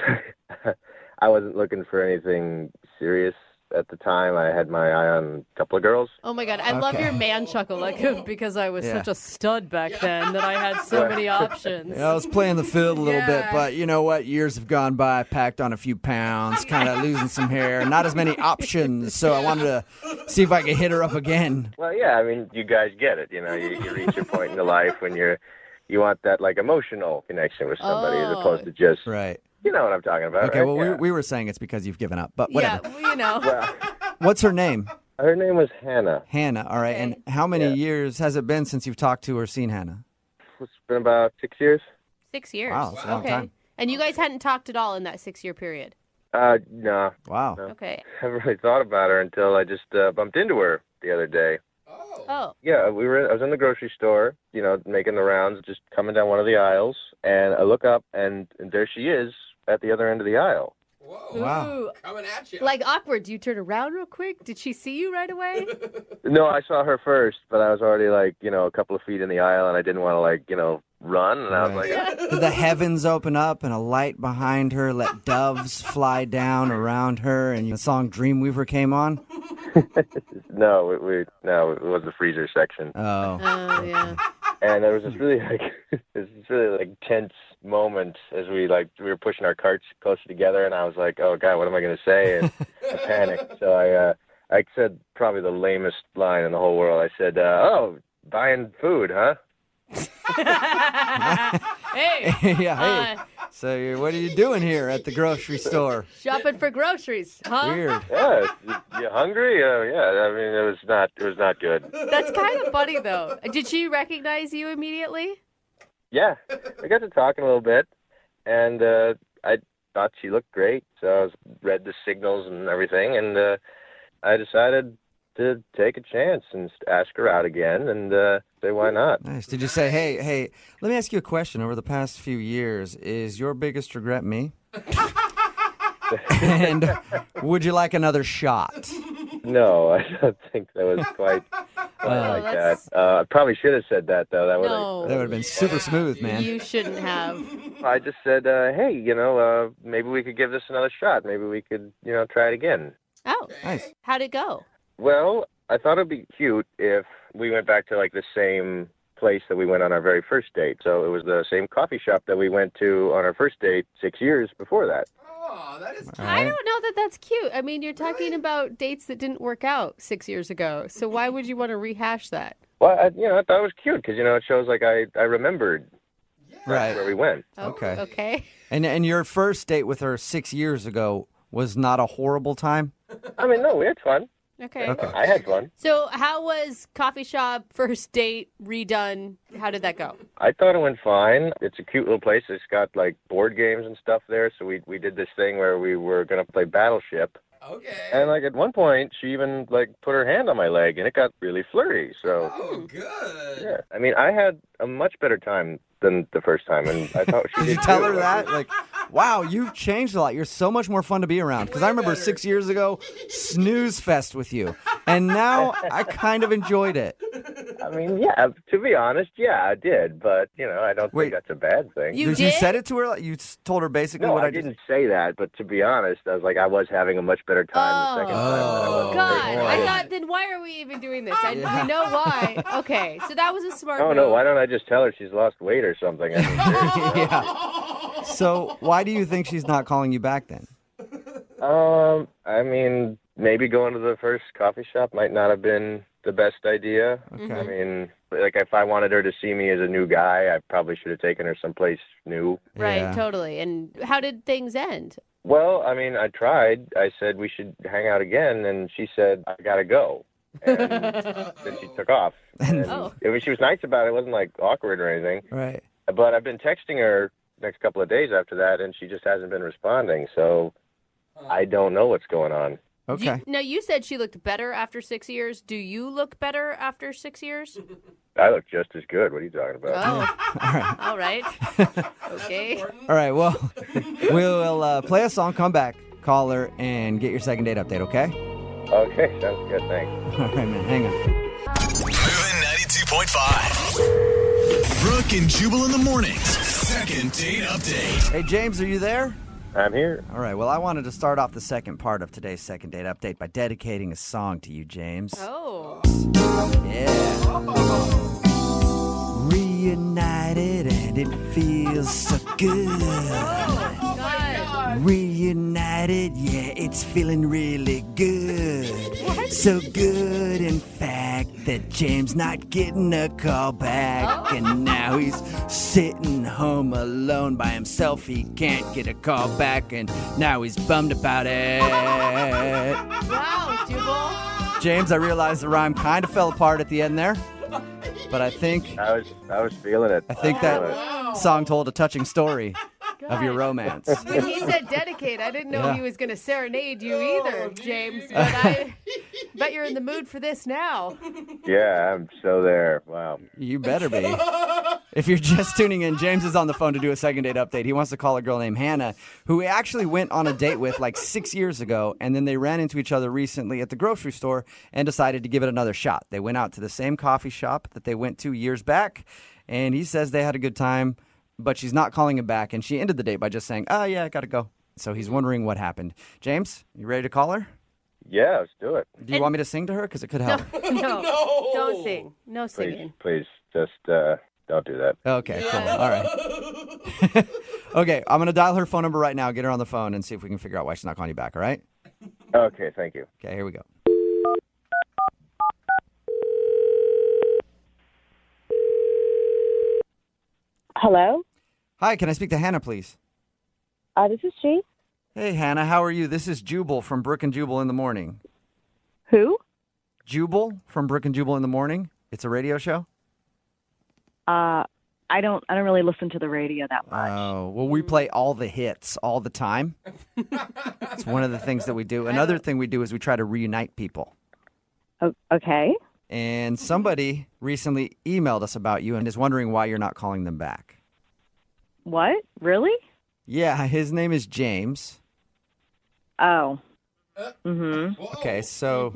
I wasn't looking for anything serious at the time. I had my eye on a couple of girls.
Oh my God, I love your man chuckle, because I was such a stud back then that I had so many options.
I was playing the field a little bit, but you know what? Years have gone by. I packed on a few pounds, kind of losing some hair. Not as many options, so I wanted to see if I could hit her up again.
Well, yeah, you guys get it. You reach a point in your life when you want that emotional connection with somebody as opposed to just
right.
You know what I'm talking about.
Okay,
right?
well,
Yeah.
we were saying it's because you've given up, but whatever.
Yeah,
Well,
What's her name?
her name was Hannah.
Hannah, all right.
Okay.
And how many years has it been since you've talked to or seen Hannah?
It's been about 6 years.
6 years.
Wow, that's a long time.
And you guys hadn't talked at all in that 6-year period?
No.
Wow.
No.
Okay.
I haven't really thought about her until I just bumped into her the other day.
Oh.
Yeah, I was in the grocery store, making the rounds, just coming down one of the aisles, and I look up, and there she is at the other end of the aisle.
Whoa.
Wow.
Ooh.
Coming at you.
Like awkward. Do you turn around real quick? Did she see you right away?
No, I saw her first, but I was already a couple of feet in the aisle, and I didn't want to run, and I was like,
Did the heavens open up and a light behind her let doves fly down around her and the song Dreamweaver came on?
no, it was the freezer section.
Oh.
Oh, yeah.
And there was this really tense moment as we were pushing our carts closer together, and I was like, oh God, what am I going to say? And I panicked. So I said probably the lamest line in the whole world. I said, oh, buying food, huh?
Hey.
Yeah, hey. So what are you doing here at the grocery store?
Shopping for groceries, huh?
Weird.
Yeah, you hungry? Yeah. It was not good.
That's kind of funny, though. Did she recognize you immediately?
Yeah, I got to talking a little bit, and I thought she looked great, so I read the signals and everything, and I decided to take a chance and ask her out again and say why not.
Nice. Did you say, hey, let me ask you a question. Over the past few years, is your biggest regret me? And would you like another shot?
No, I don't think that was quite like that. I probably should have said that, though. That
would have been super smooth, man.
You shouldn't have.
I just said, hey, maybe we could give this another shot. Maybe we could, try it again.
Oh,
nice.
How'd it go?
Well, I thought it'd be cute if we went back to like the same place that we went on our very first date. So it was the same coffee shop that we went to on our first date 6 years before that.
Oh, that is cute.
I don't know that that's cute. I mean, you're talking about dates that didn't work out 6 years ago. So why would you want to rehash that?
Well, I thought it was cute because, it shows like I remembered
Right.
where we went.
Okay.
Okay.
And your first date with her 6 years ago was not a horrible time?
I mean, no, we had fun.
Okay.
I had fun.
So how was coffee shop first date redone? How did that go?
I thought it went fine. It's a cute little place. It's got like board games and stuff there. So we did this thing where we were going to play Battleship.
Okay.
And like at one point, she even like put her hand on my leg, and it got really flirty. So
Oh, good.
yeah, I mean, I had a much better time than the first time, and I thought she
Did
did
you tell
too.
her that? Like, wow, you've changed a lot. You're so much more fun to be around. Because I remember 6 years ago, snooze fest with you. And now I kind of enjoyed it.
I mean, yeah, to be honest, yeah, I did. But, I don't think that's a bad thing.
You said it to her? You told her basically
No,
what
I didn't say that. But to be honest, I was like, I was having a much better time the second time than I was the
God,
first time.
I thought, then why are we even doing this? We know why. Okay, so that was a smart
Oh,
move.
no, why don't I just tell her she's lost weight or something? I mean, seriously.
Yeah. So why do you think she's not calling you back then?
I mean, maybe going to the first coffee shop might not have been the best idea.
Okay.
I mean, like if I wanted her to see me as a new guy, I probably should have taken her someplace new.
Right, totally. And how did things end?
Well, I mean, I tried. I said we should hang out again, and she said, I gotta go. And then she took off. And I mean, she was nice about it. It wasn't like awkward or anything.
Right.
But I've been texting her next couple of days after that, and she just hasn't been responding. So I don't know what's going on.
Okay.
Now, you said she looked better after 6 years. Do you look better after 6 years?
I look just as good. What are you talking about?
Oh, all right. Okay.
All right, well, we'll play a song, come back, call her, and get your second date update, okay?
Okay, sounds good. Thanks.
All right, man, hang on.
Moving 92.5. Brooke and Jubal in the mornings. Second date update.
Hey, James, are you there?
I'm here.
All right, well, I wanted to start off the second part of today's second date update by dedicating a song to you, James.
Oh.
Yeah. Reunited and it feels so good. Reunited, yeah, it's feeling really good. So good, in fact, that James not getting a call back. And now he's sitting home alone by himself. He can't get a call back, and now he's bummed about it.
Wow, Jubal.
James, I realize the rhyme kind of fell apart at the end there, but I think
I was feeling it.
I think that song told a touching story of your romance.
When he said dedicate, I didn't know
Yeah.
he was going to serenade you either, James. But I bet you're in the mood for this now.
Yeah, I'm so there. Wow.
You better be. If you're just tuning in, James is on the phone to do a second date update. He wants to call a girl named Hannah, who he actually went on a date with like 6 years ago, and then they ran into each other recently at the grocery store and decided to give it another shot. They went out to the same coffee shop that they went to years back, and he says they had a good time, but she's not calling him back, and she ended the date by just saying, oh, yeah, I gotta go. So he's wondering what happened. James, you ready to call her?
Yeah, let's do it.
Do you want me to sing to her? Because it could help.
No, don't sing. No singing.
Please, just don't do that.
Okay, cool. All right. Okay, I'm going to dial her phone number right now, get her on the phone, and see if we can figure out why she's not calling you back, all right?
Okay, thank you.
Okay, here we go.
Hello?
Hi, can I speak to Hannah, please?
This is she.
Hey, Hannah, how are you? This is Jubal from Brooke and Jubal in the Morning.
Who?
Jubal from Brooke and Jubal in the Morning. It's a radio show.
I don't really listen to the radio that much.
Oh, well, we play all the hits all the time. It's one of the things that we do. Another thing we do is we try to reunite people.
Okay.
And somebody recently emailed us about you and is wondering why you're not calling them back.
What? Really?
Yeah, his name is James.
Oh. Mm-hmm.
Okay, so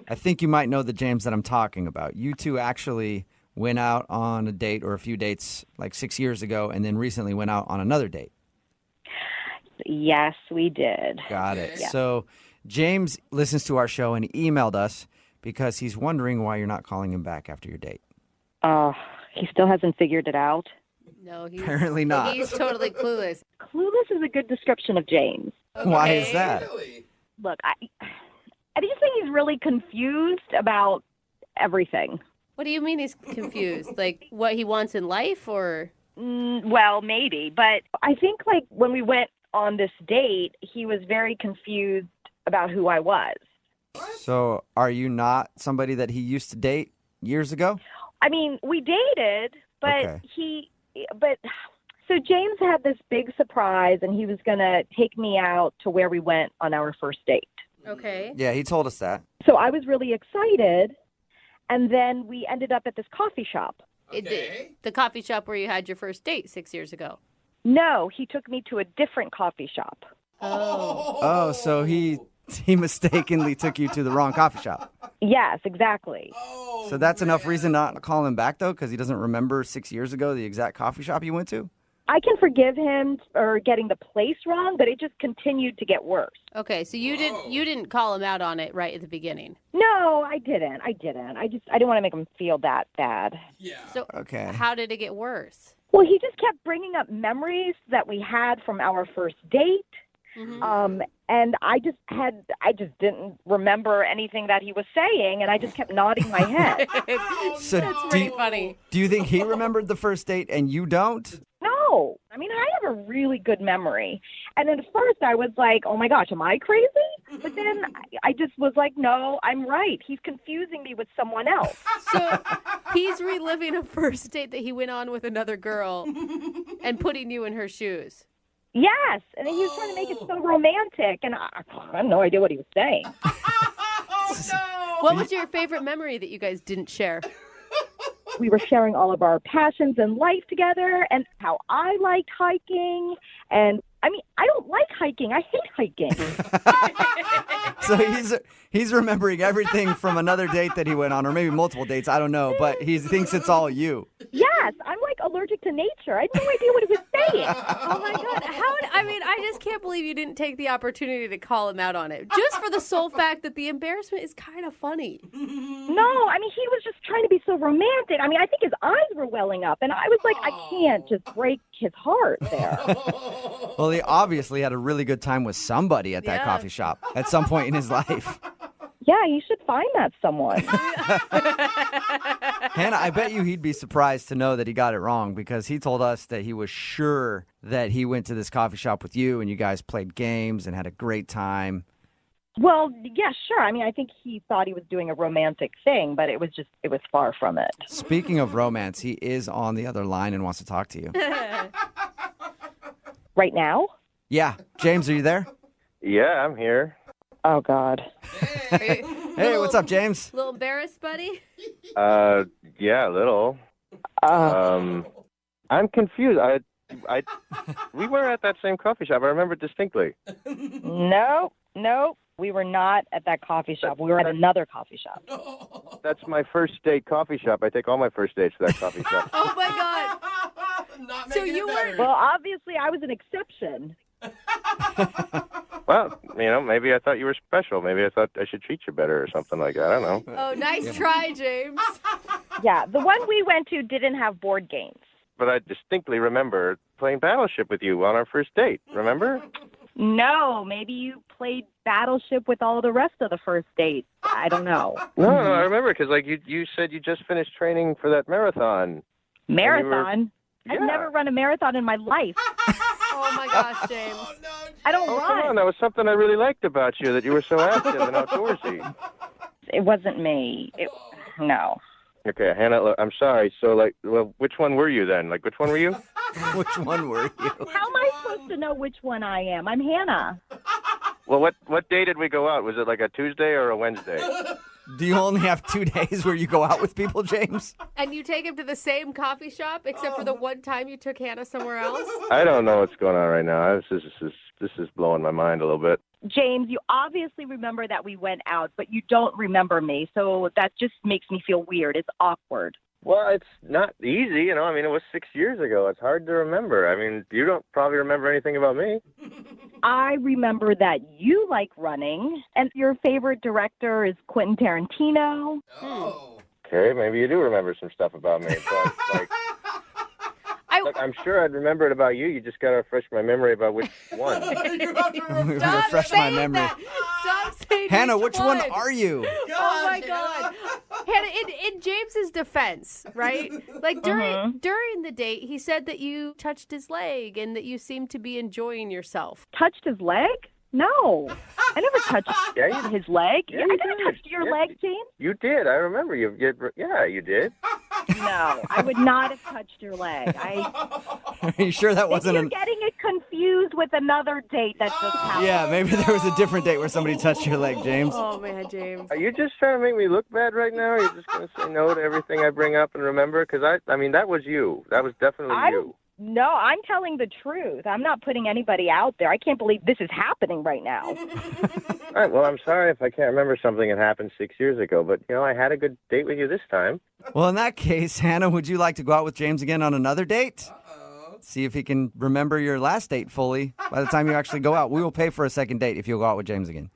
I think you might know the James that I'm talking about. You two actually went out on a date or a few dates like 6 years ago and then recently went out on another date.
Yes, we did.
Got it.
Yeah.
So James listens to our show and he emailed us because he's wondering why you're not calling him back after your date.
He still hasn't figured it out.
No, he's
Apparently not.
He's totally clueless.
Clueless is a good description of James.
Why is that?
Look, I just think he's really confused about everything.
What do you mean he's confused? Like what he wants in life, or?
Well, maybe, but I think like when we went on this date, he was very confused about who I was.
So are you not somebody that he used to date years ago?
I mean, we dated, but
Okay.
So James had this big surprise, and he was going to take me out to where we went on our first date.
Okay.
Yeah, he told us that.
So I was really excited, and then we ended up at this coffee shop.
The coffee shop where you had your first date 6 years ago.
No, he took me to a different coffee shop.
Oh, so he mistakenly took you to the wrong coffee shop.
Yes, exactly.
So that's enough reason not to call him back, though, because he doesn't remember 6 years ago the exact coffee shop you went to?
I can forgive him for getting the place wrong, but it just continued to get worse.
Okay, so you didn't call him out on it right at the beginning.
No, I didn't. I didn't want to make him feel that bad.
Yeah. So
okay.
How did it get worse?
Well, he just kept bringing up memories that we had from our first date.
Mm-hmm.
And I just didn't remember anything that he was saying, and I just kept nodding my head.
So
That's pretty funny.
Do you think he remembered the first date and you don't?
No. I mean, I have a really good memory. And at first I was like, oh my gosh, am I crazy? But then I just was like, no, I'm right. He's confusing me with someone else.
So he's reliving a first date that he went on with another girl and putting you in her shoes.
Yes. And then he was trying to make it so romantic. And I had no idea what he was saying.
What was your favorite memory that you guys didn't share?
We were sharing all of our passions in life together and how I liked hiking. And I mean, I don't like hiking. I hate hiking.
So he's remembering everything from another date that he went on, or maybe multiple dates, I don't know, but he thinks it's all you.
Yes, I'm like allergic to nature. I had no idea what he was saying.
Oh my God. I just can't believe you didn't take the opportunity to call him out on it. Just for the sole fact that the embarrassment is kind of funny.
No, I mean, he was just trying to be so romantic. I mean, I think his eyes were welling up, and I was like, I can't just break his heart there.
Well, he obviously had a really good time with somebody at that coffee shop at some point in his life.
Yeah, you should find that someone.
Hannah, I bet you he'd be surprised to know that he got it wrong, because he told us that he was sure that he went to this coffee shop with you and you guys played games and had a great time.
Well, yeah, sure. I mean, I think he thought he was doing a romantic thing, but it was far from it.
Speaking of romance, he is on the other line and wants to talk to you.
Right now?
Yeah. James, are you there?
Yeah, I'm here.
Oh, God.
Hey, what's up, James?
A little embarrassed, buddy?
Yeah, a little. I'm confused. We were at that same coffee shop. I remember distinctly.
No, we were not at that coffee shop. We were at another coffee shop.
That's my first date coffee shop. I take all my first dates to that coffee shop.
Oh, my God. So you were...
Well, obviously, I was an exception.
Well, maybe I thought you were special. Maybe I thought I should treat you better or something like that. I don't know.
Oh, nice try, James.
Yeah, the one we went to didn't have board games.
But I distinctly remember playing Battleship with you on our first date. Remember?
No, maybe you played Battleship with all the rest of the first dates. I don't know.
No, I remember, because you said you just finished training for that marathon.
Marathon? I've never run a marathon in my life.
Oh, my gosh, James.
I don't
Oh,
run.
come on. That was something I really liked about you, that you were so active and outdoorsy.
It wasn't me. No.
Okay, Hannah, look, I'm sorry. So, well, which one were you then? Which one were you?
Which one were you?
How am I supposed to know which one I am? I'm Hannah.
Well, what day did we go out? Was it a Tuesday or a Wednesday?
Do you only have 2 days where you go out with people, James?
And you take him to the same coffee shop, except for the one time you took Hannah somewhere else?
I don't know what's going on right now. This is blowing my mind a little bit.
James, you obviously remember that we went out, but you don't remember me. So that just makes me feel weird. It's awkward.
Well, it's not easy, it was 6 years ago. It's hard to remember. You don't probably remember anything about me.
I remember that you like running, and your favorite director is Quentin Tarantino.
Oh. Okay, maybe you do remember some stuff about me, but look, I'm sure I'd remember it about you. You just got to refresh my memory about which one.
Refresh my memory.
Stop saying
Hannah, which one are you?
Oh my God. Hannah, in James's defense, right? During the date, he said that you touched his leg and that you seemed to be enjoying yourself.
Touched his leg? No. I never touched his leg.
Yeah,
I never touched your leg, James.
You did. I remember you. You did.
No, I would not have touched your leg.
Are you sure that wasn't
You're getting it confused with another date that just happened.
Yeah, maybe there was a different date where somebody touched your leg, James.
Oh, man, James.
Are you just trying to make me look bad right now? Or are you just going to say no to everything I bring up and remember? Because, that was you. That was definitely you.
No, I'm telling the truth. I'm not putting anybody out there. I can't believe this is happening right now.
All right, well, I'm sorry if I can't remember something that happened 6 years ago, but, I had a good date with you this time.
Well, in that case, Hannah, would you like to go out with James again on another date? Uh-oh. See if he can remember your last date fully by the time you actually go out. We will pay for a second date if you'll go out with James again.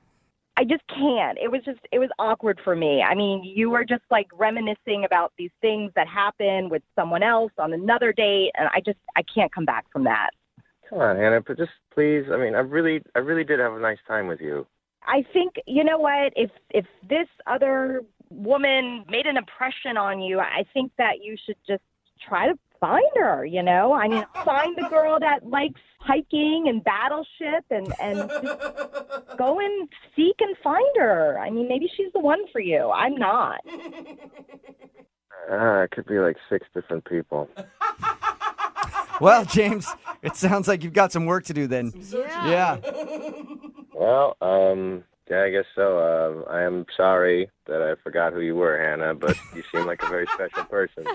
I just can't. It was awkward for me. You were just reminiscing about these things that happened with someone else on another date, and I can't come back from that.
Come on, Hannah, but just please. I really did have a nice time with you.
I think, you know what, if this other woman made an impression on you, I think that you should just try to find her, find the girl that likes hiking and battleship and just go and seek and find her. Maybe she's the one for you. I'm not.
It could be 6 different people.
Well, James, it sounds like you've got some work to do then. Yeah.
Well, yeah, I guess so. I am sorry that I forgot who you were, Hannah, but you seem like a very special person. So.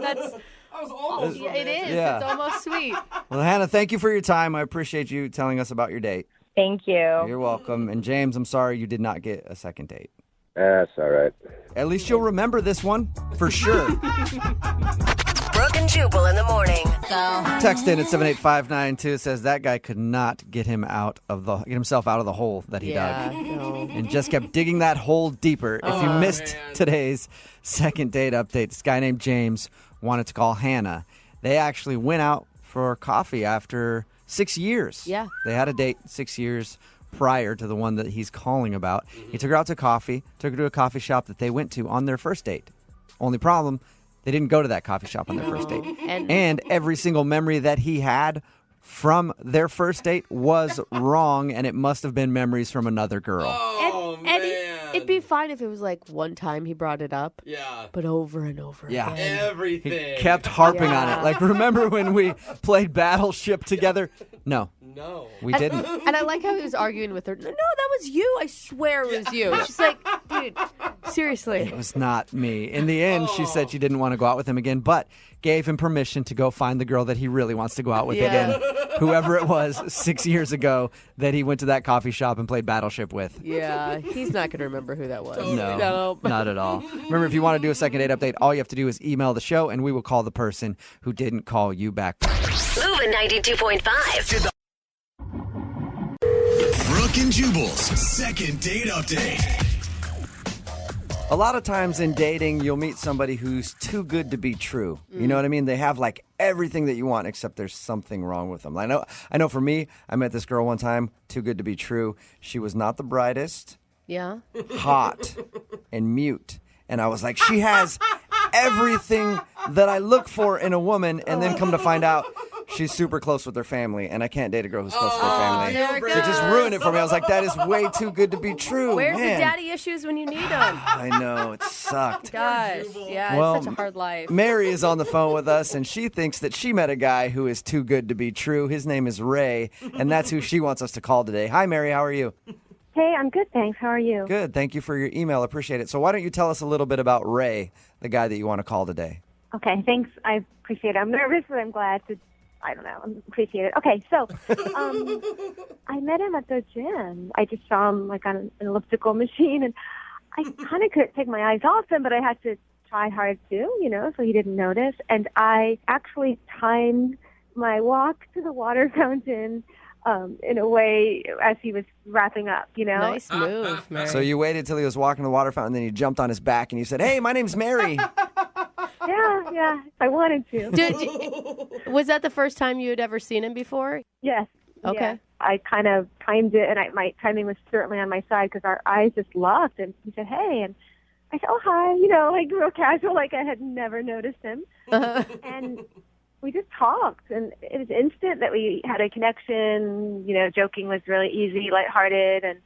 That was almost it is.
Yeah.
It's almost sweet.
Well, Hannah, thank you for your time. I appreciate you telling us about your date.
Thank you.
You're welcome. And James, I'm sorry you did not get a second date.
That's all right.
At least you'll remember this one, for sure.
Brooke and Jubal in the morning.
Text in at 78592 says that guy could not get himself out of the hole that he dug.
No.
And just kept digging that hole deeper. If you missed today's second date update, this guy named James wanted to call Hannah. They actually went out for coffee after 6 years.
Yeah.
They had a date 6 years prior to the one that he's calling about. He took her out to coffee, took her to a coffee shop that they went to on their first date. Only problem, they didn't go to that coffee shop on their first date. And every single memory that he had from their first date was wrong, and it must have been memories from another girl.
And it'd be fine if it was one time he brought it up.
Yeah.
But over and over
Yeah.
again.
Everything.
He kept harping on it. Remember when we played Battleship together? No. We didn't.
And I like how he was arguing with her. No, that was you. I swear it was you. She's like, dude, seriously.
It was not me. In the end, she said she didn't want to go out with him again, but gave him permission to go find the girl that he really wants to go out with again. Whoever it was 6 years ago that he went to that coffee shop and played Battleship with.
Yeah, he's not going to remember who that was.
No, not at all. Remember, if you want to do a second date update, all you have to do is email the show, and we will call the person who didn't call you back.
Moving 92.5.
Brooke and Jubal's second date update.
A lot of times in dating, you'll meet somebody who's too good to be true. You know what I mean? They have everything that you want, except there's something wrong with them. I know for me, I met this girl one time, too good to be true. She was not the brightest.
Yeah.
Hot and mute. And I was like, she has everything that I look for in a woman. And then come to find out, she's super close with her family, and I can't date a girl who's close with her
Oh,
family.
there it
She just
goes.
ruined it for me. I was like, that is way too good to be true.
Where's
man.
the daddy issues when you need them?
I know, it sucked.
Gosh, yeah,
Well,
it's such a hard life.
Mary is on the phone with us, and she thinks that she met a guy who is too good to be true. His name is Ray, and that's who she wants us to call today. Hi, Mary. How are you?
Hey, I'm good, thanks. How are you?
Good. Thank you for your email. Appreciate it. So why don't you tell us a little bit about Ray, the guy that you want to call today?
Okay, thanks. I appreciate it. I'm nervous, but I'm glad to, I don't know, I appreciate it. Okay, so I met him at the gym. I just saw him like on an elliptical machine, and I kind of couldn't take my eyes off him, but I had to try hard too, so he didn't notice. And I actually timed my walk to the water fountain in a way as he was wrapping up,
Nice move, Mary.
So you waited till he was walking to the water fountain, then you jumped on his back and you said, "Hey, my name's Mary."
Yeah, I wanted to.
Was that the first time you had ever seen him before?
Yes.
Okay.
Yeah. I kind of timed it, and my timing was certainly on my side because our eyes just locked, and he said, "Hey," and I said, "Oh, hi," like real casual, like I had never noticed him. And we just talked, and it was instant that we had a connection. Joking was really easy, lighthearted, and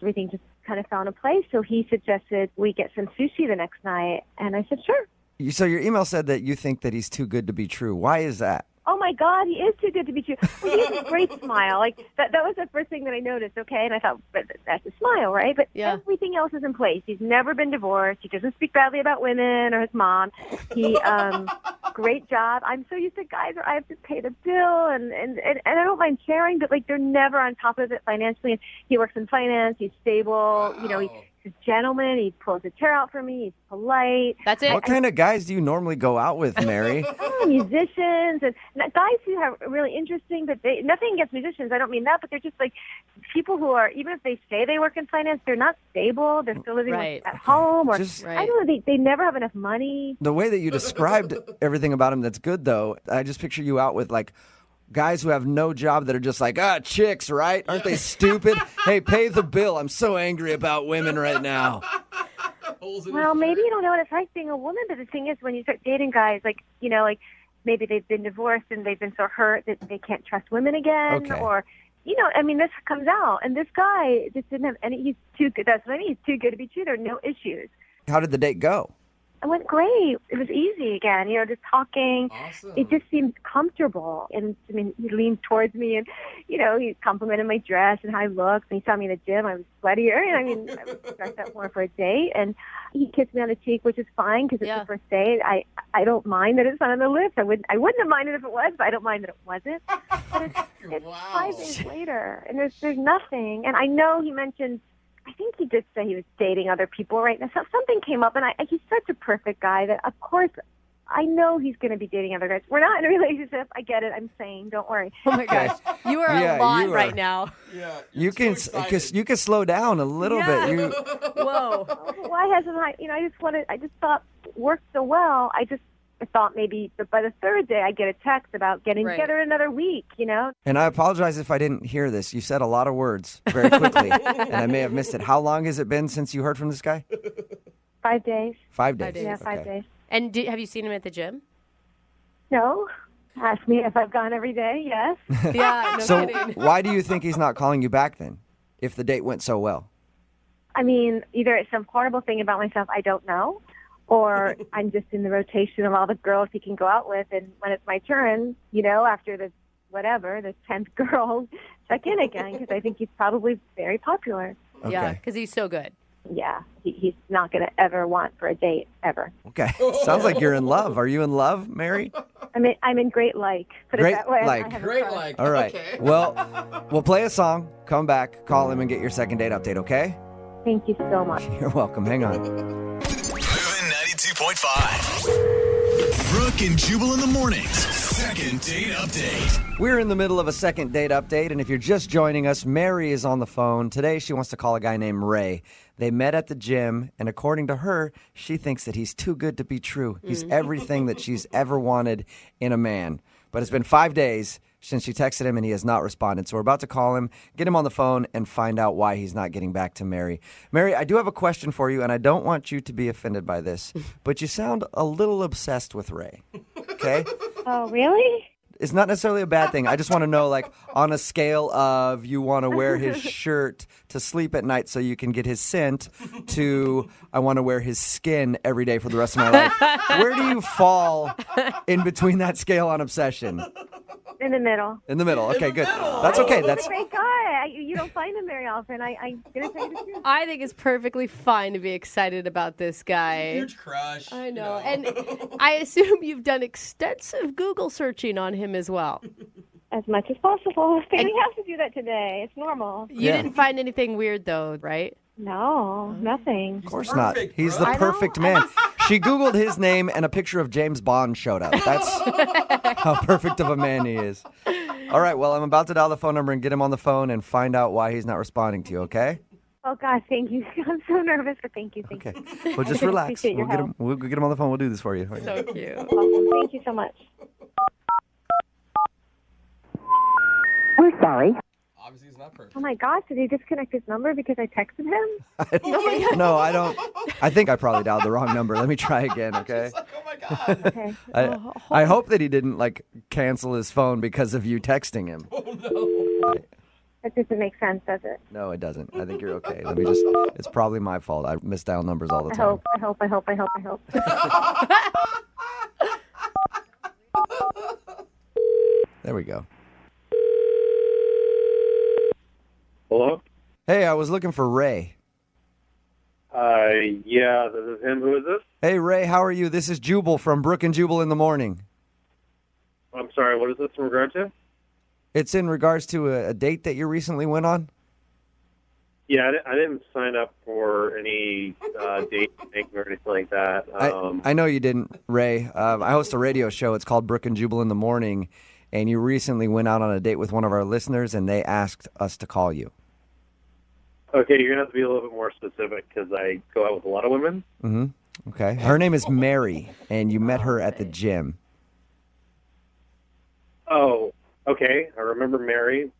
everything just kind of fell into place. So he suggested we get some sushi the next night, and I said, sure.
So your email said that you think that he's too good to be true. Why is that?
Oh my God, he is too good to be true. Well, he has a great smile. Like that was the first thing that I noticed. Okay, and I thought, but that's a smile, right? But everything else is in place. He's never been divorced. He doesn't speak badly about women or his mom. He, great job. I'm so used to guys where I have to pay the bill, and I don't mind sharing, but like they're never on top of it financially. And he works in finance. He's stable. He's a gentleman. He pulls a chair out for me. He's polite.
That's it.
What kind of guys do you normally go out with, Mary?
Musicians and guys who are really interesting, but nothing against musicians. I don't mean that, but they're just like people who are, even if they say they work in finance, they're not stable. They're still living at home, or I don't know. They never have enough money.
The way that you described everything about him that's good, though, I just picture you out with like guys who have no job that are just like, chicks, right? Aren't they stupid? Hey, pay the bill. I'm so angry about women right now.
Well, maybe you don't know what it's like being a woman, but the thing is, when you start dating guys, like maybe they've been divorced and they've been so hurt that they can't trust women again, or this comes out. And this guy just didn't have any. He's too good. That's what I mean. He's too good to be true. There are no issues.
How did the date go?
It went great. It was easy again, just talking.
Awesome.
It just seemed comfortable. And he leaned towards me and, he complimented my dress and how I looked. And he saw me in the gym. I was sweatier. And I was dressed up more for a date. And he kissed me on the cheek, which is fine because it's the first date. I don't mind that it's not on the lips. I wouldn't have minded if it was, but I don't mind that it wasn't. But it's 5 days later, and there's nothing. And I know he mentioned, I think he did say he was dating other people right now. So something came up, and he's such a perfect guy that, of course, I know he's going to be dating other guys. We're not in a relationship. I get it. I'm saying, don't worry.
Oh my gosh, you are a lot right now.
Yeah,
you can slow down a little bit.
Whoa.
Why hasn't I just thought it worked so well. I thought maybe by the third day I'd get a text about getting together another week,
And I apologize if I didn't hear this. You said a lot of words very quickly, and I may have missed it. How long has it been since you heard from this guy?
5 days.
5 days.
Yeah, 5 days.
And have you seen him at the gym?
No. Ask me if I've gone every day. Yes.
Yeah, no
So
kidding.
why do you think he's not calling you back then, if the date went so well?
I mean, either it's some horrible thing about myself I don't know, or I'm just in the rotation of all the girls he can go out with, and when it's my turn, after the 10th girl, check in again, because I think he's probably very popular.
Okay.
Yeah, because he's so good.
Yeah, he's not going to ever want for a date, ever.
Okay. Sounds like you're in love. Are you in love, Mary?
I'm in great like. Put
Great
it that way.
like.
I have a
Great
crush.
like.
All right.
Okay.
Well, we'll play a song, come back, call him, and get your second date update, okay?
Thank you so much.
You're welcome. Hang on.
Moving 92.5. Brooke and Jubal in the mornings. Second date update.
We're in the middle of a second date update, and if you're just joining us, Mary is on the phone. Today, she wants to call a guy named Ray. They met at the gym, and according to her, she thinks that he's too good to be true. He's everything that she's ever wanted in a man. But it's been 5 days since she texted him, and he has not responded. So we're about to call him, get him on the phone, and find out why he's not getting back to Mary. Mary, I do have a question for you, and I don't want you to be offended by this, but you sound a little obsessed with Ray. Okay?
Oh, really?
It's not necessarily a bad thing. I just want to know, like, on a scale of you want to wear his shirt to sleep at night so you can get his scent to I want to wear his skin every day for the rest of my life. Where do you fall in between that scale on obsession?
In the middle.
In the middle. Okay, good. That's okay.
He's
That's
a great guy. You don't find him very often. I'm going to tell you the truth.
I think it's perfectly fine to be excited about this guy.
Huge crush.
I know. And I assume you've done extensive Google searching on him as well.
As much as possible. We have to do that today. It's normal.
You didn't find anything weird, though, right?
No, nothing.
Of course not. He's the perfect man. She Googled his name and a picture of James Bond showed up. That's how perfect of a man he is. All right, well, I'm about to dial the phone number and get him on the phone and find out why he's not responding to you, okay?
Oh, God, thank you. I'm so nervous, but thank you. Thank you.
Well, just relax.
Appreciate your help.
We'll get him on the phone. We'll do this for you.
So cute.
Awesome. Thank you so much.
We're sorry.
Obviously, he's not perfect.
Oh, my gosh, did he disconnect his number because I texted him?
No, I don't. I think I probably dialed the wrong number. Let me try again, okay?
Oh my God.
Okay.
I hope that he didn't, like, cancel his phone because of you texting him.
Oh no.
That doesn't make sense, does it?
No, it doesn't. I think you're okay. It's probably my fault. I misdial numbers all the
I
time.
hope.
There we go.
Hello?
Hey, I was looking for Ray.
Yeah, this is him. Who is this?
Hey, Ray, how are you? This is Jubal from Brooke and Jubal in the morning.
I'm sorry, what is this in regard to?
It's in regards to a date that you recently went on.
Yeah, I didn't sign up for any date thing or anything like that.
I know you didn't, Ray. I host a radio show. It's called Brooke and Jubal in the morning, and you recently went out on a date with one of our listeners, and they asked us to call you.
Okay, you're going to have to be a little bit more specific because I go out with a lot of women.
Mm-hmm. Okay. Her name is Mary, and you met her at the gym.
Oh, okay. I remember Mary.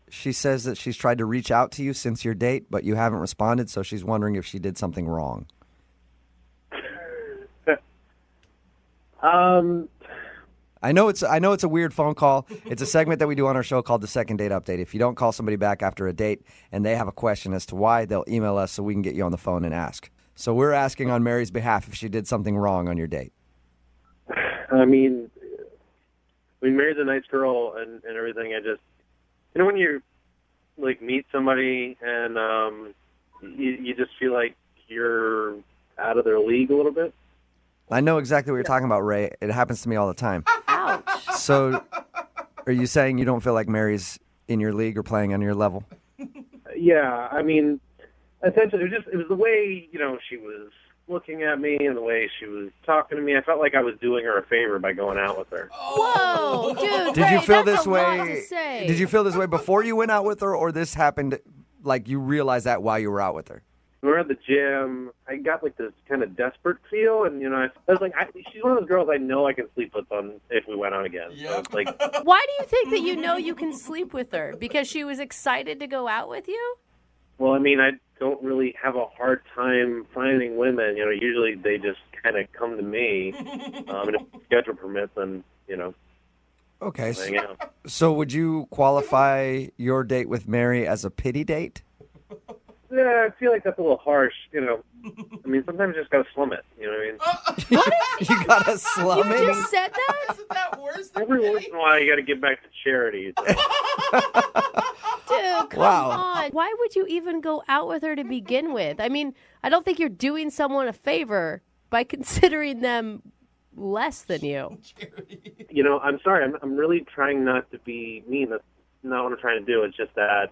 She says that she's tried to reach out to you since your date, but you haven't responded, so she's wondering if she did something wrong. I know it's a weird phone call. It's a segment that we do on our show called the Second Date Update. If you don't call somebody back after a date and they have a question as to why, they'll email us so we can get you on the phone and ask. So we're asking on Mary's behalf if she did something wrong on your date.
I mean, Mary's a nice girl and everything. I just, when you like meet somebody and you just feel like you're out of their league a little bit.
I know exactly what you're talking about, Ray. It happens to me all the time.
Ouch.
So are you saying you don't feel like Mary's in your league or playing on your level?
Yeah, I mean, essentially, it was the way, she was looking at me and the way she was talking to me. I felt like I was doing her a favor by going out with her.
Whoa, dude.
Did you feel
that's
this
a lot
way?
to say.
Did you feel this way before you went out with her, or this happened like you realized that while you were out with her?
We were at the gym. I got like this kind of desperate feel, and I was like, she's one of those girls I know I can sleep with if we went out again.
Yep.
So it's like,
Why do you think that you know you can sleep with her? Because she was excited to go out with you?
well, I mean, I don't really have a hard time finding women. Usually they just kind of come to me, and if the schedule permits, then
Okay.
hang out.
So would you qualify your date with Mary as a pity date?
Yeah, I feel like that's a little harsh. I mean, sometimes you just gotta slum it. You know what I mean?
You gotta slum
You
it?
just said that?
Isn't that worse than
Every once in a while, you gotta give back to charity. So.
Dude, come
Wow.
on. Why would you even go out with her to begin with? I mean, I don't think you're doing someone a favor by considering them less than you.
I'm sorry. I'm really trying not to be mean. That's not what I'm trying to do. It's just that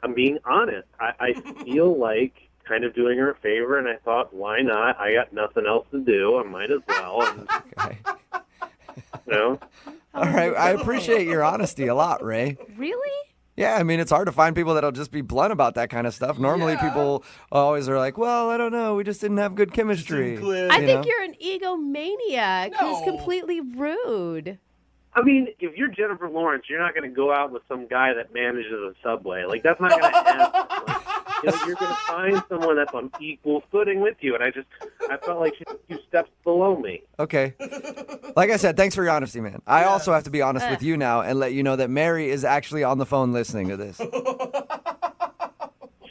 I'm being honest. I feel like kind of doing her a favor, and I thought, why not? I got nothing else to do. I might as well. And,
Okay. All right. I appreciate your honesty a lot, Ray.
Really?
Yeah, I mean, it's hard to find people that'll just be blunt about that kind of stuff. Normally, people always are like, well, I don't know. We just didn't have good chemistry.
I think you're an egomaniac who's completely rude.
I mean, if you're Jennifer Lawrence, you're not going to go out with some guy that manages a Subway. Like, that's not going to happen. Like, you're going to find someone that's on equal footing with you. And I felt like she's a few steps below me.
Okay. Like I said, thanks for your honesty, man. I also have to be honest with you now and let you know that Mary is actually on the phone listening to this.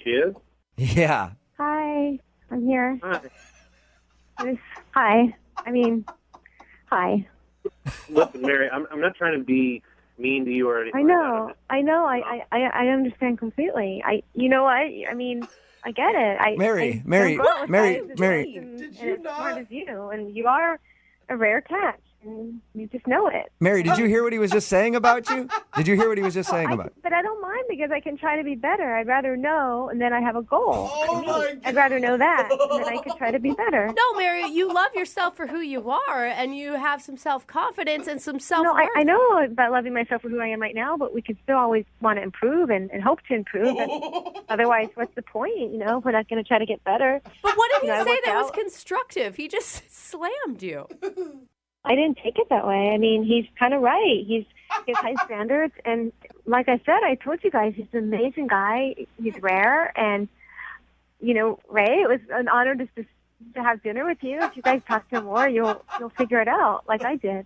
She is?
Yeah.
Hi, I'm here.
Hi.
Hi. I mean, hi.
Listen, Mary, I'm not trying to be mean to you or anything.
I know. I understand completely. You know what? I mean, I get it.
Mary.
Did you not? As smart as you, and you are a rare catch, and you just know it.
Mary, did you hear what he was just saying about you? Did you hear what he was just saying about you?
But I don't mind because I can try to be better. I'd rather know, and then I have a goal. I'd rather know that, and then I can try to be better.
No, Mary, you love yourself for who you are, and you have some self-confidence and some self-worth.
No, I know about loving myself for who I am right now, but we can still always want to improve and hope to improve. And otherwise, what's the point? You know, we're not going to try to get better.
But what did he
I
say
worked
that was
out.
constructive? He just slammed you.
I didn't take it that way. I mean, he's kind of right. He has high standards, and like I said, I told you guys, he's an amazing guy. He's rare, and you know, Ray, it was an honor to have dinner with you. If you guys talk to him more, you'll figure it out, like I did.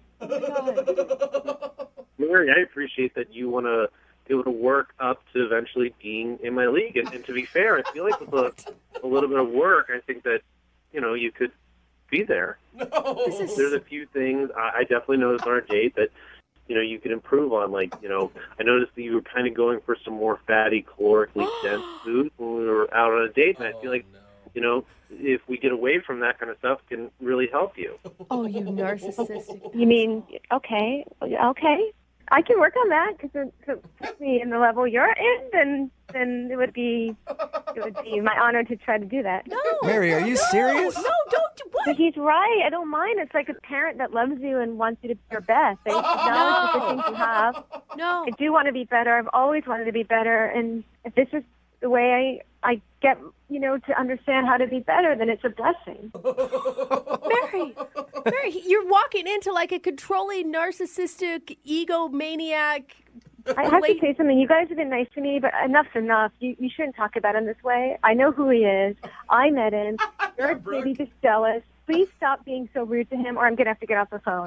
Mary, I appreciate that you want to be able to work up to eventually being in my league. And to be fair, I feel like with a little bit of work, I think that, you know, you could be there. There's a few things I definitely noticed on our date that, you know, you could improve on. Like, you know, I noticed that you were kind of going for some more fatty, calorically dense food when we were out on a date. And I feel like, you know, if we get away from that kind of stuff, it can really help you.
Oh, you narcissistic.
You mean, okay. I can work on that because if it puts me in the level you're in, then it would be my honor to try to do that.
No,
Mary, are you serious?
No, don't do what?
But he's right. I don't mind. It's like a parent that loves you and wants you to be your best. They acknowledge the good things you have.
No.
I do want to be better. I've always wanted to be better. And if this is the way I get, you know, to understand how to be better, then it's a blessing.
Mary, you're walking into like a controlling, narcissistic, egomaniac.
I have to say something. You guys have been nice to me, but enough's enough. You shouldn't talk about him this way. I know who he is. I met him. You're maybe just jealous. Please stop being so rude to him, or I'm going to have to get off the phone.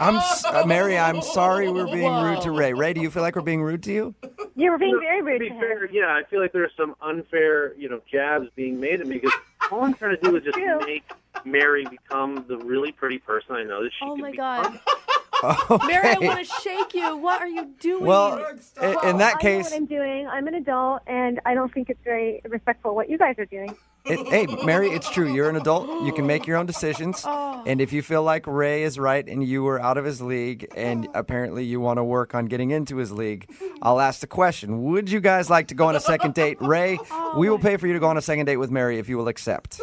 Mary, I'm sorry we're being rude to Ray. Ray, do you feel like we're being rude to you?
You were being very rude
to
to him.
Fair, yeah, I feel like there's some unfair, you know, jabs being made at me because all I'm trying to do is just make Mary become the really pretty person I know that she can become.
Okay.
Mary, I want to shake you. What are you doing?
Well, in that
I know
case...
what I'm doing. I'm an adult, and I don't think it's very respectful what you guys are doing.
Hey, Mary, it's true. You're an adult. You can make your own decisions. And if you feel like Ray is right and you were out of his league and apparently you want to work on getting into his league, I'll ask the question. Would you guys like to go on a second date? Ray, we will pay for you to go on a second date with Mary if you will accept.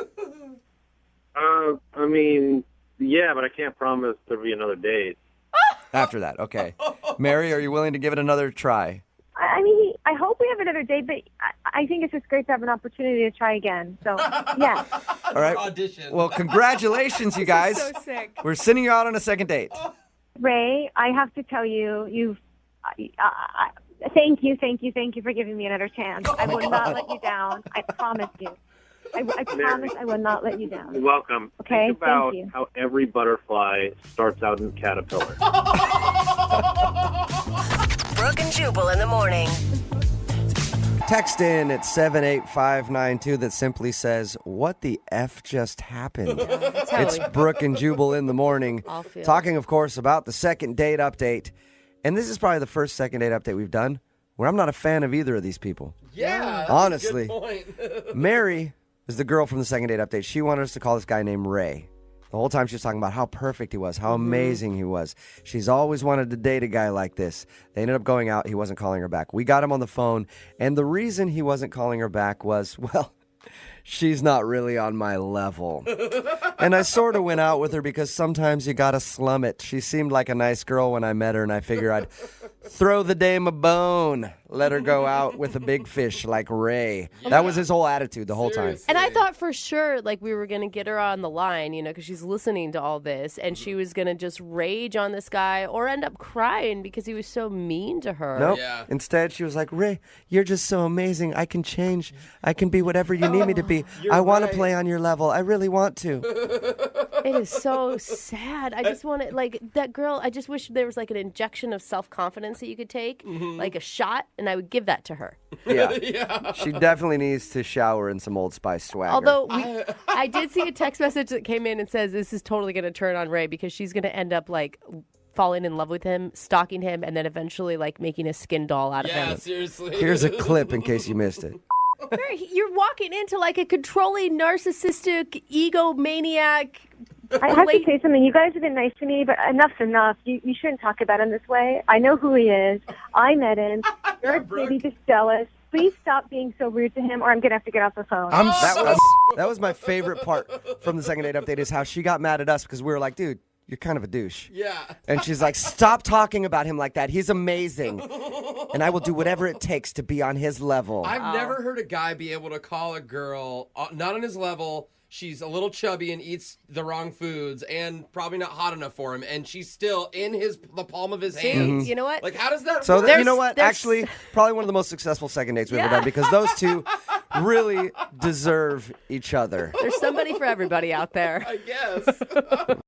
I mean, yeah, but I can't promise there'll be another date.
After that, okay. Mary, are you willing to give it another try?
I mean, I hope we have another date, but I think it's just great to have an opportunity to try again. So, yeah.
All right. Well, congratulations, you guys.
This is so sick.
We're sending you out on a second date.
Ray, I have to tell you, thank you for giving me another chance. I will not let you down. I promise you. I promise I will not let you down.
You're welcome.
Okay,
Think about
thank you.
how every butterfly starts out in a caterpillar.
Brooke and Jubal in the morning.
Text in at 78592 that simply says, what the F just happened? It's Brooke and Jubal in the morning. Talking, of course, about the second date update. And this is probably the first second date update we've done where I'm not a fan of either of these people.
Yeah, that's
honestly.
a good point.
Mary is the girl from the second date update. She wanted us to call this guy named Ray. The whole time she was talking about how perfect he was, how amazing he was. She's always wanted to date a guy like this. They ended up going out. He wasn't calling her back. We got him on the phone, and the reason he wasn't calling her back was, well, she's not really on my level. And I sort of went out with her because sometimes you got to slum it. She seemed like a nice girl when I met her, and I figure I'd throw the dame a bone, let her go out with a big fish like Ray. Yeah. That was his whole attitude the whole time.
And I thought for sure, like, we were going to get her on the line, you know, because she's listening to all this, and she was going to just rage on this guy or end up crying because he was so mean to her.
Nope. Yeah. Instead, she was like, Ray, you're just so amazing. I can change. I can be whatever you need me to be. I want to play on your level. I really want to.
It is so sad. I just want to, like, that girl, I just wish there was, like, an injection of self-confidence that you could take, like a shot, and I would give that to her.
Yeah. She definitely needs to shower in some Old Spice swagger.
Although, I did see a text message that came in and says this is totally going to turn on Ray because she's going to end up, like, falling in love with him, stalking him, and then eventually, like, making a skin doll out of him.
Yeah, seriously.
Here's a clip in case you missed it.
You're walking into, like, a controlling, narcissistic, egomaniac.
I have to say something. You guys have been nice to me, but enough's enough. You shouldn't talk about him this way. I know who he is. I met him. You're maybe just jealous. Please stop being so rude to him, or I'm going to have to get off the phone.
That was my favorite part from the second date update is how she got mad at us because we were like, dude, you're kind of a douche.
Yeah.
And she's like, stop talking about him like that. He's amazing. And I will do whatever it takes to be on his level.
I've never heard a guy be able to call a girl not on his level. She's a little chubby and eats the wrong foods and probably not hot enough for him. And she's still in the palm of his hand.
You know what?
Like, how does that
So
work?
you know what? Actually, probably one of the most successful second dates we've ever done because those two really deserve each other.
There's somebody for everybody out there.
I guess.